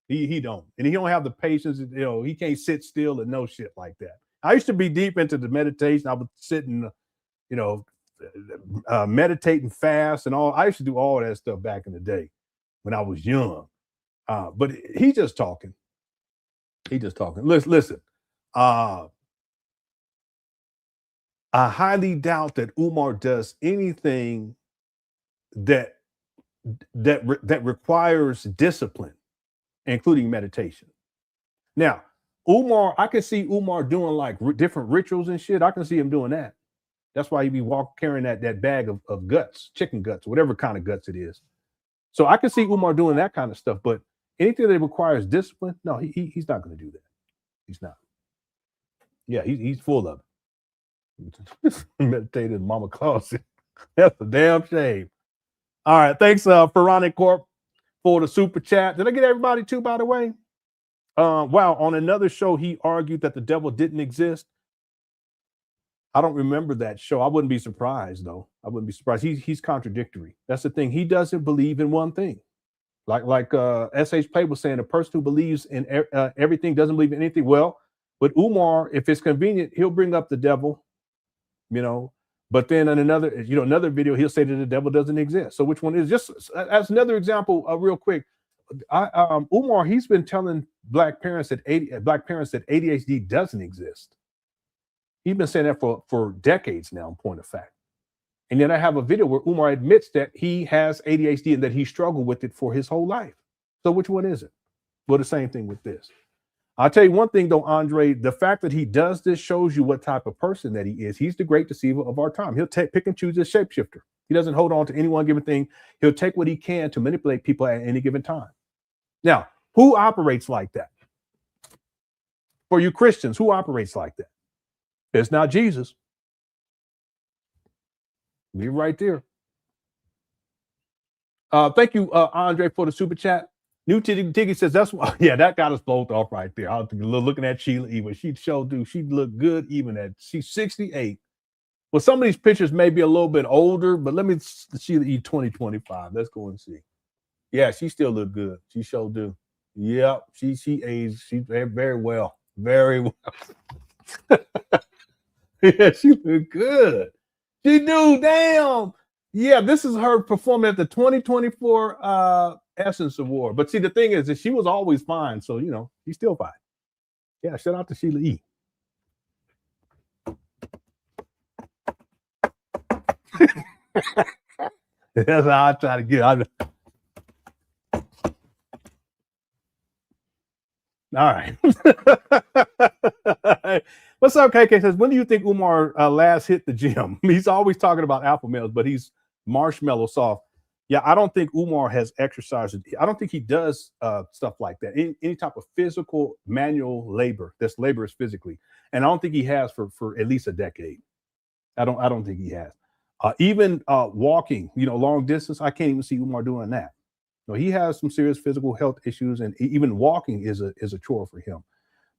He don't. And he don't have the patience. You know, he can't sit still and no shit like that. I used to be deep into the meditation. I would sit and, you know, meditate and fast and all. I used to do all that stuff back in the day when I was young. But he just talking. He just talking. Listen. I highly doubt that Umar does anything that requires discipline, including meditation. Now, Umar, I can see Umar doing like different rituals and shit. I can see him doing that. That's why he be carrying that bag of guts, chicken guts, whatever kind of guts it is. So I can see Umar doing that kind of stuff. But anything that requires discipline, no, he's not going to do that. He's not. Yeah, he's full of it. Meditated Mama Claus. That's a damn shame. All right, thanks, Pharaonic Corp, for the super chat. Did I get everybody too, by the way? Wow, on another show, he argued that the devil didn't exist. I don't remember that show. I wouldn't be surprised, though. I wouldn't be surprised. He's contradictory. That's the thing. He doesn't believe in one thing. Like S.H. Play was saying, a person who believes in everything doesn't believe in anything. Well, with Umar, if it's convenient, he'll bring up the devil, you know. But then in another video, he'll say that the devil doesn't exist. So which one is? Just as another example, real quick, Umar, he's been telling black parents that ADHD doesn't exist. He's been saying that for decades now, in point of fact. And then I have a video where Umar admits that he has ADHD and that he struggled with it for his whole life. So which one is it? Well, the same thing with this. I'll tell you one thing, though, Andre, the fact that he does this shows you what type of person that he is. He's the great deceiver of our time. He'll pick and choose his shapeshifter. He doesn't hold on to any one given thing. He'll take what he can to manipulate people at any given time. Now, who operates like that? For you Christians, who operates like that? It's not Jesus. Be right there. Thank you, Andre, for the super chat. New Tiggy says that's why. Yeah, that got us both off right there. I was looking at Sheila E. She showed she looked good even at she's 68. Well, some of these pictures may be a little bit older, but let me Sheila E. 2025. Let's go and see. Yeah, she still look good. She sure do. Yep, she aged. She very well, very well. Yeah, she look good. She do. Damn. Yeah, this is her performing at the 2024 Essence Award. But see, the thing is that she was always fine. So, you know, she's still fine. Yeah, shout out to Sheila E. That's how I try to get. All right. What's up, KK says, when do you think Umar last hit the gym? He's always talking about alpha males, but he's marshmallow soft. Yeah, I don't think Umar has exercised. I don't think he does stuff like that. Any type of physical manual labor that's laborious physically. And I don't think he has for at least a decade. I don't think he has. Even walking, you know, long distance, I can't even see Umar doing that. No, he has some serious physical health issues, and even walking is a chore for him.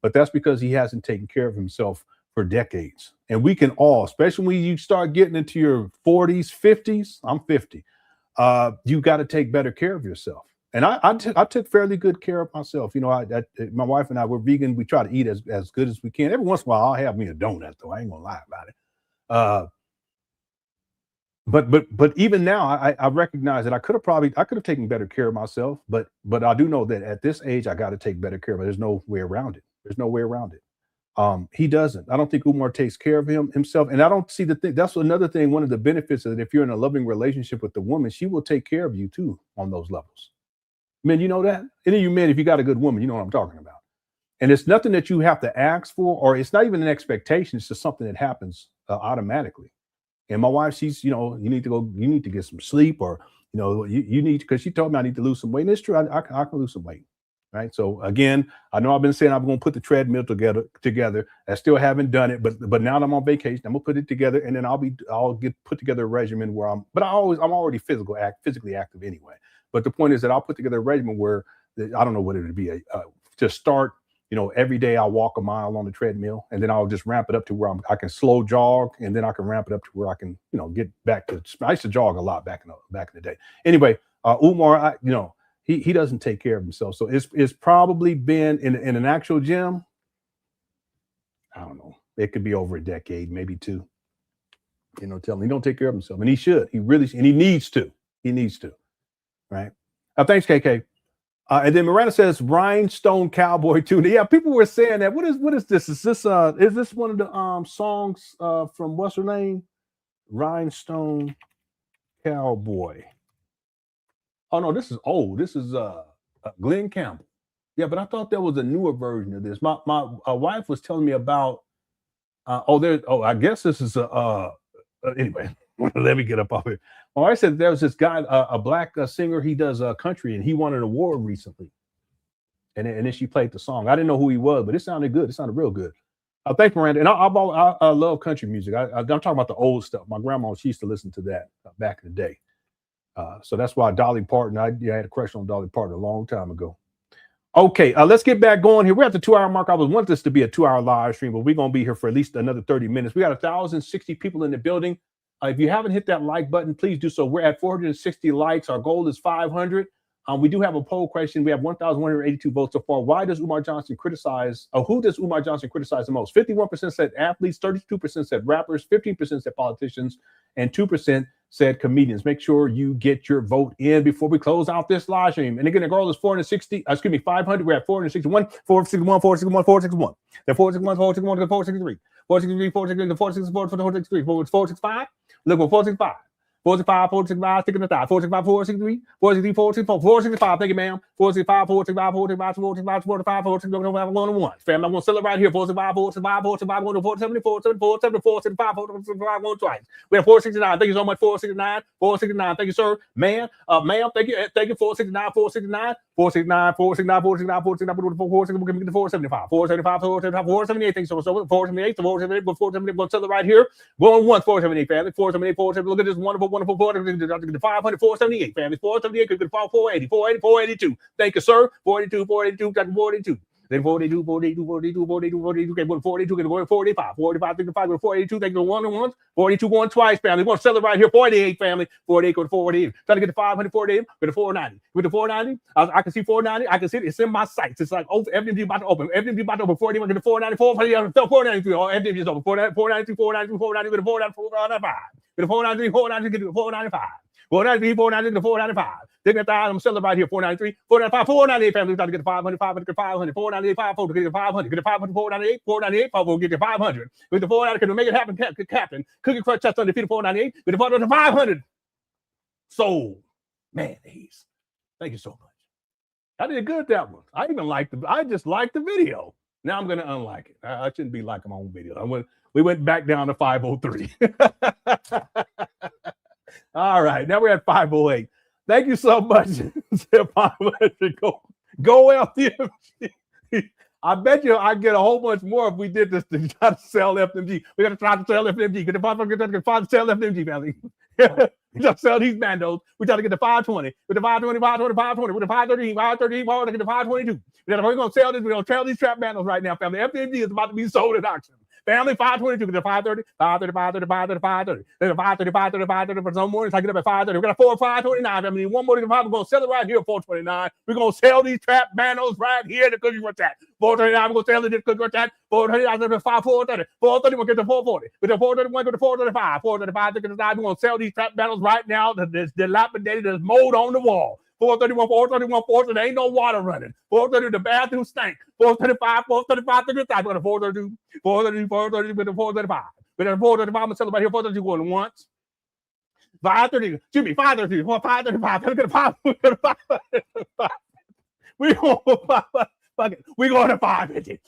But that's because he hasn't taken care of himself for decades. And we can all, especially when you start getting into your 40s, 50s, I'm 50, you got to take better care of yourself. And I took fairly good care of myself. You know, my wife and I, we're vegan. We try to eat as good as we can. Every once in a while, I'll have me a donut, though. I ain't gonna lie about it. But even now, I recognize that I could have taken better care of myself. But I do know that at this age, I got to take better care of it. There's no way around it. There's no way around it. He doesn't. I don't think Umar takes care of himself. And I don't see the thing. That's another thing. One of the benefits is that if you're in a loving relationship with the woman, she will take care of you too on those levels. Men, you know that? Any of you men, if you got a good woman, you know what I'm talking about. And it's nothing that you have to ask for, or it's not even an expectation. It's just something that happens automatically. And my wife, she's, you know, you need to get some sleep, or, you know, you need, because she told me I need to lose some weight. And it's true. I can lose some weight. Right. So again, I know I've been saying I'm going to put the treadmill together. I still haven't done it, but now that I'm on vacation, I'm gonna put it together, and then I'll get put together a regimen where I'm already physically active anyway. But the point is that I'll put together a regimen where I don't know what it would be. To start, you know, every day I'll walk a mile on the treadmill, and then I'll just ramp it up to where I can slow jog, and then I can ramp it up to where I can, you know, get back to. I used to jog a lot back in the day. Anyway, Umar, he doesn't take care of himself. So it's probably been in an actual gym. I don't know. It could be over a decade, maybe 2. You know, tell him he don't take care of himself, and he should. He really, and he needs to. He needs to. Right. Thanks, KK. And then Miranda says Rhinestone Cowboy tune. Yeah, people were saying that. What is this? Is this one of the songs from what's her name? Rhinestone Cowboy. Oh no, this is old. This is Glenn Campbell. Yeah, but I thought there was a newer version of this. My wife was telling me about I guess this is anyway, let me get up off here. I said there was this guy, a black singer. He does country, and he won an award recently. And then she played the song. I didn't know who he was, but it sounded good. It sounded real good. Thanks, Miranda. And I love country music. I'm talking about the old stuff. My grandma, she used to listen to that back in the day. So that's why Dolly Parton. I had a crush on Dolly Parton a long time ago. Okay, let's get back going here. We're at the 2-hour mark. I was wanting this to be a 2-hour live stream, but we're going to be here for at least another 30 minutes. We got 1,060 people in the building. If you haven't hit that like button, please do so. We're at 460 likes. Our goal is 500. We do have a poll question. We have 1,182 votes so far. Why does Umar Johnson criticize, who does Umar Johnson criticize the most? 51% said athletes, 32% said rappers, 15% said politicians, and 2% said comedians. Make sure you get your vote in before we close out this live stream. And again, the goal is 500. We're at 461, 461, 461, 461. Then 461, 461, 463, 463, 463, 464, 463, 465. Look for 465. 465, 465, sticking the thigh. 465, 463, 463, 464, 465. Thank you, ma'am. 465, 465, 465, 465, 465, 465, 101. Fam, I'm going to sell it right here. 465, 465, 465, 470, 470, 470, 475, 465, going twice. We have 469. Thank you so much. 469, 469. Thank you, sir. Man, ma'am, thank you. Thank you. 469, 469, 469, 469, 469, 469, 475, 475, 478. Thank you so much. 478, 478, 478. Going to sell it right here. Going once, 478, family. 478, 478. Look at this wonderful 500, 478, family. 478, could get 480, 480, 482. Thank you, sir. 482, 482, got 482. Then 42, 42, 42, 42, 42, get 42, get 45, 45, 55, go 42, thank you, 1 and 1, 42 going twice, family. We're going to sell it right here, 48, family. 48, go to 48. Trying to get to 500, 48, go to 490. With the 490, I can see 490, I can see it. It's in my sights. It's like, FDMG about to open. FDMG about to open, 41, get to 494, 493, FDMG is open, 492, 492, 490, get to 495. Get to 493, 490, get to 495. 493, 490, to 495. Take that I'm selling right here. 493, 495, 498, family. We're trying to get to 500, 500, get 500, 498, 500, get to 500, get to 500, 498, 498, 500, get to 500. With the 490, can we make it happen, Captain? Cookie Crunch touch undefeated 498, with the 400 to 500. Sold. Mayonnaise. Thank you so much. I did good that one. I just liked the video. Now I'm going to unlike it. I shouldn't be liking my own video. We went back down to 503. All right, now we're at 508. Thank you so much. Go FDMG. I bet you I get a whole bunch more if we did this to try to sell FDMG. We're going to try to sell FDMG. Get the sell FDMG, family. We try to sell these bandos. We try to get to 520. With the 520, 520, 520. With the 530, 530, we're going to get to 522. We're going to sell this. We're going to sell these trap bandos right now, family. FDMG is about to be sold at auction. Family, 522, get to 530, 530, 530, 530, 530. Then 530, 530, 530 for some more. It's like get up at 530. We're going to 529. I mean, one more to 5. We're going to sell it right here at 429. We're going to sell these trap bandos right here to Cookie Crunch at 439. We're going to sell it to Cookie Crunch at 430. 430. 430, we'll get to 440. With the 431, go to 435. 435, we're going to sell these trap bandos right now. There's dilapidated. There's mold on the wall. 431, 431, 430. There ain't no water running. 430, the bathroom stank. 435, 435, 35. We're going to 432, 430, 430, with the 435. With the 435, I'm going to sell it right here. 432 going once. 530, excuse me, 530, 535. Look at the 5. We're going to 550.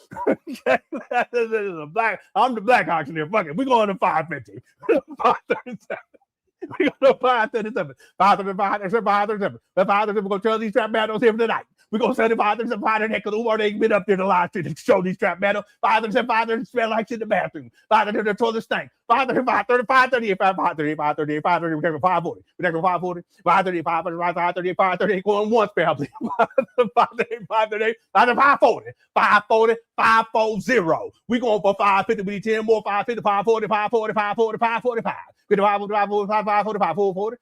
This is a black. I'm the black auctioneer. Fuck it. We're going to 550. 537. We go to 537. 537. 537. 537. We're going to sell these trap battles here tonight. We're going to sell the 537. 538 because Umar ain't been up there the last to show these trap battles. 537. 537 smell like shit in the bathroom. 537 the toilet stank. 535. 538. 538. 538. 538. We take a 540. We take a 540. 538. 538. 538. Going once, family. 538. 538. 540. 540. 540. We going for 550. We need 10 more. 550. 540. 540. 540. 545. Get the 540, 545, we're going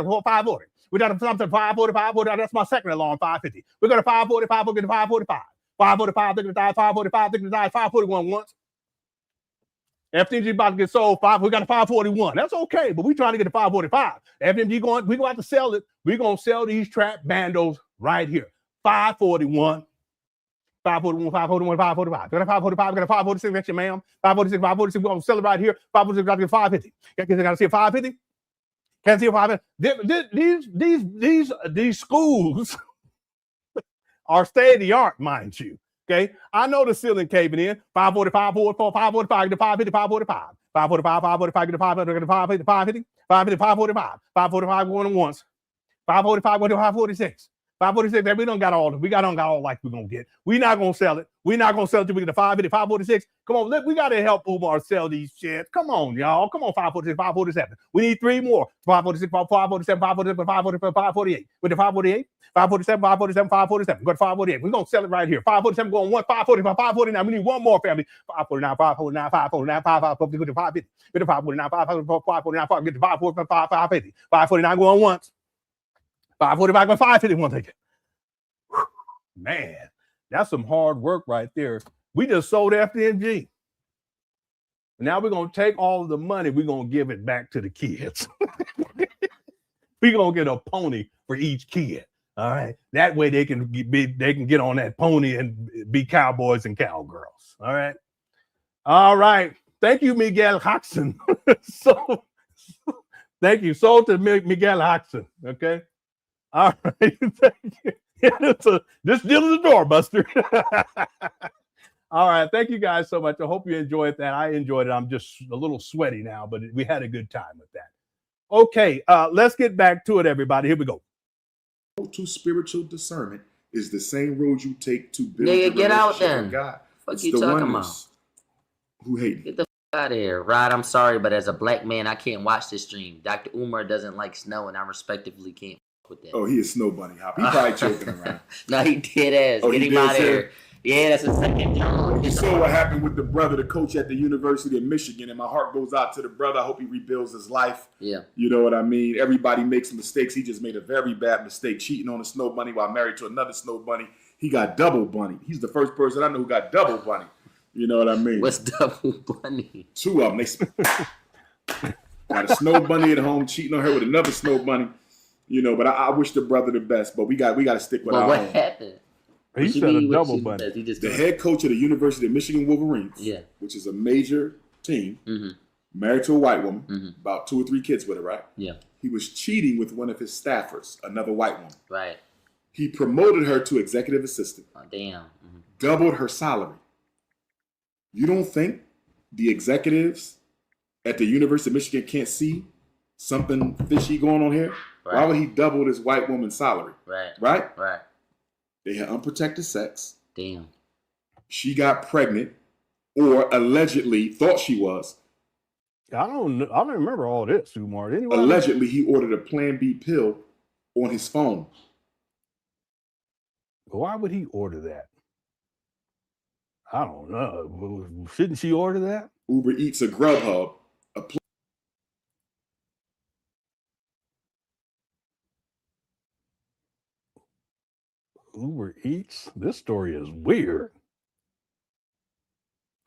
to 540. We got something 545, that's my second alarm, 550. We're going to 545, we'll get to 545. 545, they're going to die, 545, they're going to die, 541 once. FDMG about to get sold, we got a 541. That's okay, but we trying to get to 545. FDMG going, we're going to have to sell it. We're going to sell these trap bandos right here. 541. 541, 541, 545. We got a 545, we got a 546, that's your ma'am. 546, 546, we're going to sell it right here. 546, got to get 550. Got to see a 550? Can't see a 550. These schools are state-of-the-art, mind you. Okay, I know the ceiling caving in. 545, 444, 545, get to 550, 545. 545, 545, get to 550, get to 550, 550, 550, 545. 545 going once. 545 going to 546. 546, we don't got all like we're gonna get. We're not gonna sell it. We're not gonna sell it till we get to 550, 546. Come on, we gotta help Umar sell these shit. Come on, y'all. Come on, 546, 547. We need 3 more. 546, 547, 547, 547, 548. With the 548, 547, 547, 547. Go to 548. We're gonna sell it right here. 547 going one, 545, 549. We need one more, family. 549, 549, 549, 550, go to 550. Get to 549, 549, get to 545, 550. 549 going once. 545 and 551 take it. Man, that's some hard work right there. We just sold FDMG. Now we're gonna take all of the money, we're gonna give it back to the kids. We're gonna get a pony for each kid. All right. That way they can get on that pony and be cowboys and cowgirls. All right. All right. Thank you, Miguel Hoxton. Thank you. Sold to Miguel Hoxton. Okay. All right, thank you. This deal is a doorbuster. All right, thank you guys so much. I hope you enjoyed that. I enjoyed it. I'm just a little sweaty now, but we had a good time with that. Okay, let's get back to it, everybody. Here we go. To spiritual discernment is the same road you take to build Nigga, get out then. God. What you talking about? Who hate Get the out of here. Rod, I'm sorry, but as a black man, I can't watch this stream. Dr. Umar doesn't like snow, and I respectively can't with that. Oh, he is snow bunny hop. He probably joking around. No, he did ass. Oh, get him out of here. Yeah, that's a second job. You saw what happened with the brother, the coach at the University of Michigan, and my heart goes out to the brother. I hope he rebuilds his life. Yeah. You know what I mean? Everybody makes mistakes. He just made a very bad mistake, cheating on a snow bunny while married to another snow bunny. He got double bunny. He's the first person I know who got double bunny. You know what I mean? What's double bunny? 2 of them. They got a snow bunny at home, cheating on her with another snow bunny. You know, but I wish the brother the best. But we got to stick with our what own. Happened? He said a double bunny. The head coach of the University of Michigan Wolverines, yeah, which is a major team, married to a white woman, about 2 or 3 kids with her, right? Yeah. He was cheating with one of his staffers, another white woman. Right. He promoted her to executive assistant. Oh, damn. Doubled her salary. You don't think the executives at the University of Michigan can't see something fishy going on here? Right. Why would he double this white woman's salary? Right. Right? Right. They had unprotected sex. Damn. She got pregnant, or allegedly thought she was. I don't remember all this, Umar. Anyway, allegedly, he ordered a Plan B pill on his phone. Why would he order that? I don't know. Shouldn't she order that? Uber Eats or Grubhub. Uber Eats? This story is weird.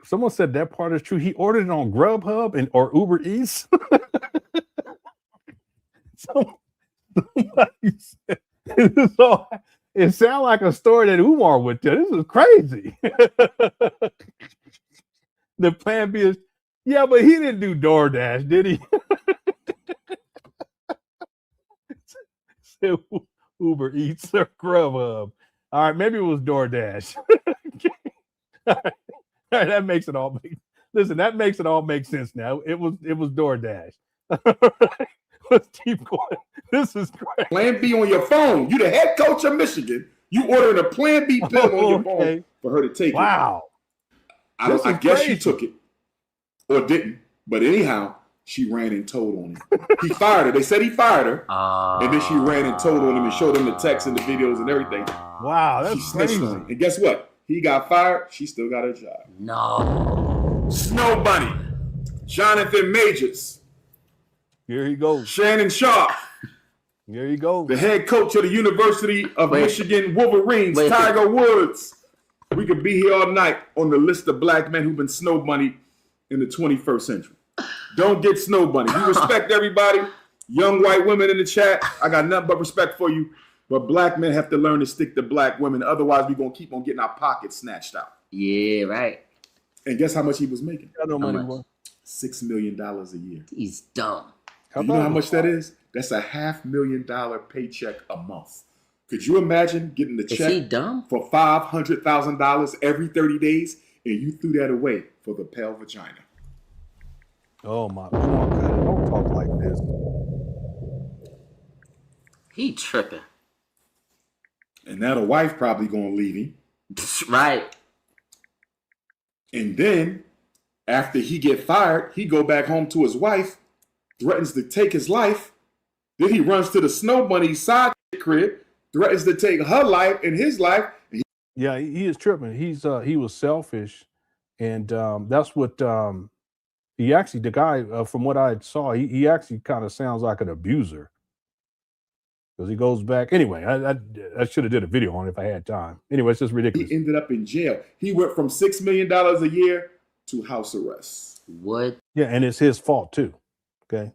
Someone said that part is true. He ordered it on Grubhub or Uber Eats. Somebody said, it sounds like a story that Umar would tell. This is crazy. The Plan B is, yeah, but he didn't do DoorDash, did he? Uber Eats or Grubhub. All right, maybe it was DoorDash. All right, that makes it all make sense now. It was DoorDash. Let's keep going. This is great. Plan B on your phone. You the head coach of Michigan. You ordering a Plan B pill on your phone for her to take it. Wow. I guess she took it or didn't. But anyhow, she ran and told on him. He fired her. They said he fired her. And then she ran and told on him and showed him the texts and the videos and everything. Wow, that's she snitched crazy. on him. And guess what? He got fired. She still got her job. No. Snow Bunny. Jonathan Majors. Here he goes. Shannon Sharp. Here he goes. The head coach of the University of Michigan Wolverines, Wait. Tiger Woods. We could be here all night on the list of black men who've been snow bunny in the 21st century. Don't get snow bunny. We respect everybody. Young white women in the chat, I got nothing but respect for you. But black men have to learn to stick to black women. Otherwise, we're going to keep on getting our pockets snatched out. Yeah, right. And guess how much he was making? I know money much? was. $6 million a year. He's dumb. You know how much that is? That's a $500,000 paycheck a month. Could you imagine getting the Is he check dumb? for $500,000 every 30 days and you threw that away for the pale vagina? Oh my! Don't talk like this. He tripping. And now the wife probably gonna leave him. Right. And then after he get fired, he go back home to his wife, threatens to take his life. Then he runs to the snow bunny's side crib, threatens to take her life and his life. Yeah, he is tripping. He was selfish, and that's what he actually. The guy, from what I saw, he actually kind of sounds like an abuser. Because he goes back anyway. I should have did a video on it if I had time. Anyway, it's just ridiculous. He ended up in jail. He went from $6 million a year to house arrest. What? Yeah, and it's his fault too. Okay,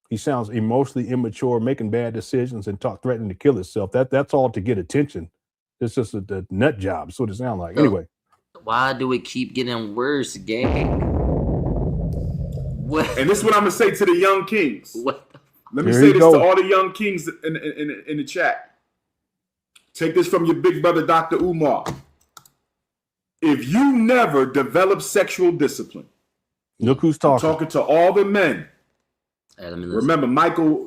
he sounds emotionally immature, making bad decisions, and threatening to kill himself. That's all to get attention. It's just a nut job. That's what it sounds like. Anyway, Why do it keep getting worse, gang? What? And this is what I'm gonna say to the young kings. What? Let me Here say you this go. to all the young kings in the chat. Take this from your big brother, Dr. Umar. If you never develop sexual discipline, look who's talking. talking to all the men. Hey, let me listen. Remember,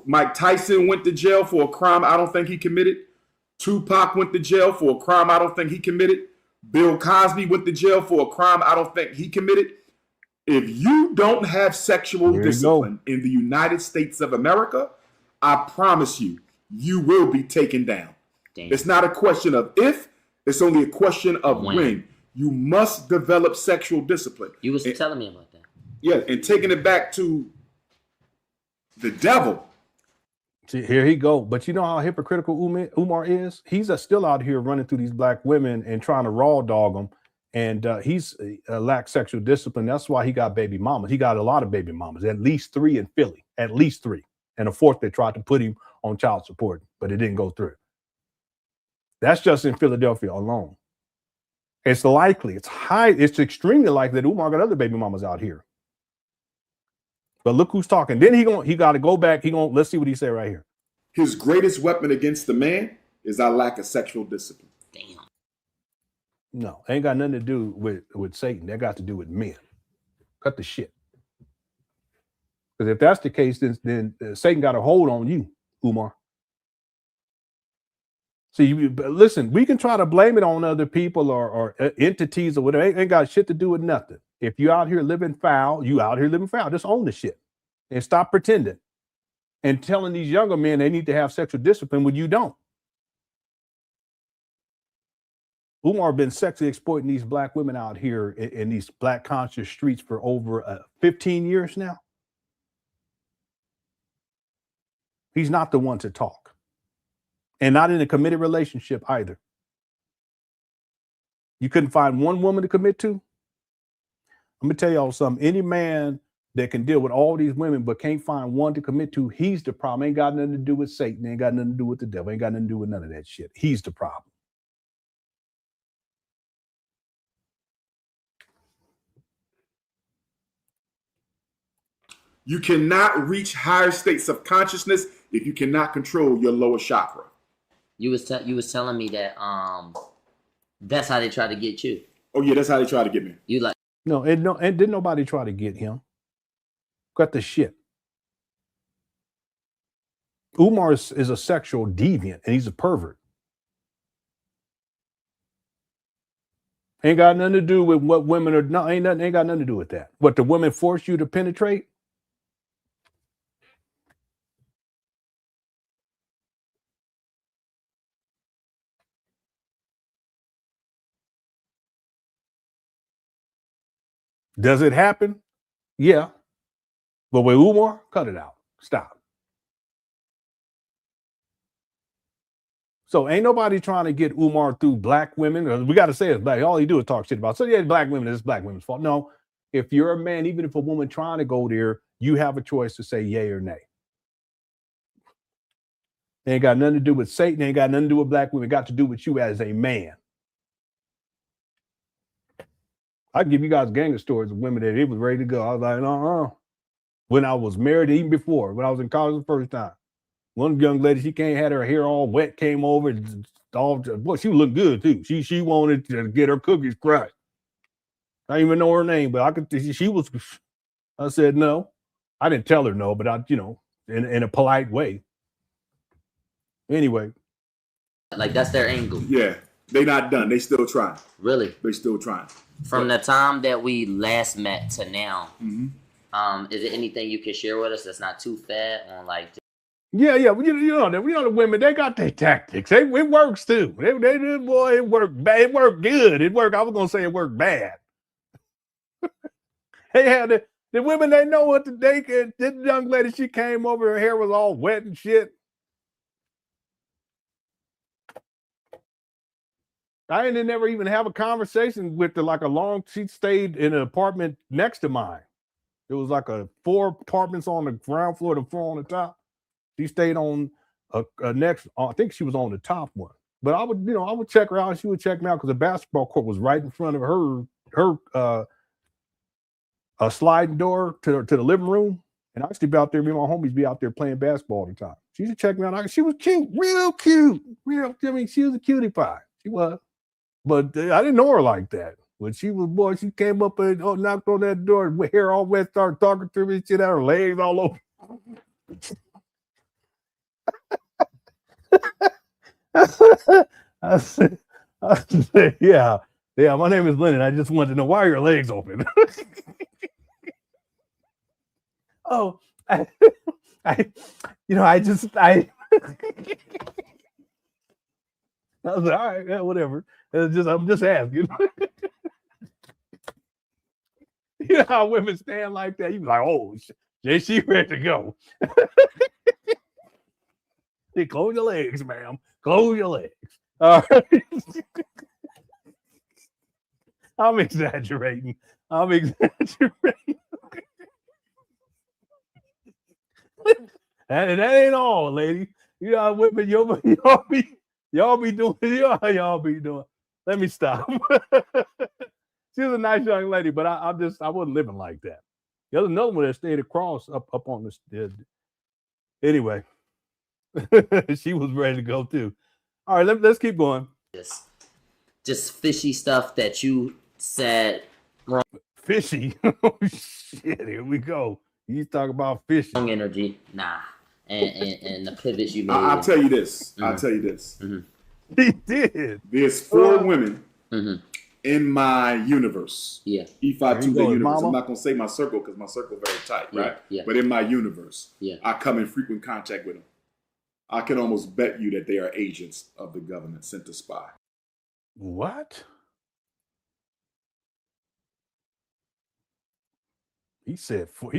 Mike Tyson went to jail for a crime I don't think he committed. Tupac went to jail for a crime I don't think he committed. Bill Cosby went to jail for a crime I don't think he committed. If you don't have sexual discipline in the United States of America, I promise you, you will be taken down. Damn. It's not a question of if, it's only a question of when. You must develop sexual discipline. You was telling me about that. Yeah, and taking it back to the devil. See, here he go. But you know how hypocritical Umar is? He's still out here running through these black women and trying to raw dog them. And he's lacks sexual discipline. That's why he got baby mamas. He got a lot of baby mamas, at least 3 in Philly, at least 3. And a 4th, they tried to put him on child support, but it didn't go through. That's just in Philadelphia alone. It's likely, it's extremely likely that Umar got other baby mamas out here. But look who's talking. Then he got to go back. Let's see what he said right here. His greatest weapon against the man is our lack of sexual discipline. Damn. No, ain't got nothing to do with Satan. That got to do with men. Cut the shit. Because if that's the case, then Satan got a hold on you, Umar. See, listen, we can try to blame it on other people or entities or whatever. It ain't got shit to do with nothing. If you out here living foul, you out here living foul. Just own the shit and stop pretending and telling these younger men they need to have sexual discipline when you don't. Umar been sexually exploiting these black women out here in these black conscious streets for over 15 years now. He's not the one to talk. And not in a committed relationship either. You couldn't find one woman to commit to? I'm going to tell y'all something. Any man that can deal with all these women but can't find one to commit to, he's the problem. Ain't got nothing to do with Satan. Ain't got nothing to do with the devil. Ain't got nothing to do with none of that shit. He's the problem. You cannot reach higher states of consciousness if you cannot control your lower chakra. You was telling me that that's how they try to get you. Oh yeah, that's how they try to get me. You like No, and didn't nobody try to get him. Cut the shit. Umar is a sexual deviant and he's a pervert. Ain't got nothing to do with what women are. No, ain't got nothing to do with that. What the women force you to penetrate? Does it happen? Yeah. But with Umar, cut it out. Stop. So ain't nobody trying to get Umar through black women. We got to say it's black. All you do is talk shit about. So yeah, black women, it's black women's fault. No, if you're a man, even if a woman trying to go there, you have a choice to say yay or nay. It ain't got nothing to do with Satan. It ain't got nothing to do with black women. It got to do with you as a man. I give you guys gang of stories of women that it was ready to go. I was like, when I was married, even before, when I was in college the first time. One young lady, she had her hair all wet, came over, boy, she looked good too. She wanted to get her cookies crushed. I didn't even know her name, but I said no. I didn't tell her no, but in a polite way. Anyway. Like that's their angle. Yeah, they not done. They still trying. Really? They still trying. From the time that we last met to now, is there anything you can share with us that's not too fat on like? Yeah. The women, they got their tactics. It works too. They boy, it worked bad. It worked good. It worked. I was gonna say it worked bad. They had the women. They know what to take. This young lady, she came over. Her hair was all wet and shit. I didn't never even have a conversation with her. She stayed in an apartment next to mine. It was like 4 apartments on the ground floor, the 4 on the top. She stayed on a next. I think she was on the top one. But I would check her out, and she would check me out because the basketball court was right in front of her a sliding door to the living room. And I used to be out there. Me and my homies be out there playing basketball all the time. She used to check me out. She was cute, real cute, real. I mean, she was a cutie pie. She was. But I didn't know her like that. When she came up and knocked on that door, with hair all wet, started talking to me, shit, had her legs all over. I said, yeah, my name is Lenon. I just wanted to know why are your legs open. I was like, all right, yeah, whatever. I'm just asking. You know how women stand like that? You be like, oh, JC ready to go. Hey, close your legs, ma'am. Close your legs. All right. I'm exaggerating. And that ain't all, lady. You know, women, y'all be doing. Let me stop. She was a nice young lady, but I wasn't living like that. There's another one that stayed across up on the. Anyway, she was ready to go too. All right, let's keep going. Just fishy stuff that you said wrong. Fishy? Oh shit! Here we go. You talk about fishy. Wrong energy, nah. And the pivots you made. I'll tell you this. I'll tell you this. He did. There's 4 women in my universe. Yeah. E5 to the universe. Mama? I'm not gonna say my circle because my circle is very tight, right? Yeah. But in my universe, yeah, I come in frequent contact with them. I can almost bet you that they are agents of the government sent to spy. What? He said 4.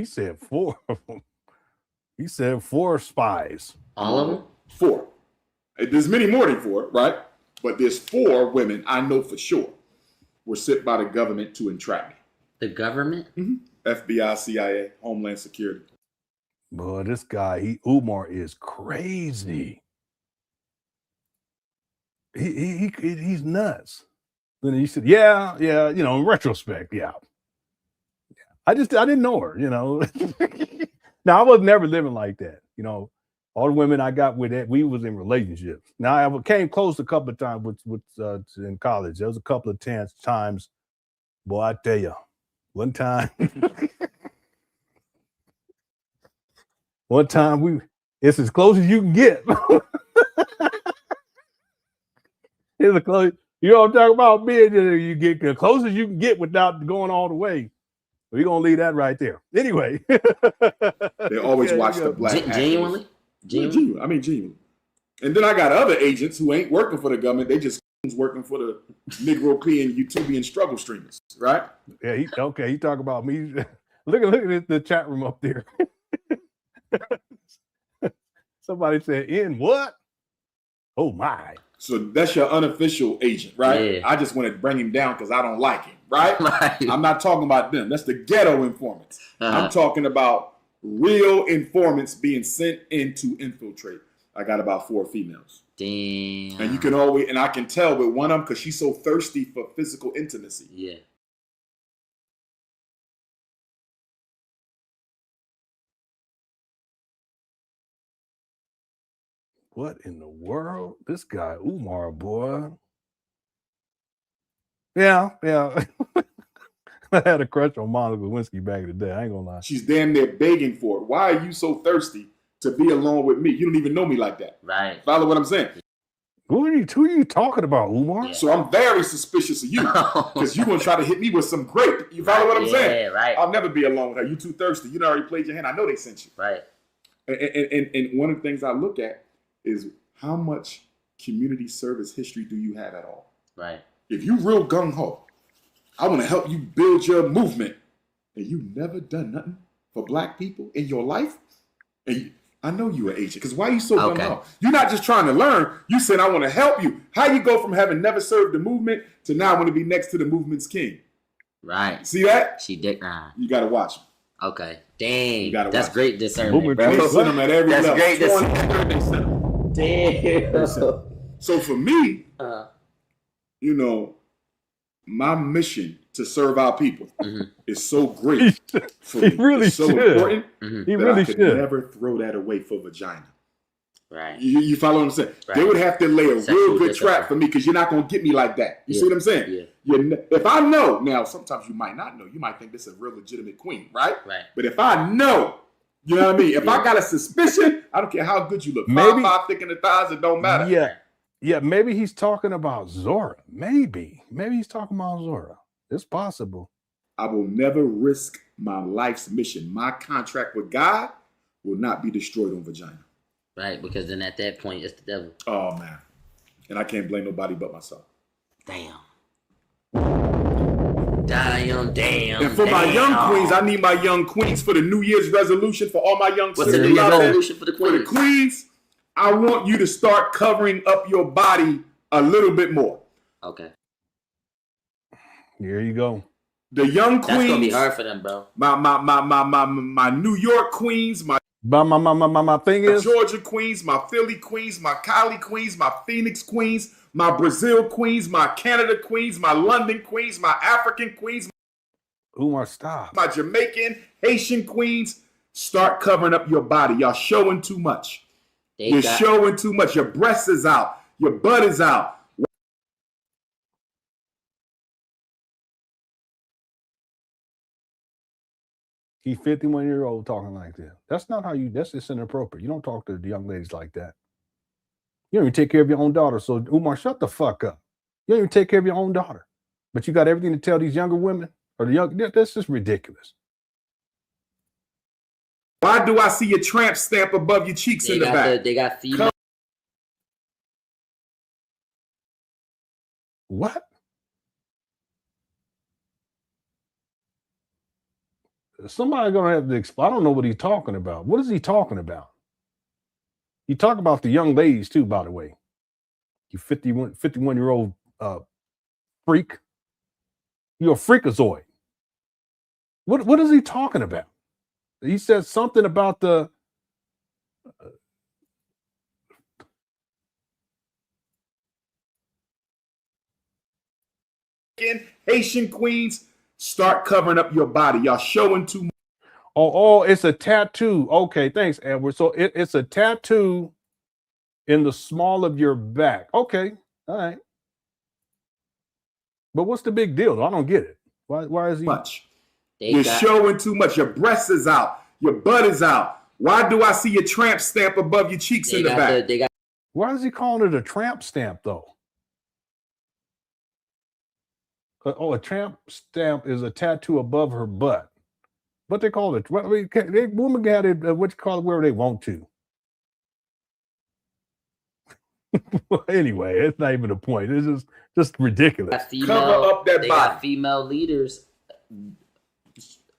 He said 4 spies. All of them? 4. There's many more than 4, right? But there's 4 women I know for sure were sent by the government to entrap me. The government? FBI, CIA, Homeland Security. Boy, this guy, Umar is crazy. He's nuts. Then he said, yeah, in retrospect, yeah. I didn't know her, Now, I was never living like that, All the women I got with that, we was in relationships. Now, I came close a couple of times with in college. There was a couple of times, boy, I tell you, one time it's as close as you can get. It's as close. You know what I'm talking about? You get as close as you can get without going all the way. We're gonna leave that right there. Anyway. They always watch the black. Genuinely? Genuine. I mean, genuine. And then I got other agents who ain't working for the government. They just working for the Negro-Pean YouTubian struggle streamers, right? Yeah, he talk about me. Look at the chat room up there. Somebody said, in what? Oh my. So that's your unofficial agent, right? Yeah. I just want to bring him down because I don't like him, right? Right. I'm not talking about them. That's the ghetto informants. I'm talking about real informants being sent in to infiltrate. I got about 4 females. Damn. And you can always, and I can tell with one of them because she's so thirsty for physical intimacy. Yeah. What in the world? This guy, Umar, boy. Yeah. I had a crush on Monica Lewinsky back in the day. I ain't gonna lie. She's damn near begging for it. Why are you so thirsty to be alone with me? You don't even know me like that. Right. Follow what I'm saying? Who are you talking about, Umar? Yeah. So I'm very suspicious of you because you're going to try to hit me with some grape. You follow what I'm saying? Yeah, right. I'll never be alone with her. You too thirsty. You done already played your hand. I know they sent you. Right. And one of the things I look at is how much community service history do you have at all? Right. If you real gung-ho, I want to help you build your movement, and you never done nothing for black people in your life, and I know you an agent, because why are you so gung-ho? You're not just trying to learn. You said, I want to help you. How you go from having never served the movement to now want to be next to the movement's king? Right. See that? She dick ride. You got to watch him. Okay. Dang. You gotta That's watch great discernment. They send them at every That's level. great 20, discernment. 30, they send them. Damn. So for me, you know, my mission to serve our people is so great. He really it's so should. important He that really I could should. never throw that away for vagina. Right. You follow what I'm saying? Right. They would have to lay a Sexual real good discipline. trap for me because you're not going to get me like that. You see what I'm saying? Yeah. If I know, now sometimes you might not know. You might think this is a real legitimate queen, right? Right. But if I know, you know what I mean? If I got a suspicion, I don't care how good you look. Maybe- 5'5", thick in the thighs, it don't matter. Yeah, maybe he's talking about Zora. Maybe he's talking about Zora. It's possible. I will never risk my life's mission. My contract with God will not be destroyed on vagina. Right, because then at that point, it's the devil. Oh, man. And I can't blame nobody but myself. Damn. Damn. And for my young queens, I need my young queens for the New Year's resolution for all my young What's the sisters New Year's out there. resolution for the For the queens? queens, I want you to start covering up your body a little bit more. Okay. Here you go. The young queens. That's gonna be hard for them, bro. My New York queens, my My thing is, Georgia queens, my Philly queens, my Cali queens, my Phoenix queens, my Brazil queens, my Canada queens, my London queens, my African queens, Umar, stop. my Jamaican, Haitian queens. Start covering up your body. Y'all showing too much. You're showing too much. Your breast is out. Your butt is out. He's 51-year-old talking like that. That's not how you, that's just inappropriate. You don't talk to the young ladies like that. You don't even take care of your own daughter. So Umar, shut the fuck up. You don't even take care of your own daughter. But you got everything to tell these younger women or the young, that's just ridiculous. Why do I see your tramp stamp above your cheeks in the back? They got female. What? Somebody gonna have to explain. I don't know what he's talking about. What is he talking about? You talk about the young ladies too, by the way. You 51-year-old freak. You're a freakazoid. What is he talking about? He said something about the Haitian queens, start covering up your body. Y'all showing too much. Oh, it's a tattoo. Okay, thanks, Edward. So it's a tattoo in the small of your back. Okay, all right. But what's the big deal? I don't get it. Why is he much? You're showing too much. Your breast is out. Your butt is out. Why do I see your tramp stamp above your cheeks in the back? Why is he calling it a tramp stamp though? A tramp stamp is a tattoo above her butt. What they call it? Well, I mean, women got it. What you call it? Wherever they want to. Well, anyway, it's not even a point. It's just ridiculous. Cover up that body. Got female leaders.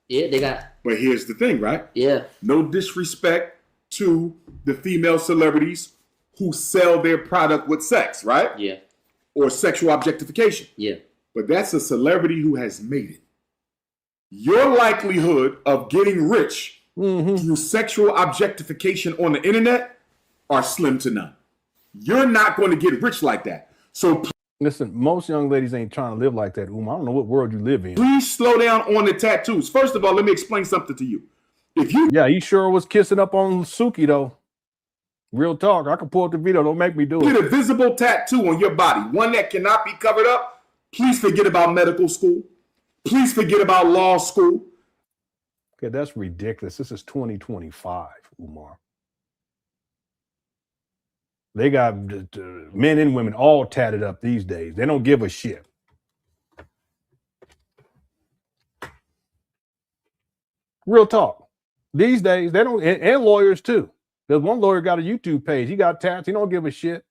Yeah, they got. But here's the thing, right? Yeah. No disrespect to the female celebrities who sell their product with sex, right? Yeah. Or sexual objectification. Yeah. But that's a celebrity who has made it. Your likelihood of getting rich through sexual objectification on the internet are slim to none. You're not going to get rich like that. So listen, most young ladies ain't trying to live like that, Umar. I don't know what world you live in. please slow down on the tattoos. First of all, let me explain something to you. If you he sure was kissing up on Suki though. Real talk. I can pull up the video. Don't make me do get it. a visible tattoo on your body, one that cannot be covered up, please forget about medical school. Please forget about law school. Okay, that's ridiculous. This is 2025, Umar. They got men and women all tatted up these days. They don't give a shit. Real talk. These days, they don't, and lawyers too. There's one lawyer got a YouTube page. He got tats. He don't give a shit.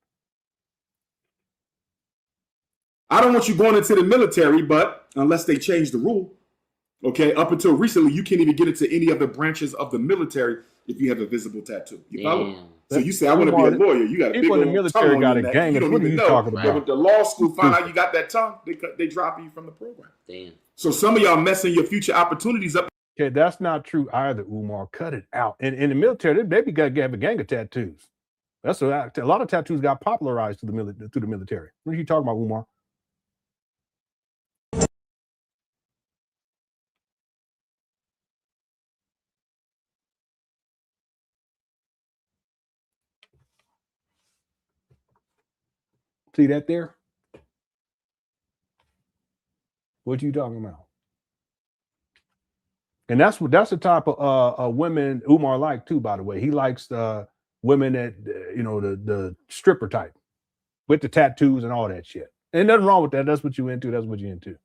I don't want you going into the military, but unless they change the rule, okay, up until recently, you can't even get into any of the branches of the military if you have a visible tattoo. You follow? So you say, I want to be a lawyer. You got a big people in the old tongue military on got your a neck. gang. You don't What are even you know. talking But about? when the law school find out you got that tongue, they drop you from the program. Damn. So some of y'all messing your future opportunities up. Okay, that's not true either, Umar. Cut it out. And in the military, they got to have a gang of tattoos. That's a lot of tattoos got popularized through the military. What are you talking about, Umar? See that there? What you talking about? And that's the type of women Umar like too, by the way. He likes women that the stripper type with the tattoos and all that shit. Ain't nothing wrong with that. That's what you into. That's what you into.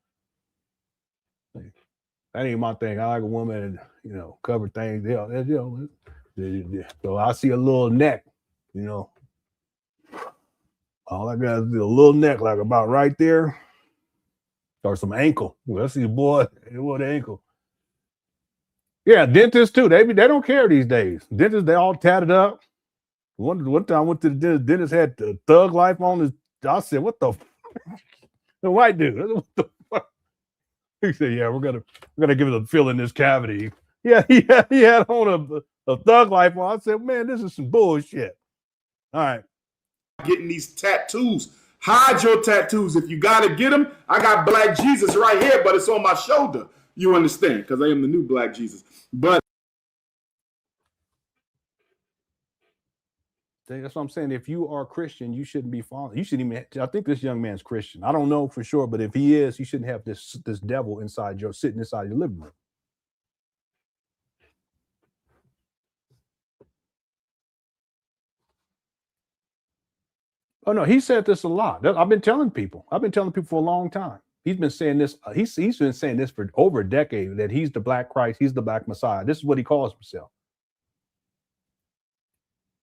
That ain't my thing. I like a woman, cover things. So I see a little neck, all I got is a little neck, like about right there, or some ankle. Well, I see the boy, the ankle. Yeah, dentists too. They don't care these days. Dentists, they all tatted up. One time I went to the dentist. Dentist had the thug life on his. I said, "What the?" The white dude. What the fuck? He said, "Yeah, we're gonna give it a fill in this cavity." Yeah, he had on a thug life on. I said, "Man, this is some bullshit." All right. Getting these tattoos. Hide your tattoos. If you gotta get them, I got Black Jesus right here, but it's on my shoulder. You understand? Because I am the new Black Jesus. But that's what I'm saying. If you are Christian, you shouldn't be following. You shouldn't even. I think this young man's Christian. I don't know for sure, but if he is, you shouldn't have this devil sitting inside your living room. Oh no, he said this a lot. I've been telling people for a long time. He's been saying this. He's been saying this for over a decade, that he's the Black Christ, he's the Black Messiah. This is what he calls himself.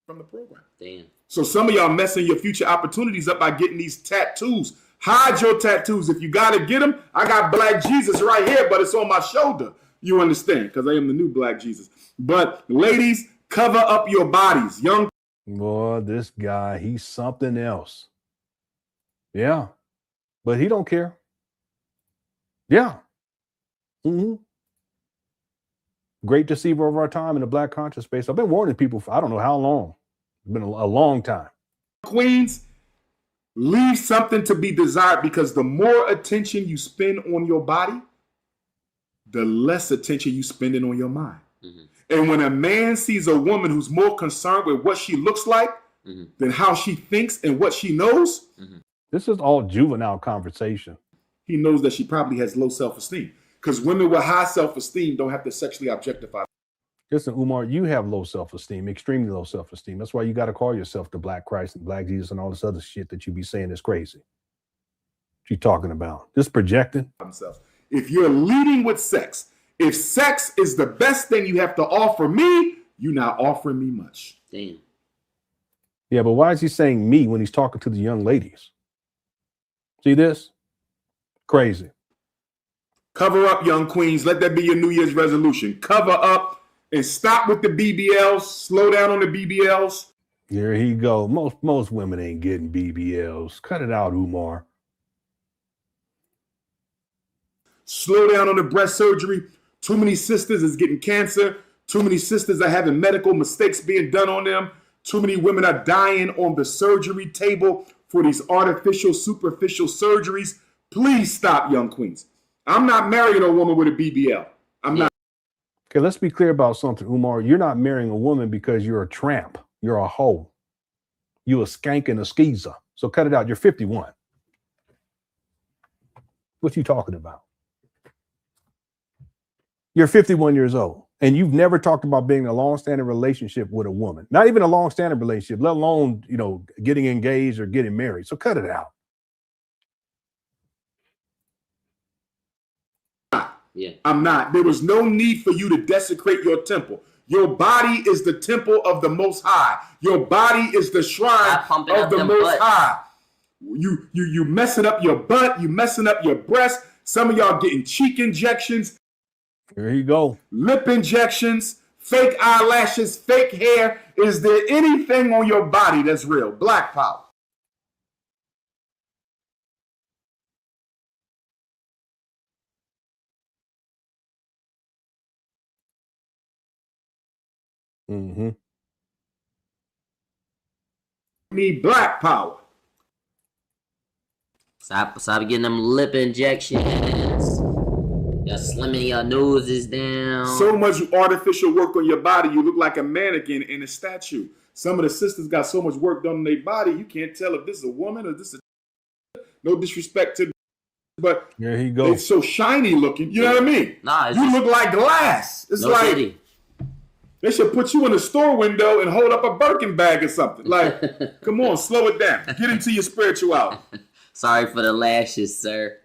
From the program. Damn. So some of y'all messing your future opportunities up by getting these tattoos. Hide your tattoos. If you gotta get them, I got Black Jesus right here, but it's on my shoulder. You understand? Because I am the new Black Jesus. But ladies, cover up your bodies. Young. Boy, this guy, he's something else. Yeah, but he don't care. Yeah. Great deceiver of our time in the Black conscious space. I've been warning people for I don't know how long. It's been a long time. Queens, leave something to be desired, because the more attention you spend on your body, the less attention you spending on your mind. Mm-hmm. And when a man sees a woman who's more concerned with what she looks like than how she thinks and what she knows, this is all juvenile conversation. He knows that she probably has low self-esteem, because women with high self-esteem don't have to sexually objectify. Listen, Umar, you have low self-esteem, extremely low self-esteem. That's why you got to call yourself the Black Christ and Black Jesus and all this other shit that you be saying is crazy. What you talking about? Just projecting? If you're leading with sex, if sex is the best thing you have to offer me, you're not offering me much. Damn. Yeah, but why is he saying me when he's talking to the young ladies? See this? Crazy. Cover up, young queens. Let that be your New Year's resolution. Cover up and stop with the BBLs. Slow down on the BBLs. Here he go. Most women ain't getting BBLs. Cut it out, Umar. Slow down on the breast surgery. Too many sisters is getting cancer. Too many sisters are having medical mistakes being done on them. Too many women are dying on the surgery table for these artificial, superficial surgeries. Please stop, young queens. I'm not marrying a woman with a BBL. I'm not. Okay, let's be clear about something, Umar. You're not marrying a woman because you're a tramp. You're a hoe. You a skank and a skeezer. So cut it out. You're 51. What you talking about? You're 51 years old, and you've never talked about being in a long-standing relationship with a woman. Not even a long-standing relationship, let alone, getting engaged or getting married. So cut it out. Yeah. I'm not. There was no need for you to desecrate your temple. Your body is the temple of the Most High. Your body is the shrine of the Most High. You messing up your butt. You messing up your breast. Some of y'all getting cheek injections. There you go. Lip injections, fake eyelashes, fake hair. Is there anything on your body that's real? Black power. Mm-hmm. Need black power. Stop getting them lip injections. You're slimming your noses down. So much artificial work on your body, you look like a mannequin in a statue. Some of the sisters got so much work done on their body, you can't tell if this is a woman or this is no disrespect to, but there he goes. It's so shiny looking. You know what I mean? Nah, you look like glass. It's no like city. They should put you in a store window and hold up a Birkin bag or something. Like, come on, slow it down. Get into your spirituality. Sorry for the lashes, sir.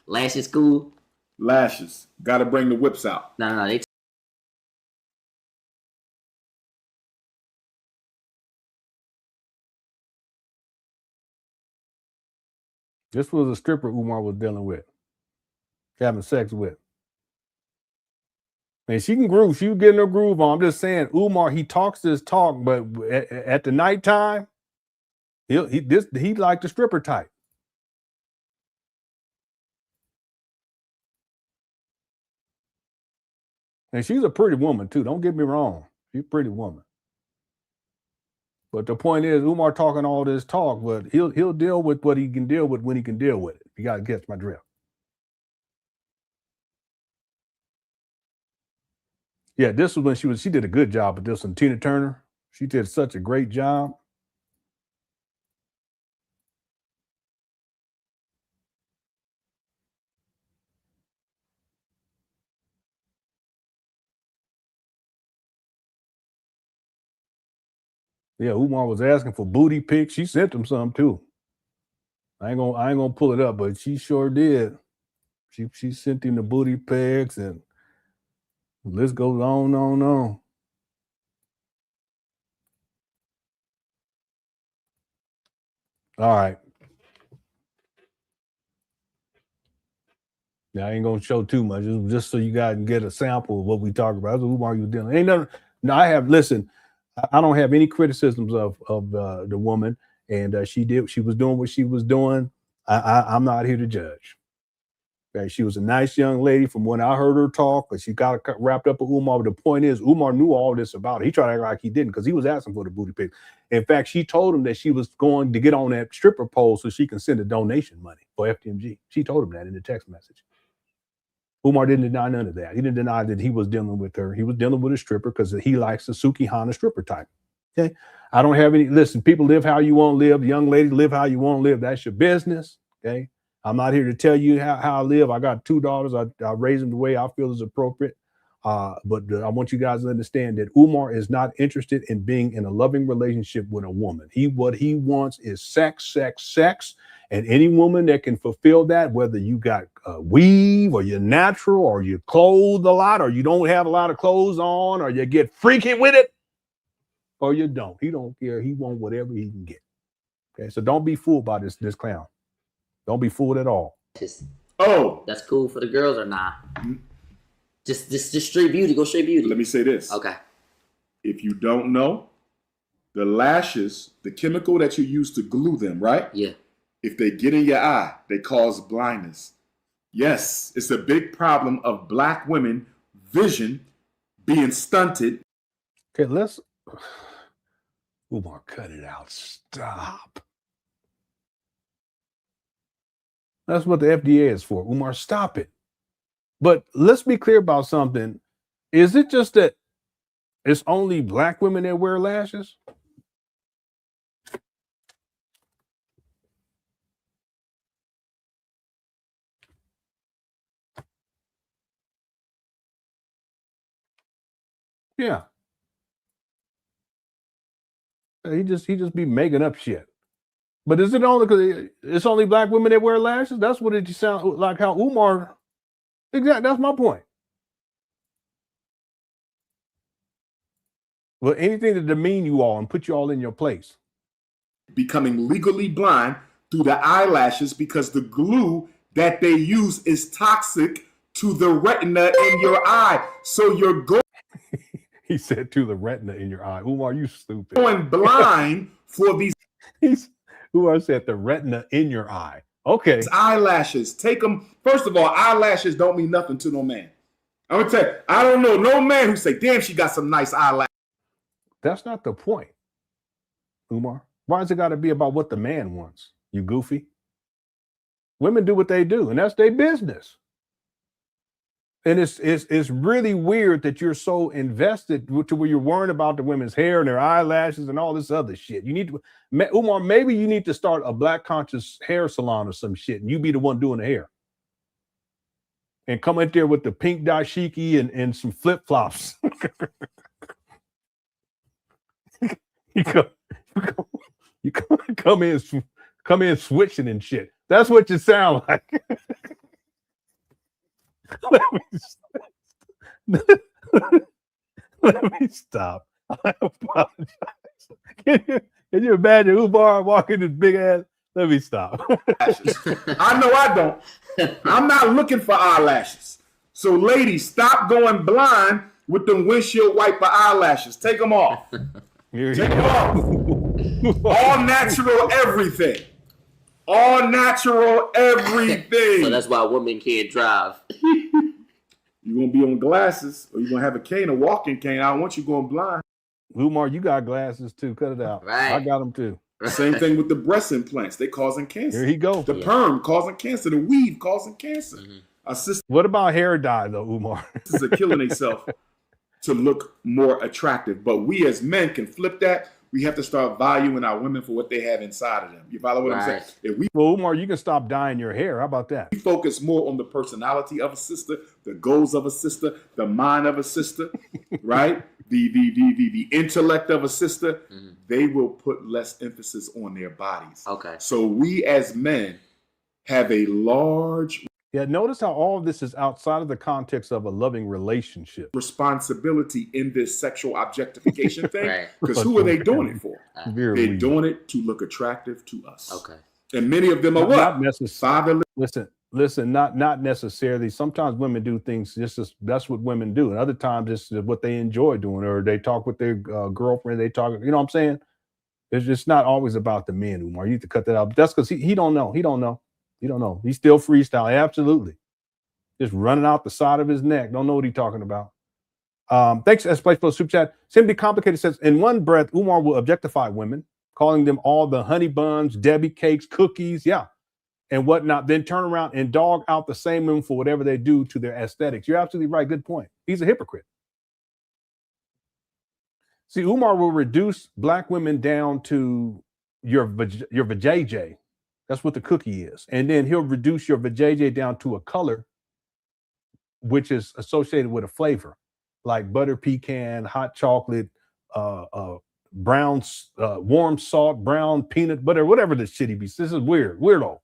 Lashes cool? Lashes. Got to bring the whips out. No. This was a stripper Umar was dealing with, having sex with. And she can groove. She was getting her groove on. I'm just saying, Umar, he talks this talk, but at the nighttime, he like the stripper type. And she's a pretty woman too. Don't get me wrong. She's a pretty woman. But the point is, Umar talking all this talk, but he'll deal with what he can deal with when he can deal with it. You gotta catch my drift. Yeah, this was when she did a good job with this one. Tina Turner. She did such a great job. Yeah, Umar was asking for booty pics. She sent him some too. I ain't gonna pull it up, but she sure did. She sent him the booty pics, and the list goes on and on and on. All right. Now I ain't gonna show too much, just so you guys can get a sample of what we talk about. That's what Umar you dealing. Ain't nothing. No, I don't have any criticisms of the woman, and she was doing what she was doing. I'm not here to judge. Okay, she was a nice young lady from when I heard her talk, but she got wrapped up with Umar. But the point is, Umar knew all this about her. He tried to act like he didn't because he was asking for the booty pic. In fact, she told him that she was going to get on that stripper pole so she can send a donation money for FDMG. She told him that in the text message. Umar didn't deny none of that. He didn't deny that he was dealing with her. He was dealing with a stripper because he likes the Sukihana stripper type. Okay. I don't have any, listen, people live how you want to live. Young ladies live how you want to live. That's your business. Okay. I'm not here to tell you how I live. I got 2 daughters. I raise them the way I feel is appropriate. But I want you guys to understand that Umar is not interested in being in a loving relationship with a woman. What he wants is sex. And any woman that can fulfill that, whether you got weave or you're natural or you're clothed a lot or you don't have a lot of clothes on or you get freaky with it or you don't. He don't care. He wants whatever he can get. Okay, so don't be fooled by this clown. Don't be fooled at all. Oh, that's cool for the girls or not? Just straight beauty. Go straight beauty. Let me say this. Okay. If you don't know, the lashes, the chemical that you use to glue them, right? Yeah. If they get in your eye, they cause blindness. Yes, it's a big problem of black women vision being stunted. Okay, let's Umar, cut it out. Stop. That's what the FDA is for. Umar, stop it. But let's be clear about something. Is it just that it's only black women that wear lashes? Yeah. He just be making up shit. But is it only because it's only black women that wear lashes? That's what it sounds like. How Umar. Exactly. That's my point. Well, anything to demean you all and put you all in your place. Becoming legally blind through the eyelashes because the glue that they use is toxic to the retina in your eye. So you're He said to the retina in your eye. Umar, you stupid. going blind for these Umar said the retina in your eye. Okay. eyelashes. Take them. First of all, eyelashes don't mean nothing to no man. I'm gonna tell you, I don't know no man who say, damn, she got some nice eyelashes. That's not the point, Umar. Why does it got to be about what the man wants? You goofy. Women do what they do, and that's their business. And it's really weird that you're so invested to where you're worrying about the women's hair and their eyelashes and all this other shit. You need to, Umar, maybe you need to start a black conscious hair salon or some shit, and you be the one doing the hair. And come in there with the pink dashiki and some flip flops. you come in switching and shit. That's what you sound like. Let me stop. I apologize. Can you imagine Umar walking this big ass? Let me stop. I know I don't. I'm not looking for eyelashes. So ladies, stop going blind with them windshield wiper eyelashes. Take them off. Take them off. All natural everything. All natural everything. So that's why women can't drive. You're going to be on glasses or you're going to have a cane, a walking cane. I don't want you going blind. Umar, you got glasses too. Cut it out. Right. I got them too. Same thing with the breast implants. They causing cancer. Here he go. The perm causing cancer. The weave causing cancer. Sisters What about hair dye though, Umar? are killing themselves to look more attractive. But we as men can flip that. We have to start valuing our women for what they have inside of them. You follow what I'm saying? If we Well, Umar, you can stop dyeing your hair. How about that? focus more on the personality of a sister, the goals of a sister, the mind of a sister, right? The intellect of a sister, they will put less emphasis on their bodies. Okay. So we as men have a large Yeah, notice how all of this is outside of the context of a loving relationship. responsibility in this sexual objectification thing. Right. Because who are they doing it for? Very They're weird. doing it to look attractive to us. Okay. And many of them are Not what? necessarily. Listen, not necessarily. Sometimes women do things just as that's what women do. And other times it's what they enjoy doing, or they talk with their girlfriend, they talk, you know what I'm saying? It's just not always about the men, Umar. You need to cut that out. But that's because he don't know. He don't know. He don't know. He's still freestyling. Absolutely. Just running out the side of his neck. Don't know what he's talking about. Thanks, S-Place for the super chat. Simply Complicated says, in one breath, Umar will objectify women, calling them all the honey buns, Debbie cakes, cookies, and whatnot, then turn around and dog out the same women for whatever they do to their aesthetics. You're absolutely right. Good point. He's a hypocrite. See, Umar will reduce black women down to your vajayjay. That's what the cookie is. And then he'll reduce your vajayjay down to a color, which is associated with a flavor, like butter pecan, hot chocolate, brown, warm salt, brown peanut butter, whatever this shit he be. This is weirdo.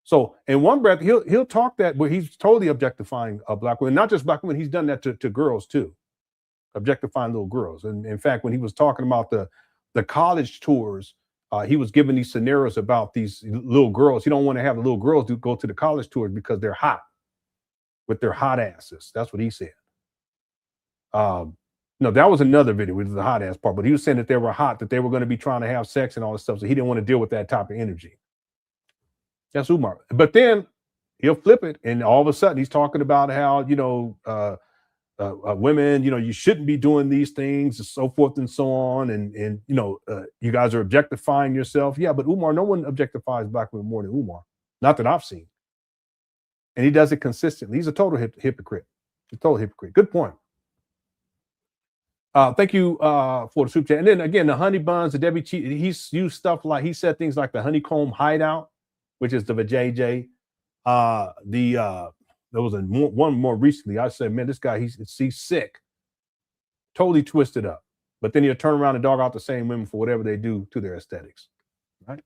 So in one breath, he'll talk that where he's totally objectifying black women, not just black women. He's done that to girls too, objectifying little girls. And in fact, when he was talking about the college tours, he was giving these scenarios about these little girls. He don't want to have the little girls go to the college tours because they're hot. with their hot asses. That's what he said. No, that was another video with the hot ass part, but he was saying that they were hot, that they were going to be trying to have sex and all this stuff. So he didn't want to deal with that type of energy. That's Umar. But then he'll flip it. And all of a sudden he's talking about how, you know, women, you know, you shouldn't be doing these things and so forth and so on. And you know, you guys are objectifying yourself. Yeah, but Umar, no one objectifies black women more than Umar. Not that I've seen. And he does it consistently. He's a total hypocrite. He's a total hypocrite. Good point. Thank you for the super chat. And then again, the honey buns, the Debbie cheese, he's used stuff like, he said things like the honeycomb hideout, which is the vajayjay. There was one more recently. I said, man, this guy, he's sick, totally twisted up. But then he'll turn around and dog out the same women for whatever they do to their aesthetics. Right?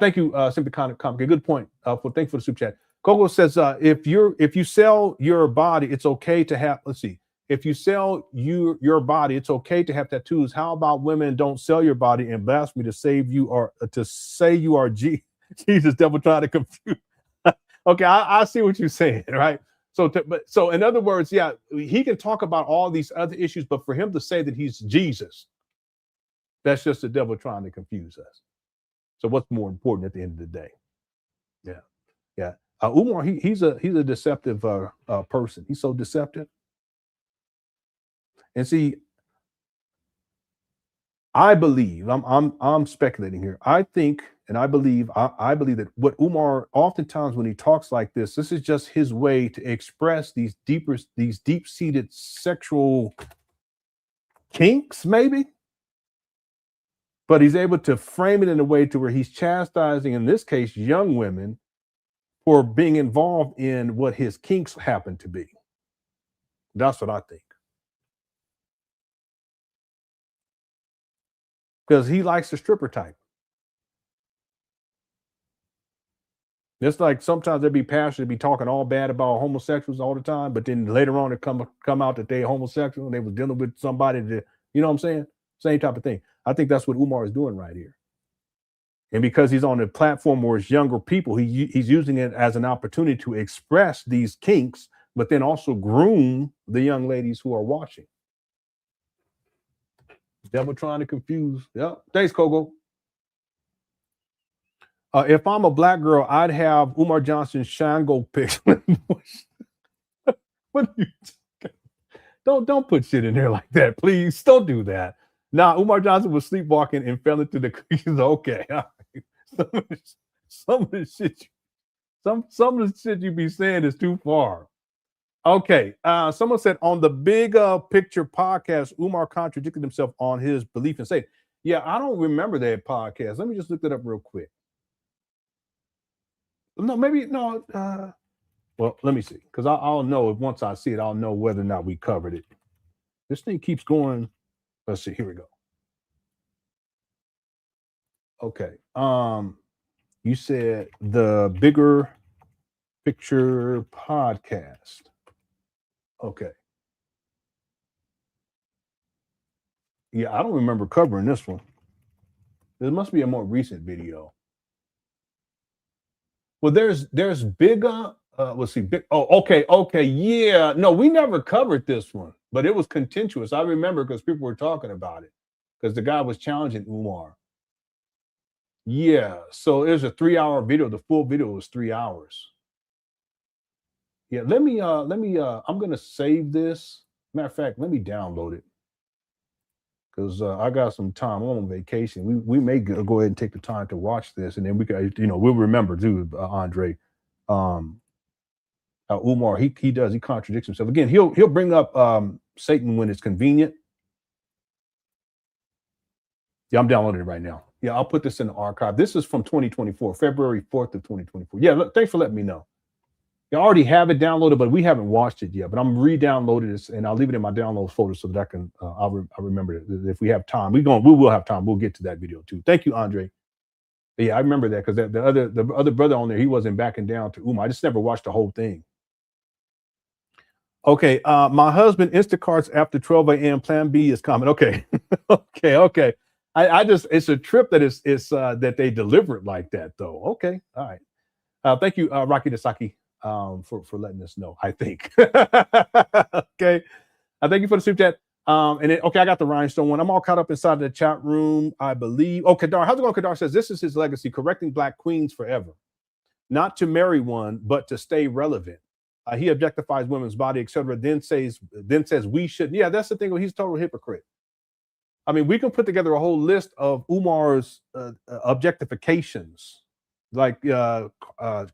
Thank you, Simply Comic. Good point. Thank you for the super chat. Coco says, if you sell your body, it's okay to have. Let's see. If you sell your body, it's okay to have tattoos. How about women don't sell your body and blasphemy to save you or to say you are Jesus, devil trying to confuse. Okay, I see what you're saying, right? So in other words, yeah, he can talk about all these other issues, but for him to say that he's Jesus, that's just the devil trying to confuse us. So what's more important at the end of the day? Yeah. Umar, he's a deceptive person. He's so deceptive. And see, I believe I'm speculating here. I think and I believe that what Umar oftentimes when he talks like this is just his way to express these deep-seated sexual kinks, maybe. But he's able to frame it in a way to where he's chastising, in this case, young women for being involved in what his kinks happen to be. That's what I think. Because he likes the stripper type. It's like sometimes they'd be passionate, be talking all bad about homosexuals all the time, but then later on it come out that they're homosexual and they was dealing with somebody that, you know what I'm saying? Same type of thing. I think that's what Umar is doing right here. And because he's on a platform where it's younger people, he's using it as an opportunity to express these kinks, but then also groom the young ladies who are watching. Devil trying to confuse. Yeah. Thanks, Kogo. If I'm a black girl, I'd have Umar Johnson's Shango pics. What are you don't put shit in there like that, please. Don't do that. Nah, Umar Johnson was sleepwalking and fell into the cookies. Okay. All right. Some of the shit you be saying is too far. Okay. Someone said on the Big Picture podcast, Umar contradicted himself on his belief in Satan. Yeah, I don't remember that podcast. Let me just look that up real quick. No, maybe no. Well, let me see, because I'll know if once I see it, I'll know whether or not we covered it. This thing keeps going. Let's see. Here we go. Okay. You said the Bigger Picture podcast. Okay. Yeah, I don't remember covering this one. There must be a more recent video. Well, there's bigger. Let's see. Okay. Yeah. No, we never covered this one, but it was contentious. I remember because people were talking about it because the guy was challenging Umar. Yeah. So it was a 3-hour video. The full video was 3 hours. Yeah. Let me. I'm gonna save this. Matter of fact, let me download it because I got some time. I'm on vacation. We may go ahead and take the time to watch this, and then we can, we'll remember too, Andre. Umar, he contradicts himself again. He'll bring up Satan when it's convenient. Yeah, I'm downloading it right now. Yeah, I'll put this in the archive. This is from 2024, February 4th of 2024. Yeah, look, thanks for letting me know. I already have it downloaded, but we haven't watched it yet. But I'm re-downloading this, and I'll leave it in my download folder so that I can. I'll remember it. If we have time, we will have time. We'll get to that video too. Thank you, Andre. But yeah, I remember that because the other brother on there, he wasn't backing down to Umar. I just never watched the whole thing. Okay, my husband Instacarts after 12 a.m. Plan B is coming. Okay, okay. I just it's a trip that is that they deliver it like that though. Okay, all right. Thank you, Rocky Dasaki. for letting us know. I think. Okay, I thank you for the super chat. And then, okay, I got the rhinestone one. I'm all caught up inside the chat room, I believe. Oh, Kadar, how's it going? Kadar says this is his legacy: correcting black queens forever, not to marry one, but to stay relevant. He objectifies women's body, etc. Then says we shouldn't. Yeah, that's the thing. He's a total hypocrite. I mean, we can put together a whole list of Umar's objectifications, like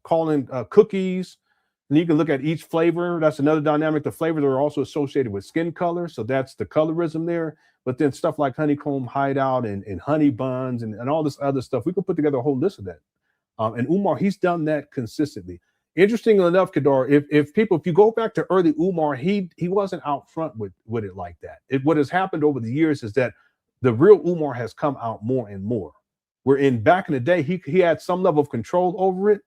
calling cookies. And you can look at each flavor. That's another dynamic. The flavors are also associated with skin color, so that's the colorism there. But then stuff like honeycomb hideout and honey buns and all this other stuff, we can put together a whole list of that. And Umar, he's done that consistently. Interestingly enough, Kadar, if you go back to early Umar, he wasn't out front with it like that. What has happened over the years is that the real Umar has come out more and more. Where back in the day, he had some level of control over it.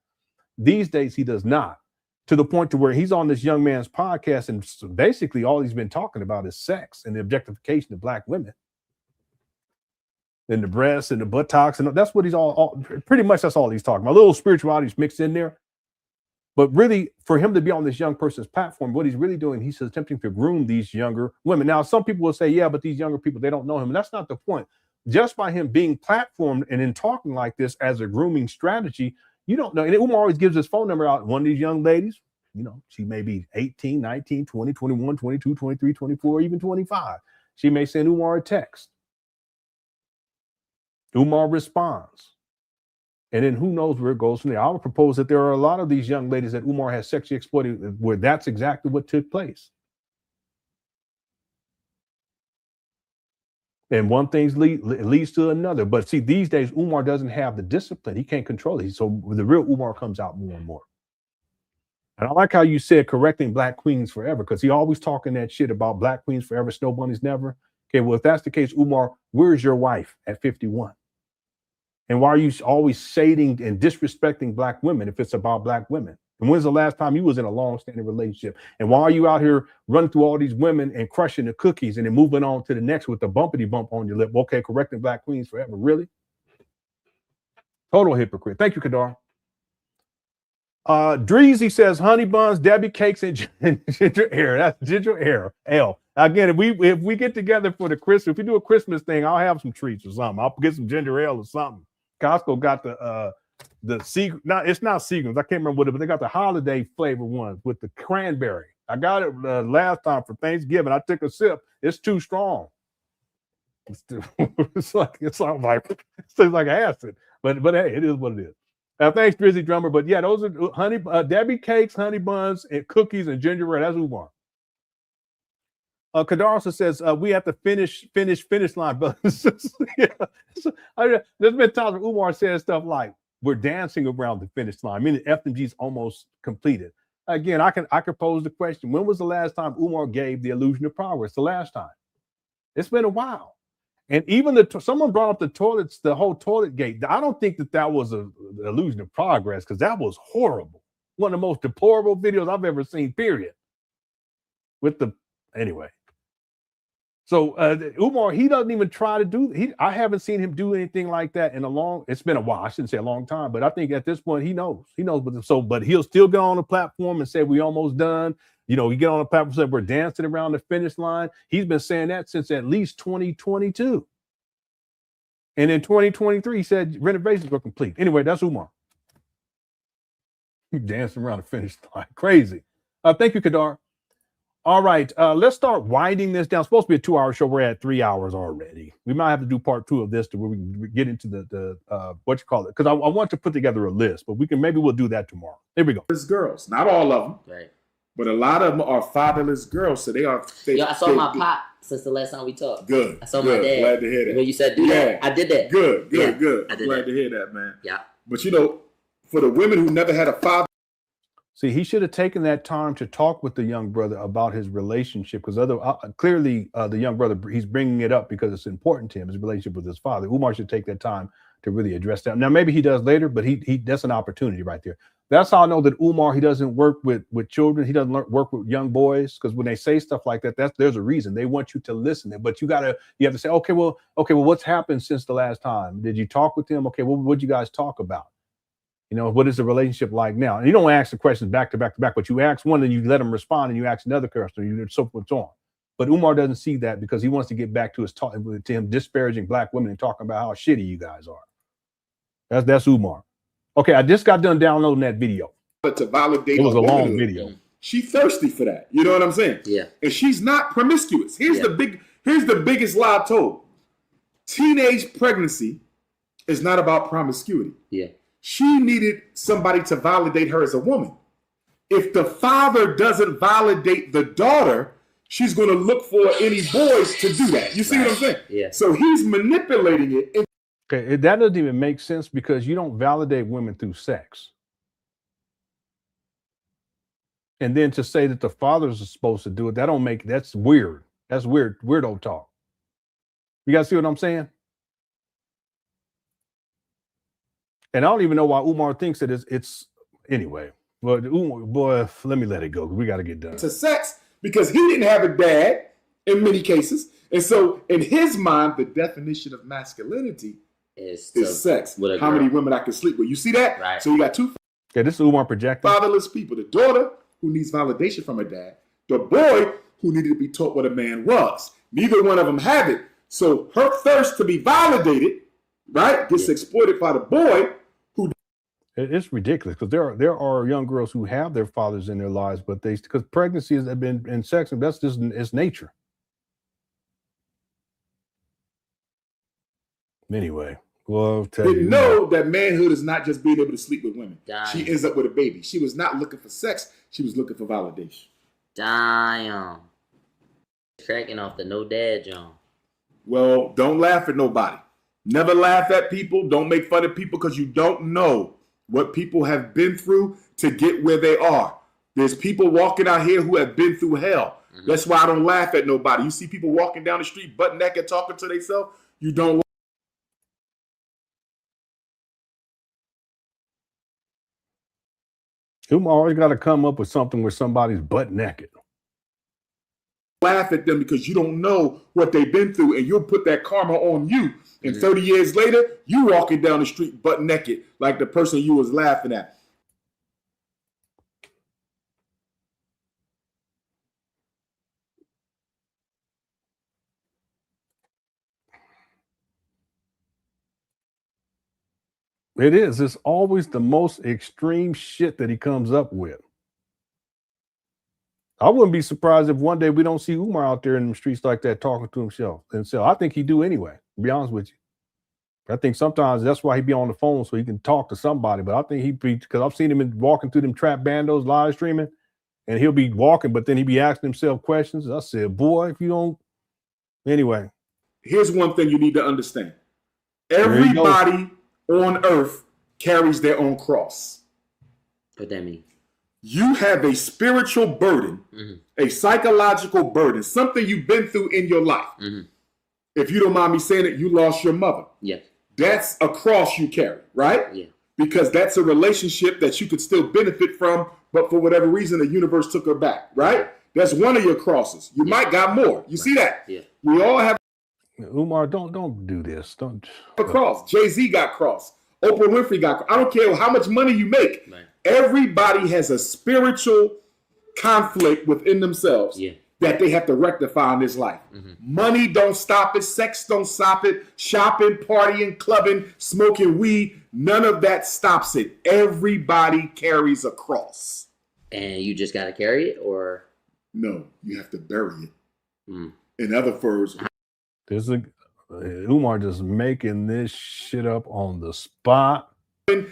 These days, he does not. To the point to where he's on this young man's podcast, and basically all he's been talking about is sex and the objectification of black women. And the breasts and the buttocks, and that's what he's all pretty much that's all he's talking about. A little spirituality's mixed in there. But really, for him to be on this young person's platform, what he's really doing, he's attempting to groom these younger women. Now, some people will say, yeah, but these younger people, they don't know him. And that's not the point. Just by him being platformed and in talking like this as a grooming strategy, you don't know. And Umar always gives his phone number out. One of these young ladies, she may be 18, 19, 20, 21, 22, 23, 24, even 25. She may send Umar a text. Umar responds. And then who knows where it goes from there. I would propose that there are a lot of these young ladies that Umar has sexually exploited where that's exactly what took place. And one thing leads to another. But see, these days, Umar doesn't have the discipline. He can't control it. So the real Umar comes out more and more. And I like how you said correcting black queens forever, because he always talking that shit about black queens forever, snow bunnies never. Okay, well, if that's the case, Umar, where's your wife at 51? And why are you always shading and disrespecting black women if it's about black women? And when's the last time you was in a long-standing relationship? And why are you out here running through all these women and crushing the cookies and then moving on to the next with the bumpity bump on your lip? Okay, correcting black queens forever. Really? Total hypocrite. Thank you, Kadar. Dreezy says honey buns, Debbie cakes, and ginger ale. That's ginger ale. Again, if we get together for the Christmas, if we do a Christmas thing, I'll have some treats or something. I'll get some ginger ale or something. Costco got the secret. No, it's not Seagram's. I can't remember what it, but they got the holiday flavor ones with the cranberry. I got it last time for Thanksgiving. I took a sip. It's too strong. It's like acid. But hey, it is what it is. Thanks, Drizzy Drummer. But yeah, those are Debbie cakes, honey buns, and cookies and ginger ale. That's Umar. Kadar also says we have to finish line, brothers. Yeah. There's been times where Umar says stuff like we're dancing around the finish line, meaning FDMG's almost completed. Again, I can pose the question: when was the last time Umar gave the illusion of progress? The last time? It's been a while. And even someone brought up the whole toilet gate. I don't think that was an illusion of progress, because that was horrible. One of the most deplorable videos I've ever seen, period. Anyway. So Umar, he doesn't even try to do. I haven't seen him do anything like that it's been a while. I shouldn't say a long time, but I think at this point he knows. But he'll still get on the platform and say we almost done. He get on the platform and say we're dancing around the finish line. He's been saying that since at least 2022. And in 2023, he said renovations were complete. Anyway, that's Umar. Dancing around the finish line. Crazy. Thank you, Kadar. All right, let's start winding this down. It's supposed to be a 2-hour show. We're at 3 hours already. We might have to do part 2 of this to where we can get into the what you call it, because I want to put together a list, but maybe we'll do that tomorrow. Here we go. There's girls, not all of them, Right. but a lot of them are fatherless girls. So they are. I saw my pop since the last time we talked. Good. I saw my dad. Glad to hear that. When you said do that, I did that. Good. Yeah, Good. I did Glad that. to hear that, man. Yeah. But for the women who never had a father. See, he should have taken that time to talk with the young brother about his relationship, because clearly the young brother, he's bringing it up because it's important to him, his relationship with his father. Umar should take that time to really address that. Now, maybe he does later, but that's an opportunity right there. That's how I know that Umar, he doesn't work with children. He doesn't work with young boys, because when they say stuff like that, there's a reason. They want you to listen. But you have to say, okay, well, what's happened since the last time? Did you talk with him? Okay, well, what'd you guys talk about? You know, what is the relationship like now? And you don't ask the questions back to back to back, but you ask one and you let them respond, and you ask another question, you so forth and so on. But Umar doesn't see that because he wants to get back to his talk, to him disparaging black women and talking about how shitty you guys are. That's Umar. Okay, I just got done downloading that video. But to validate, it was a long video. She's thirsty for that. You know what I'm saying? Yeah. And she's not promiscuous. Here's the biggest lie told. Teenage pregnancy is not about promiscuity. Yeah. She needed somebody to validate her as a woman. If the father doesn't validate the daughter, she's going to look for any boys to do that. You see what I'm saying? Yeah. So he's manipulating it. Okay, that doesn't even make sense because you don't validate women through sex. And then to say that the fathers are supposed to do it, that's weird. That's weird, weirdo talk. You guys see what I'm saying? And I don't even know why Umar thinks that it's anyway. But Umar, boy, let me let it go. We got to get done. To sex because he didn't have a dad in many cases. And so in his mind, the definition of masculinity is sex. How many women I can sleep with. You see that? Right. So you got two this is Umar projecting. Fatherless people. The daughter who needs validation from her dad. The boy who needed to be taught what a man was. Neither one of them have it. So her thirst to be validated, right, gets exploited by the boy. It's ridiculous because there are young girls who have their fathers in their lives, but because pregnancy has been in sex, and that's just it's nature. Anyway, well, didn't know that manhood is not just being able to sleep with women. Damn. She ends up with a baby. She was not looking for sex. She was looking for validation. Damn. Cracking off the no dad, John. Well, don't laugh at nobody. Never laugh at people. Don't make fun of people because you don't know what people have been through to get where they are. There's people walking out here who have been through hell. Mm-hmm. That's why I don't laugh at nobody. You see people walking down the street butt naked talking to themselves, you don't. Umar always got to come up with something where somebody's butt naked. Laugh at them because you don't know what they've been through, and you'll put that karma on you. And 30 years later, you walking down the street butt naked like the person you was laughing at. It is. It's always the most extreme shit that he comes up with. I wouldn't be surprised if one day we don't see Umar out there in the streets like that talking to himself. I think he do anyway, to be honest with you. I think sometimes that's why he be on the phone so he can talk to somebody. But I think he be, because I've seen him walking through them trap bandos live streaming, and he'll be walking, but then he be asking himself questions. I said, boy, if you don't. Anyway. Here's one thing you need to understand. Everybody on earth carries their own cross. What that mean? You have a spiritual burden, a psychological burden, something you've been through in your life. If you don't mind me saying it, you lost your mother. Yes. That's a cross you carry, right? Yeah. Because that's a relationship that you could still benefit from, but for whatever reason, the universe took her back, right? That's one of your crosses. You might got more. You see that? Yeah. We all have Umar, don't do this. Don't a cross. Jay-Z got crossed. Oprah Winfrey got crossed. I don't care how much money you make. Right. Everybody has a spiritual conflict within themselves that they have to rectify in this life. Money don't stop it. Sex don't stop it. Shopping, partying, clubbing, smoking weed, none of that stops it. Everybody carries a cross. And you just got to carry it, or? No, you have to bury it. In other words, Umar just making this shit up on the spot.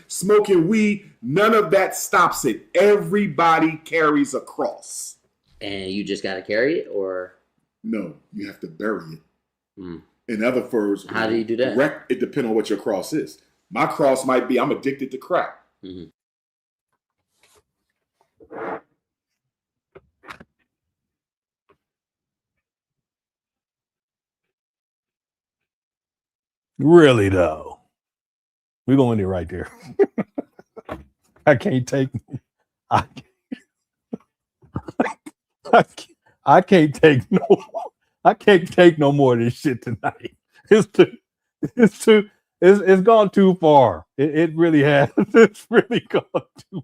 Smoking weed, none of that stops it. Everybody carries a cross. And you just got to carry it, or? No, you have to bury it. In other words, how do you do that? It depends on what your cross is. My cross might be I'm addicted to crack. Really though, we're going to end it right there. I can't take no more of this shit tonight. It's too It's gone too far. It really has. It's really gone too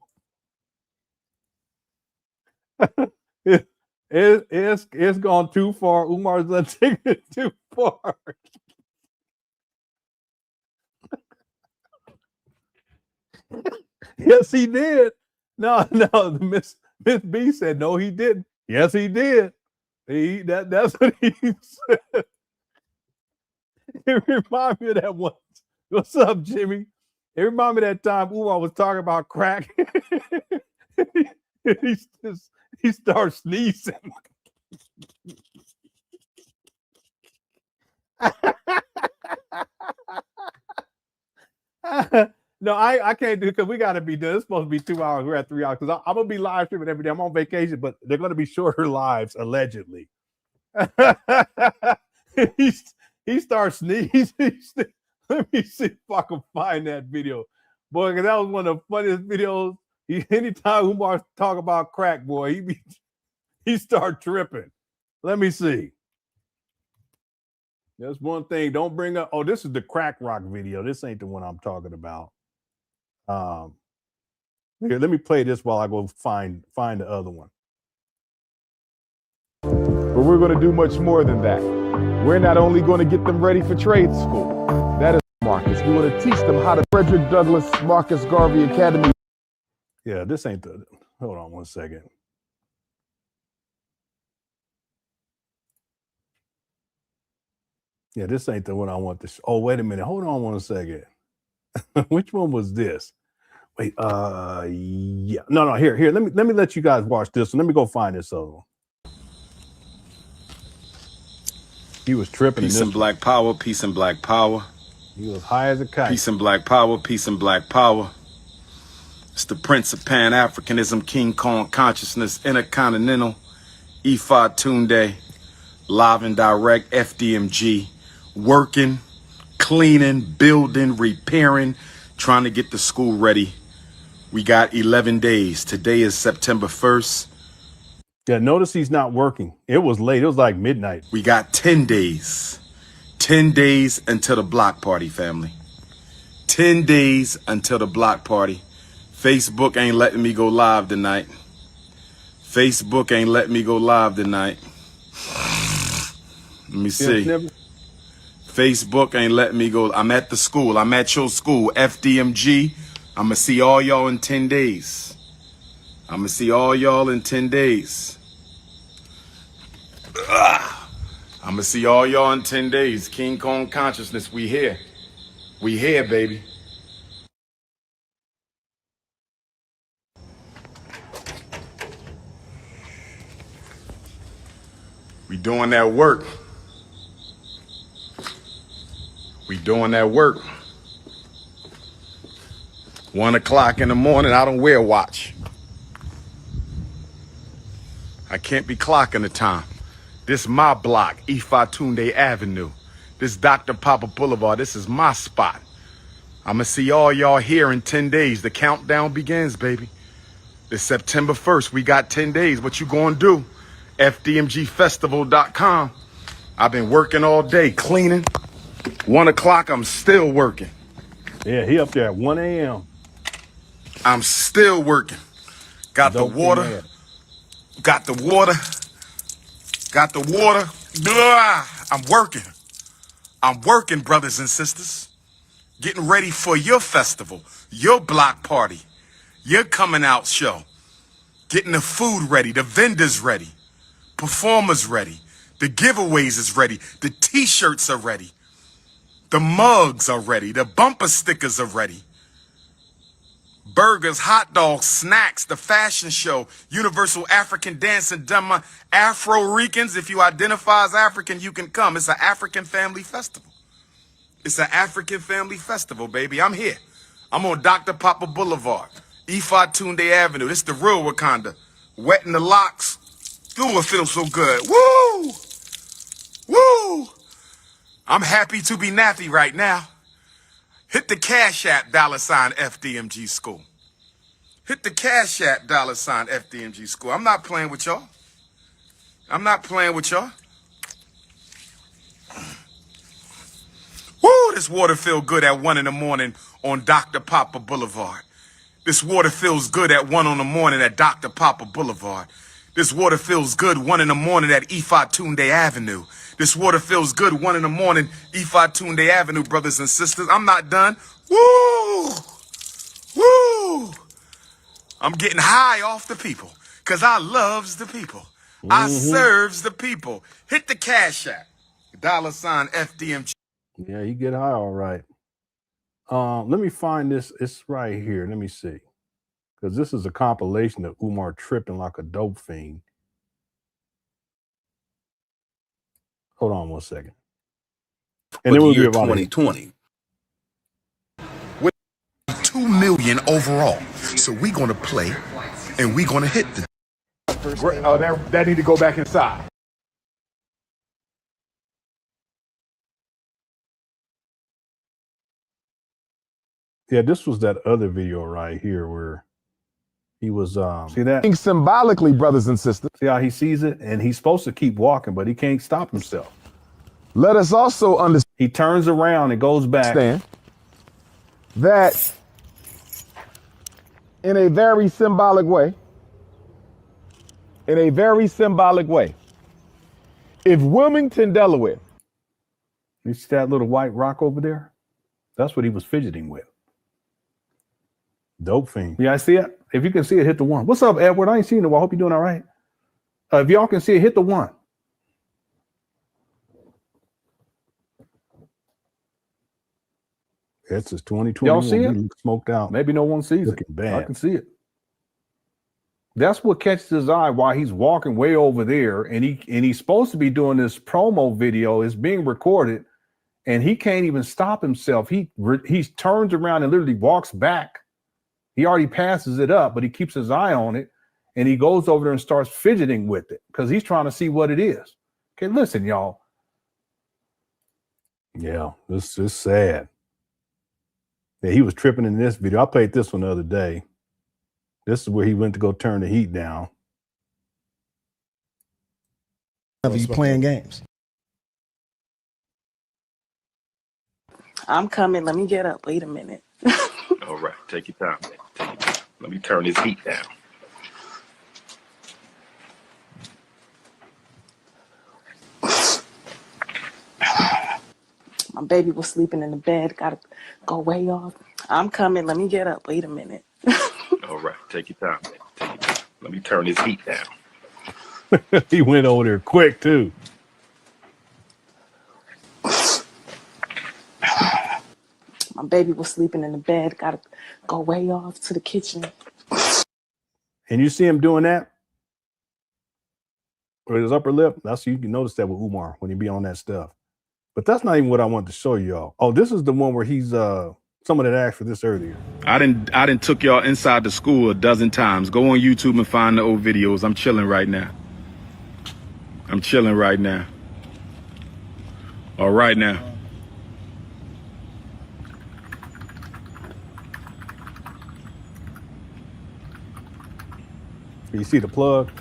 it's gone too far. Umar's done taken it too far. Yes, he did. No, Miss B said no, he didn't. Yes, he did. That's what he said. It reminds me of that one. What's up, Jimmy? It reminds me of that time Umar was talking about crack. he starts sneezing. No, I can't do it because we got to be done. It's supposed to be 2 hours. We're at 3 hours because I'm going to be live streaming every day. I'm on vacation, but they're going to be shorter lives, allegedly. He starts sneezing. Let me see if I can find that video. Boy, because that was one of the funniest videos. Anytime Umar talk about crack, boy, he start tripping. Let me see. That's one thing. Don't bring up. Oh, this is the crack rock video. This ain't the one I'm talking about. Here, let me play this while I go find the other one. But we're going to do much more than that. We're not only going to get them ready for trade school. That is Marcus. We want to teach them how to Frederick Douglass Marcus Garvey Academy. Yeah, this ain't the. Hold on one second. Yeah, this ain't the one I want to. Oh, wait a minute. Hold on one second. Which one was this? Wait, yeah. No, here. Let me let you guys watch this one. Let me go find this other one. He was tripping. Peace and black power, peace and black power. He was high as a kite. Peace and black power, peace and black power. It's the Prince of Pan Africanism, King Kong Consciousness, Intercontinental, Ifa Tunde, live and direct, FDMG, working, cleaning, building, repairing, trying to get the school ready. We got 11 days. Today is September 1st. Yeah, notice he's not working. It was late. It was like midnight. We got 10 days. 10 days until the block party, family. 10 days until the block party. Facebook ain't letting me go live tonight. Facebook ain't letting me go live tonight. Let me see. Facebook ain't letting me go. I'm at the school. I'm at your school, FDMG. I'm going to see all y'all in 10 days. I'm going to see all y'all in 10 days. I'm going to see all y'all in 10 days. King Kong Consciousness, we here. We here, baby. We doing that work. We doing that work. 1 o'clock in the morning, I don't wear a watch. I can't be clocking the time. This my block, Ifatunde Avenue. This Dr. Papa Boulevard, this is my spot. I'ma see all y'all here in 10 days. The countdown begins, baby. It's September 1st, we got 10 days. What you gonna do? FDMGfestival.com. I've been working all day, cleaning. 1 o'clock, I'm still working. Yeah, he up there at 1 a.m. I'm still working. Got the water. Got the water. Got the water. Blah. I'm working. I'm working, brothers and sisters. Getting ready for your festival, your block party, your coming out show. Getting the food ready, the vendors ready, performers ready, the giveaways is ready, the t-shirts are ready, the mugs are ready, the bumper stickers are ready. Burgers, hot dogs, snacks, the fashion show, Universal African Dance and Drama, Afro-Ricans. If you identify as African, you can come. It's an African family festival. It's an African family festival, baby. I'm here. I'm on Dr. Papa Boulevard, Ifatunde Avenue. This is the real Wakanda. Wetting the locks. Ooh, it feels so good. Woo! Woo! I'm happy to be nappy right now. Hit the Cash App, $FDMG School. Hit the Cash App, $FDMG School. I'm not playing with y'all. I'm not playing with y'all. Woo, this water feel good at 1 in the morning on Dr. Papa Boulevard. This water feels good at 1 in the morning at Dr. Papa Boulevard. This water feels good 1 in the morning at Ifatunde Avenue. This water feels good 1 in the morning, Ifatunde Avenue, brothers and sisters. I'm not done. Woo! Woo! I'm getting high off the people because I loves the people. I serves the people. Hit the Cash App. $ FDMG. Yeah, you get high all right. Let me find this. It's right here. Let me see. Because this is a compilation of Umar tripping like a dope fiend. Hold on 1 second. And then we'll year give on 2020. With 2 million overall. So we're going to play and we're going to hit the. Oh, that need to go back inside. Yeah, this was that other video right here where he was, see that? Symbolically, brothers and sisters. See how he sees it? And he's supposed to keep walking, but he can't stop himself. Let us also understand. He turns around and goes back. That in a very symbolic way, if Wilmington, Delaware. You see that little white rock over there? That's what he was fidgeting with. Dope fiend. Yeah, I see it. If you can see it, hit the 1. What's up, Edward? I ain't seen it. I hope you're doing all right. If y'all can see it, hit the 1. It's just 2020. Y'all see it? Smoked out. Maybe no one sees Looking it. bad. I can see it. That's what catches his eye while he's walking way over there, and he's supposed to be doing this promo video. It's being recorded, and he can't even stop himself. He turns around and literally walks back. He already passes it up, but he keeps his eye on it, and he goes over there and starts fidgeting with it because he's trying to see what it is. Okay, listen, y'all. Yeah, this is sad. Yeah, he was tripping in this video. I played this one the other day. This is where he went to go turn the heat down. You playing games. I'm coming. Let me get up. Wait a minute. All right, take your time, man. Take your time. Let me turn this heat down. My baby was sleeping in the bed. Gotta go way off. I'm coming. Let me get up. Wait a minute. All right, take your time, man. Take your time. Let me turn this heat down. He went over there quick, too. My baby was sleeping in the bed. Gotta go way off to the kitchen. And you see him doing that with his upper lip. That's you can notice that with Umar when he be on that stuff. But that's not even what I wanted to show y'all. Oh, this is the one where he's someone that asked for this earlier. I didn't took y'all inside the school a dozen times. Go on YouTube and find the old videos. I'm chilling right now. I'm chilling right now. All right now. You see the plug?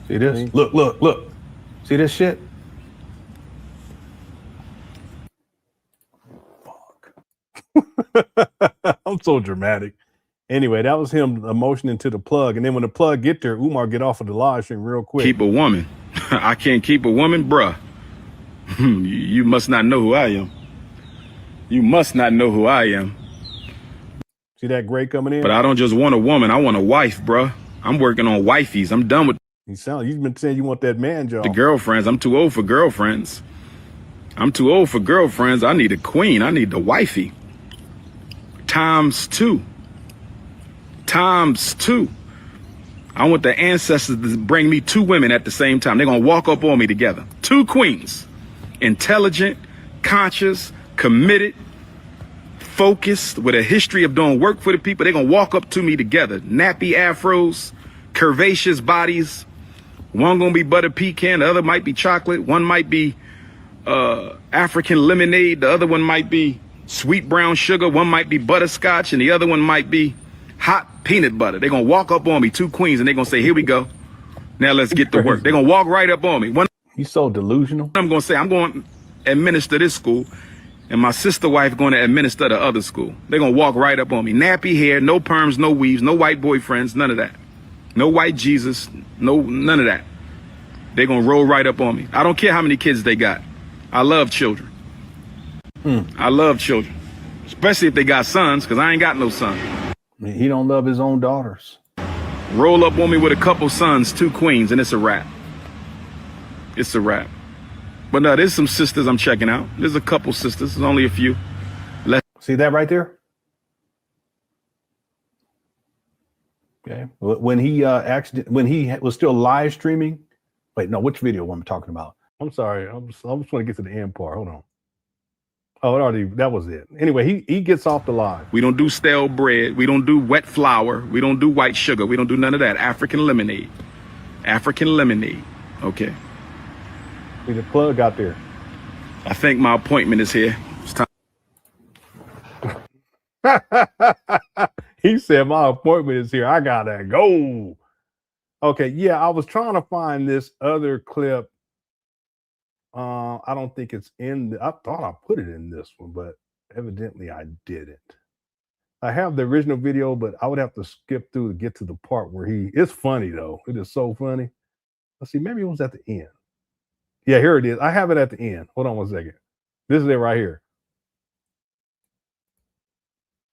See this? Look, look, look. See this shit? Fuck. I'm so dramatic. Anyway, that was him motioning to the plug. And then when the plug get there, Umar get off of the live stream real quick. Keep a woman. I can't keep a woman, bruh. You must not know who I am. You must not know who I am. See that gray coming in? But I don't just want a woman. I want a wife, bruh. I'm working on wifeys. I'm done with. You've been saying you want that man job. The girlfriends. I'm too old for girlfriends. I'm too old for girlfriends. I need a queen. I need the wifey. Times 2. Times 2. I want the ancestors to bring me 2 women at the same time. They're going to walk up on me together. 2 queens. Intelligent, conscious, committed, focused, with a history of doing work for the people. They're going to walk up to me together. Nappy afros, curvaceous bodies. One going to be butter pecan. The other might be chocolate. One might be African lemonade. The other one might be sweet brown sugar. One might be butterscotch. And the other one might be hot peanut butter. They're going to walk up on me, 2 queens, and they're going to say, here we go. Now let's get to work. They're going to walk right up on me. He's so delusional. I'm going to say, I'm going to administer this school. and my sister wife going to administer the other school. They're going to walk right up on me. Nappy hair, no perms, no weaves, no white boyfriends, none of that. No white Jesus, none of that. They're going to roll right up on me. I don't care how many kids they got. I love children. I love children, especially if they got sons, because I ain't got no son. He don't love his own daughters. Roll up on me with a couple sons, 2 queens, and it's a wrap. It's a wrap. But no, there's some sisters I'm checking out. There's a couple sisters. There's only a few. See that right there? Okay. When he when he was still live streaming. Wait, no, which video am I talking about? I'm sorry. I just want to get to the end part. Hold on. Oh, that was it. Anyway, he gets off the live. We don't do stale bread. We don't do wet flour. We don't do white sugar. We don't do none of that. African lemonade. African lemonade. Okay. See the plug out there. I think my appointment is here. It's time. He said my appointment is here. I gotta go. Okay, yeah, I was trying to find this other clip. I don't think it's in I thought I put it in this one, but evidently I didn't. I have the original video, but I would have to skip through to get to the part where it's funny though. It is so funny. Let's see, maybe it was at the end. Yeah, here it is. I have it at the end. Hold on one second. This is it right here.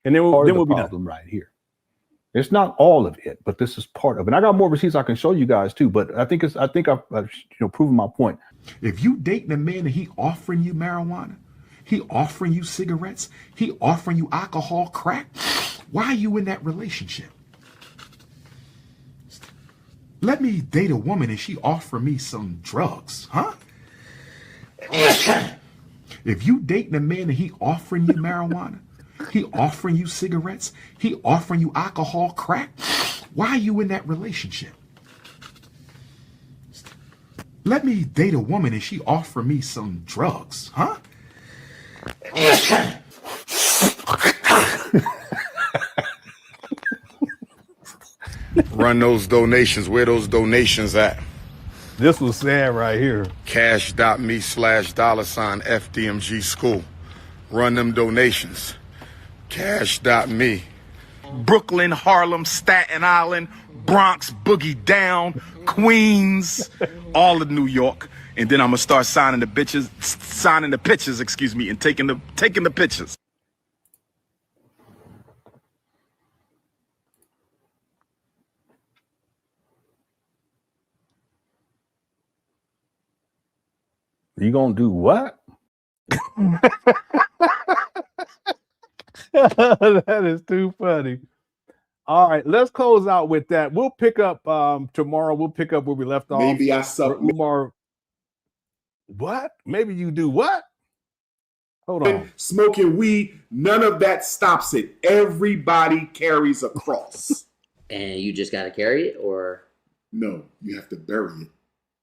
And then we'll be done right here. It's not all of it, but this is part of it. And I got more receipts I can show you guys too, but I think I've proven my point. If you dating a man and he offering you marijuana, he offering you cigarettes, he offering you alcohol, crack, why are you in that relationship? Let me date a woman and she offer me some drugs, huh? If you dating a man and he offering you marijuana, he offering you cigarettes, he offering you alcohol, crack, why are you in that relationship? Let me date a woman and she offer me some drugs, huh? Run those donations. Where those donations at? This was sad right here. Cash.me/$FDMG school. Run them donations. Cash.me. Brooklyn, Harlem, Staten Island, Bronx, Boogie Down, Queens, all of New York. And then I'm gonna start signing the pictures, and taking the pictures. You gonna do what? That is too funny. All right, let's close out with that. We'll pick up tomorrow. We'll pick up where we left off. Maybe I suck. Umar. What? Maybe you do what? Hold on. Smoking weed, none of that stops it. Everybody carries a cross. And you just got to carry it, or? No, you have to bury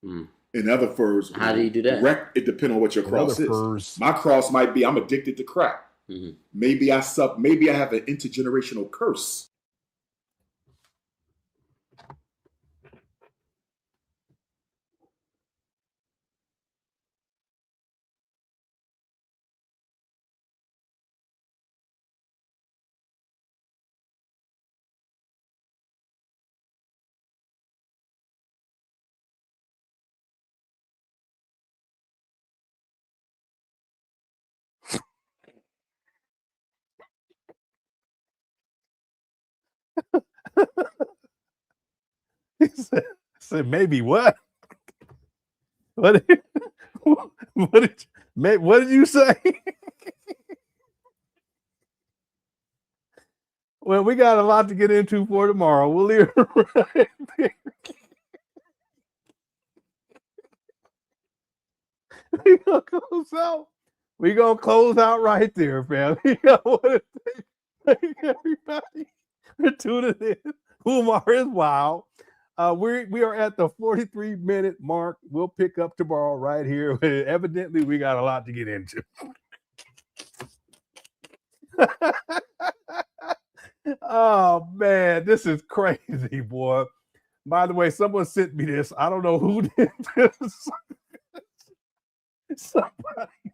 it. In other furs, how do you do that? It depends on what your cross is. My cross might be I'm addicted to crack. Maybe I suck. Maybe I have an intergenerational curse. He said maybe what? What did you say? Well, we got a lot to get into for tomorrow. We'll leave it right there. We're gonna close out right there, fam. I want to thank everybody for tuning in. Umar is wild. We are at the 43-minute mark. We'll pick up tomorrow right here. Evidently, we got a lot to get into. Oh man, this is crazy, boy. By the way, someone sent me this. I don't know who did this. Somebody.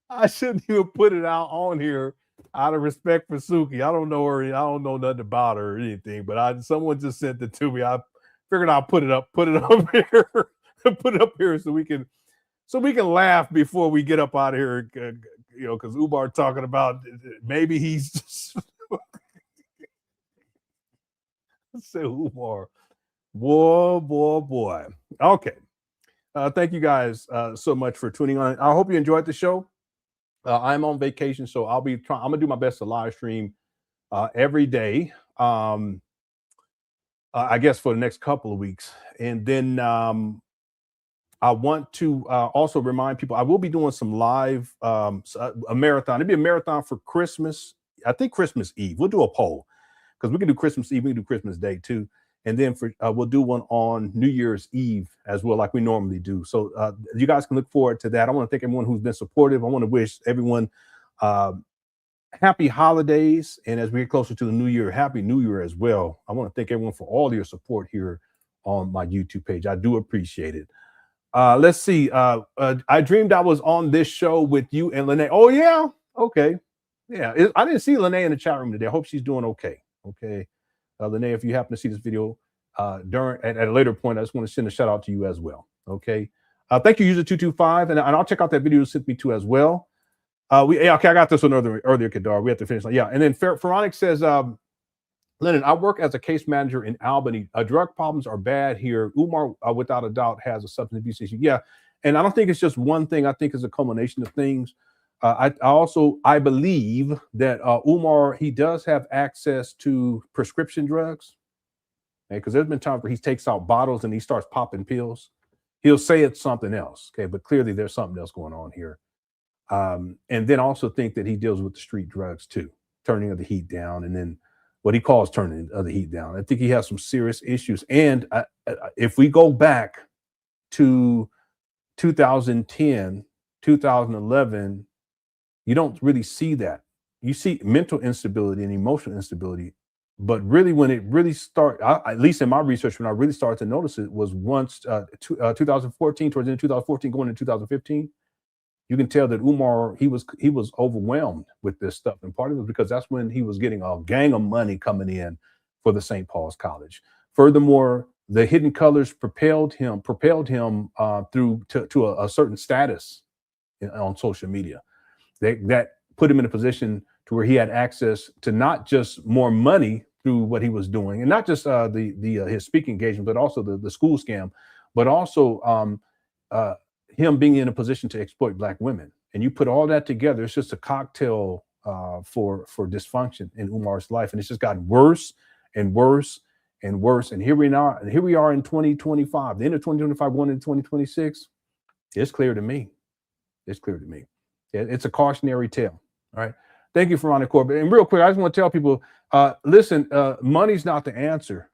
I shouldn't even put it out on here out of respect for Suki. I don't know her. I don't know nothing about her or anything, but someone just sent it to me. I figured I'll put it up here, put it up here so we can laugh before we get up out of here. You know, because Umar talking about maybe he's just say Umar, boy. Okay. Thank you guys so much for tuning on. I hope you enjoyed the show. I'm on vacation, so I'm gonna do my best to live stream every day. I guess for the next couple of weeks, and then I want to also remind people I will be doing some live a marathon. It'll be a marathon for Christmas. I think Christmas Eve. We'll do a poll because we can do Christmas Eve. We can do Christmas Day too. And then we'll do one on New Year's Eve as well, like we normally do. So you guys can look forward to that. I want to thank everyone who's been supportive. I want to wish everyone happy holidays. And as we get closer to the new year, happy new year as well. I want to thank everyone for all your support here on my YouTube page. I do appreciate it. Let's see. I dreamed I was on this show with you and Lene. Oh, yeah. Okay. Yeah. I didn't see Lene in the chat room today. I hope she's doing okay. Okay. Lene, if you happen to see this video at a later point, I just want to send a shout out to you as well. Okay. Thank you, user225. And I'll check out that video you sent me to as well. Okay, I got this one earlier, Kadar. We have to finish. Yeah. And then Feronic says, Lenon, I work as a case manager in Albany. Drug problems are bad here. Umar, without a doubt, has a substance abuse issue. Yeah. And I don't think it's just one thing. I think it's a culmination of things. I believe that Umar, he does have access to prescription drugs, because there's been times where he takes out bottles and he starts popping pills. He'll say it's something else, okay, but clearly there's something else going on here. And then also think that he deals with the street drugs too, turning of the heat down, and then what he calls turning of the heat down. I think he has some serious issues. And if we go back to 2010, 2011, you don't really see that. You see mental instability and emotional instability, but really when it really started, at least in my research, when I really started to notice it was once 2014, towards the end of 2014, going into 2015. You can tell that Umar, he was overwhelmed with this stuff. And part of it was because that's when he was getting a gang of money coming in for the St. Paul's College. Furthermore, the Hidden Colors propelled him through to a certain status on social media. That put him in a position to where he had access to not just more money through what he was doing, and not just his speaking engagement, but also the school scam, but also him being in a position to exploit Black women. And you put all that together, it's just a cocktail for dysfunction in Umar's life, and it's just gotten worse and worse and worse. And here we are in 2025, the end of 2025, going into 2026. It's clear to me. It's clear to me. It's a cautionary tale. All right. Thank you, Veronica Corbett. And real quick, I just want to tell people, listen, money's not the answer.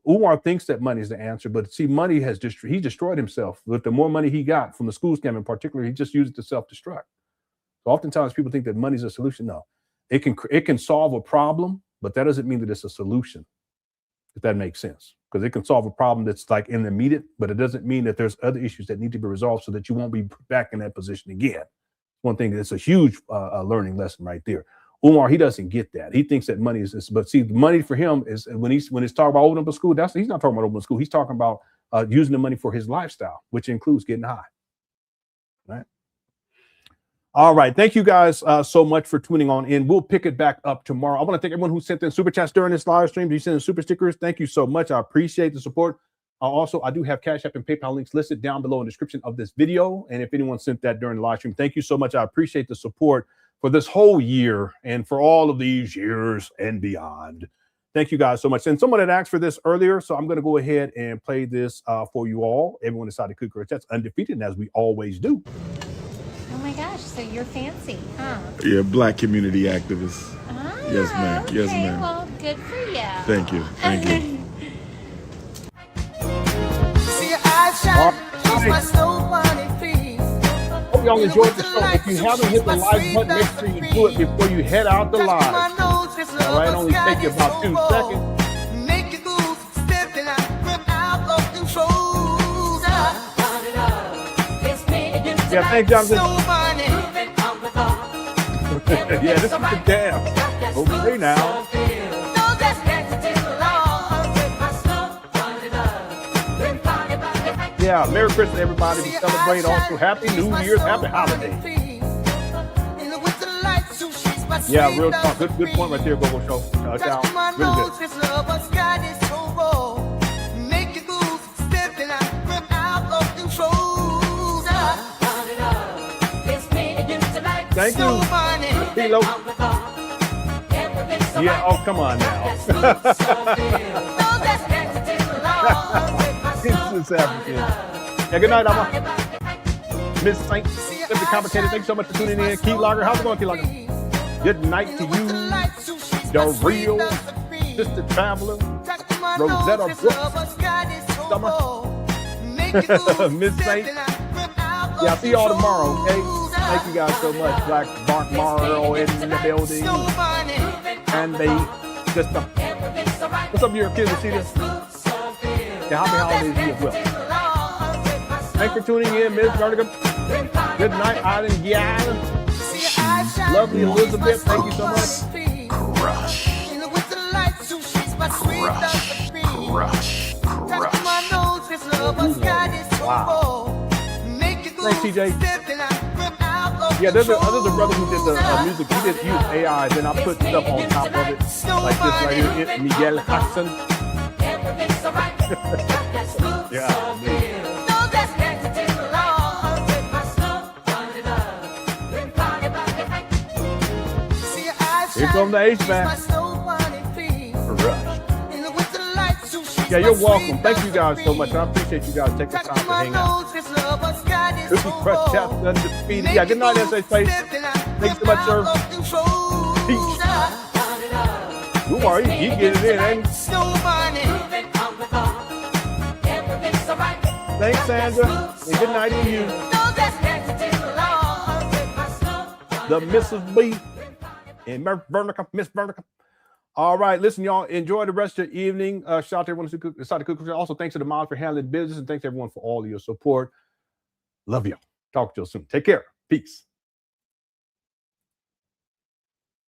Umar thinks that money is the answer, but see, money he destroyed himself. With the more money he got from the school scam in particular, he just used it to self-destruct. So oftentimes people think that money is a solution. No, it can solve a problem, but that doesn't mean that it's a solution, if that makes sense. Because it can solve a problem that's like in the immediate, but it doesn't mean that there's other issues that need to be resolved so that you won't be back in that position again. One thing that's a huge learning lesson right there. Umar, he doesn't get that. He thinks that money is, but see, money for him is when he's talking about opening up a school. He's not talking about opening a school. He's talking about using the money for his lifestyle, which includes getting high. Right. All right. Thank you guys so much for tuning on in. We'll pick it back up tomorrow. I want to thank everyone who sent in super chats during this live stream. You sent in super stickers. Thank you so much. I appreciate the support. Also, I do have Cash App and PayPal links listed down below in the description of this video. And if anyone sent that during the live stream, thank you so much. I appreciate the support for this whole year and for all of these years and beyond. Thank you guys so much. And someone had asked for this earlier, so I'm going to go ahead and play this for you all. Everyone inside the Cooker That's undefeated, as we always do. Oh my gosh, so you're fancy, huh? Yeah, Black community activist. Ah, Yes, ma'am. okay. Yes, ma'am. Well, good for you. Thank you. Thank you. Hope y'all enjoyed the show. If you haven't hit the like button, make sure you do it before you head out the live. All right, only take you about 2 seconds. Yeah, thanks, Jonathan. Yeah, this is the jam. Okay now. Yeah, Merry Christmas, everybody. We celebrate also Happy New Year's, Happy Holidays. Yeah, real talk. Good point right there, Go Show. Really good. Thank you, Kilo. Yeah, oh, come on now. Yeah, good night, Amma. Miss Saint, Simply Complicated. Thanks so much for tuning in. Key Logger, how's it going, Key Logger? Good night to you, the real Sister Traveler, Rosetta Brooks, Summer, Miss Saint. Yeah, I'll see y'all tomorrow, okay? Thank you guys so much. Black Mark Morrow in the building. And they just what's up, your kids? See this? Yeah, happy holidays to you as well. Thanks for tuning in, Ms. Vertigo. Good night, Island Gal. Lovely Elizabeth, thank you so much. Crush. Wow. Thanks, TJ. Yeah, there's a brother who did the music. He did use AI, then I put stuff on top of it, like this right here, Miguel Jackson. Yeah. Here comes the H-back. Yeah, you're welcome. Thank you guys so much. I appreciate you guys taking the time to hang out. Cookie Crush Chapter Undefeated. Yeah, good night, S.A. Space. Thanks so much, sir. Peace. Umar, he getting it in, ain't he? Thanks, Sandra. And good night to you. The Mrs. B. And Miss Vernica. All right, listen, y'all. Enjoy the rest of your evening. Shout out to everyone who decided to cook. Also, thanks to the moms for handling business, and thanks to everyone for all of your support. Love you. Talk to you soon. Take care. Peace.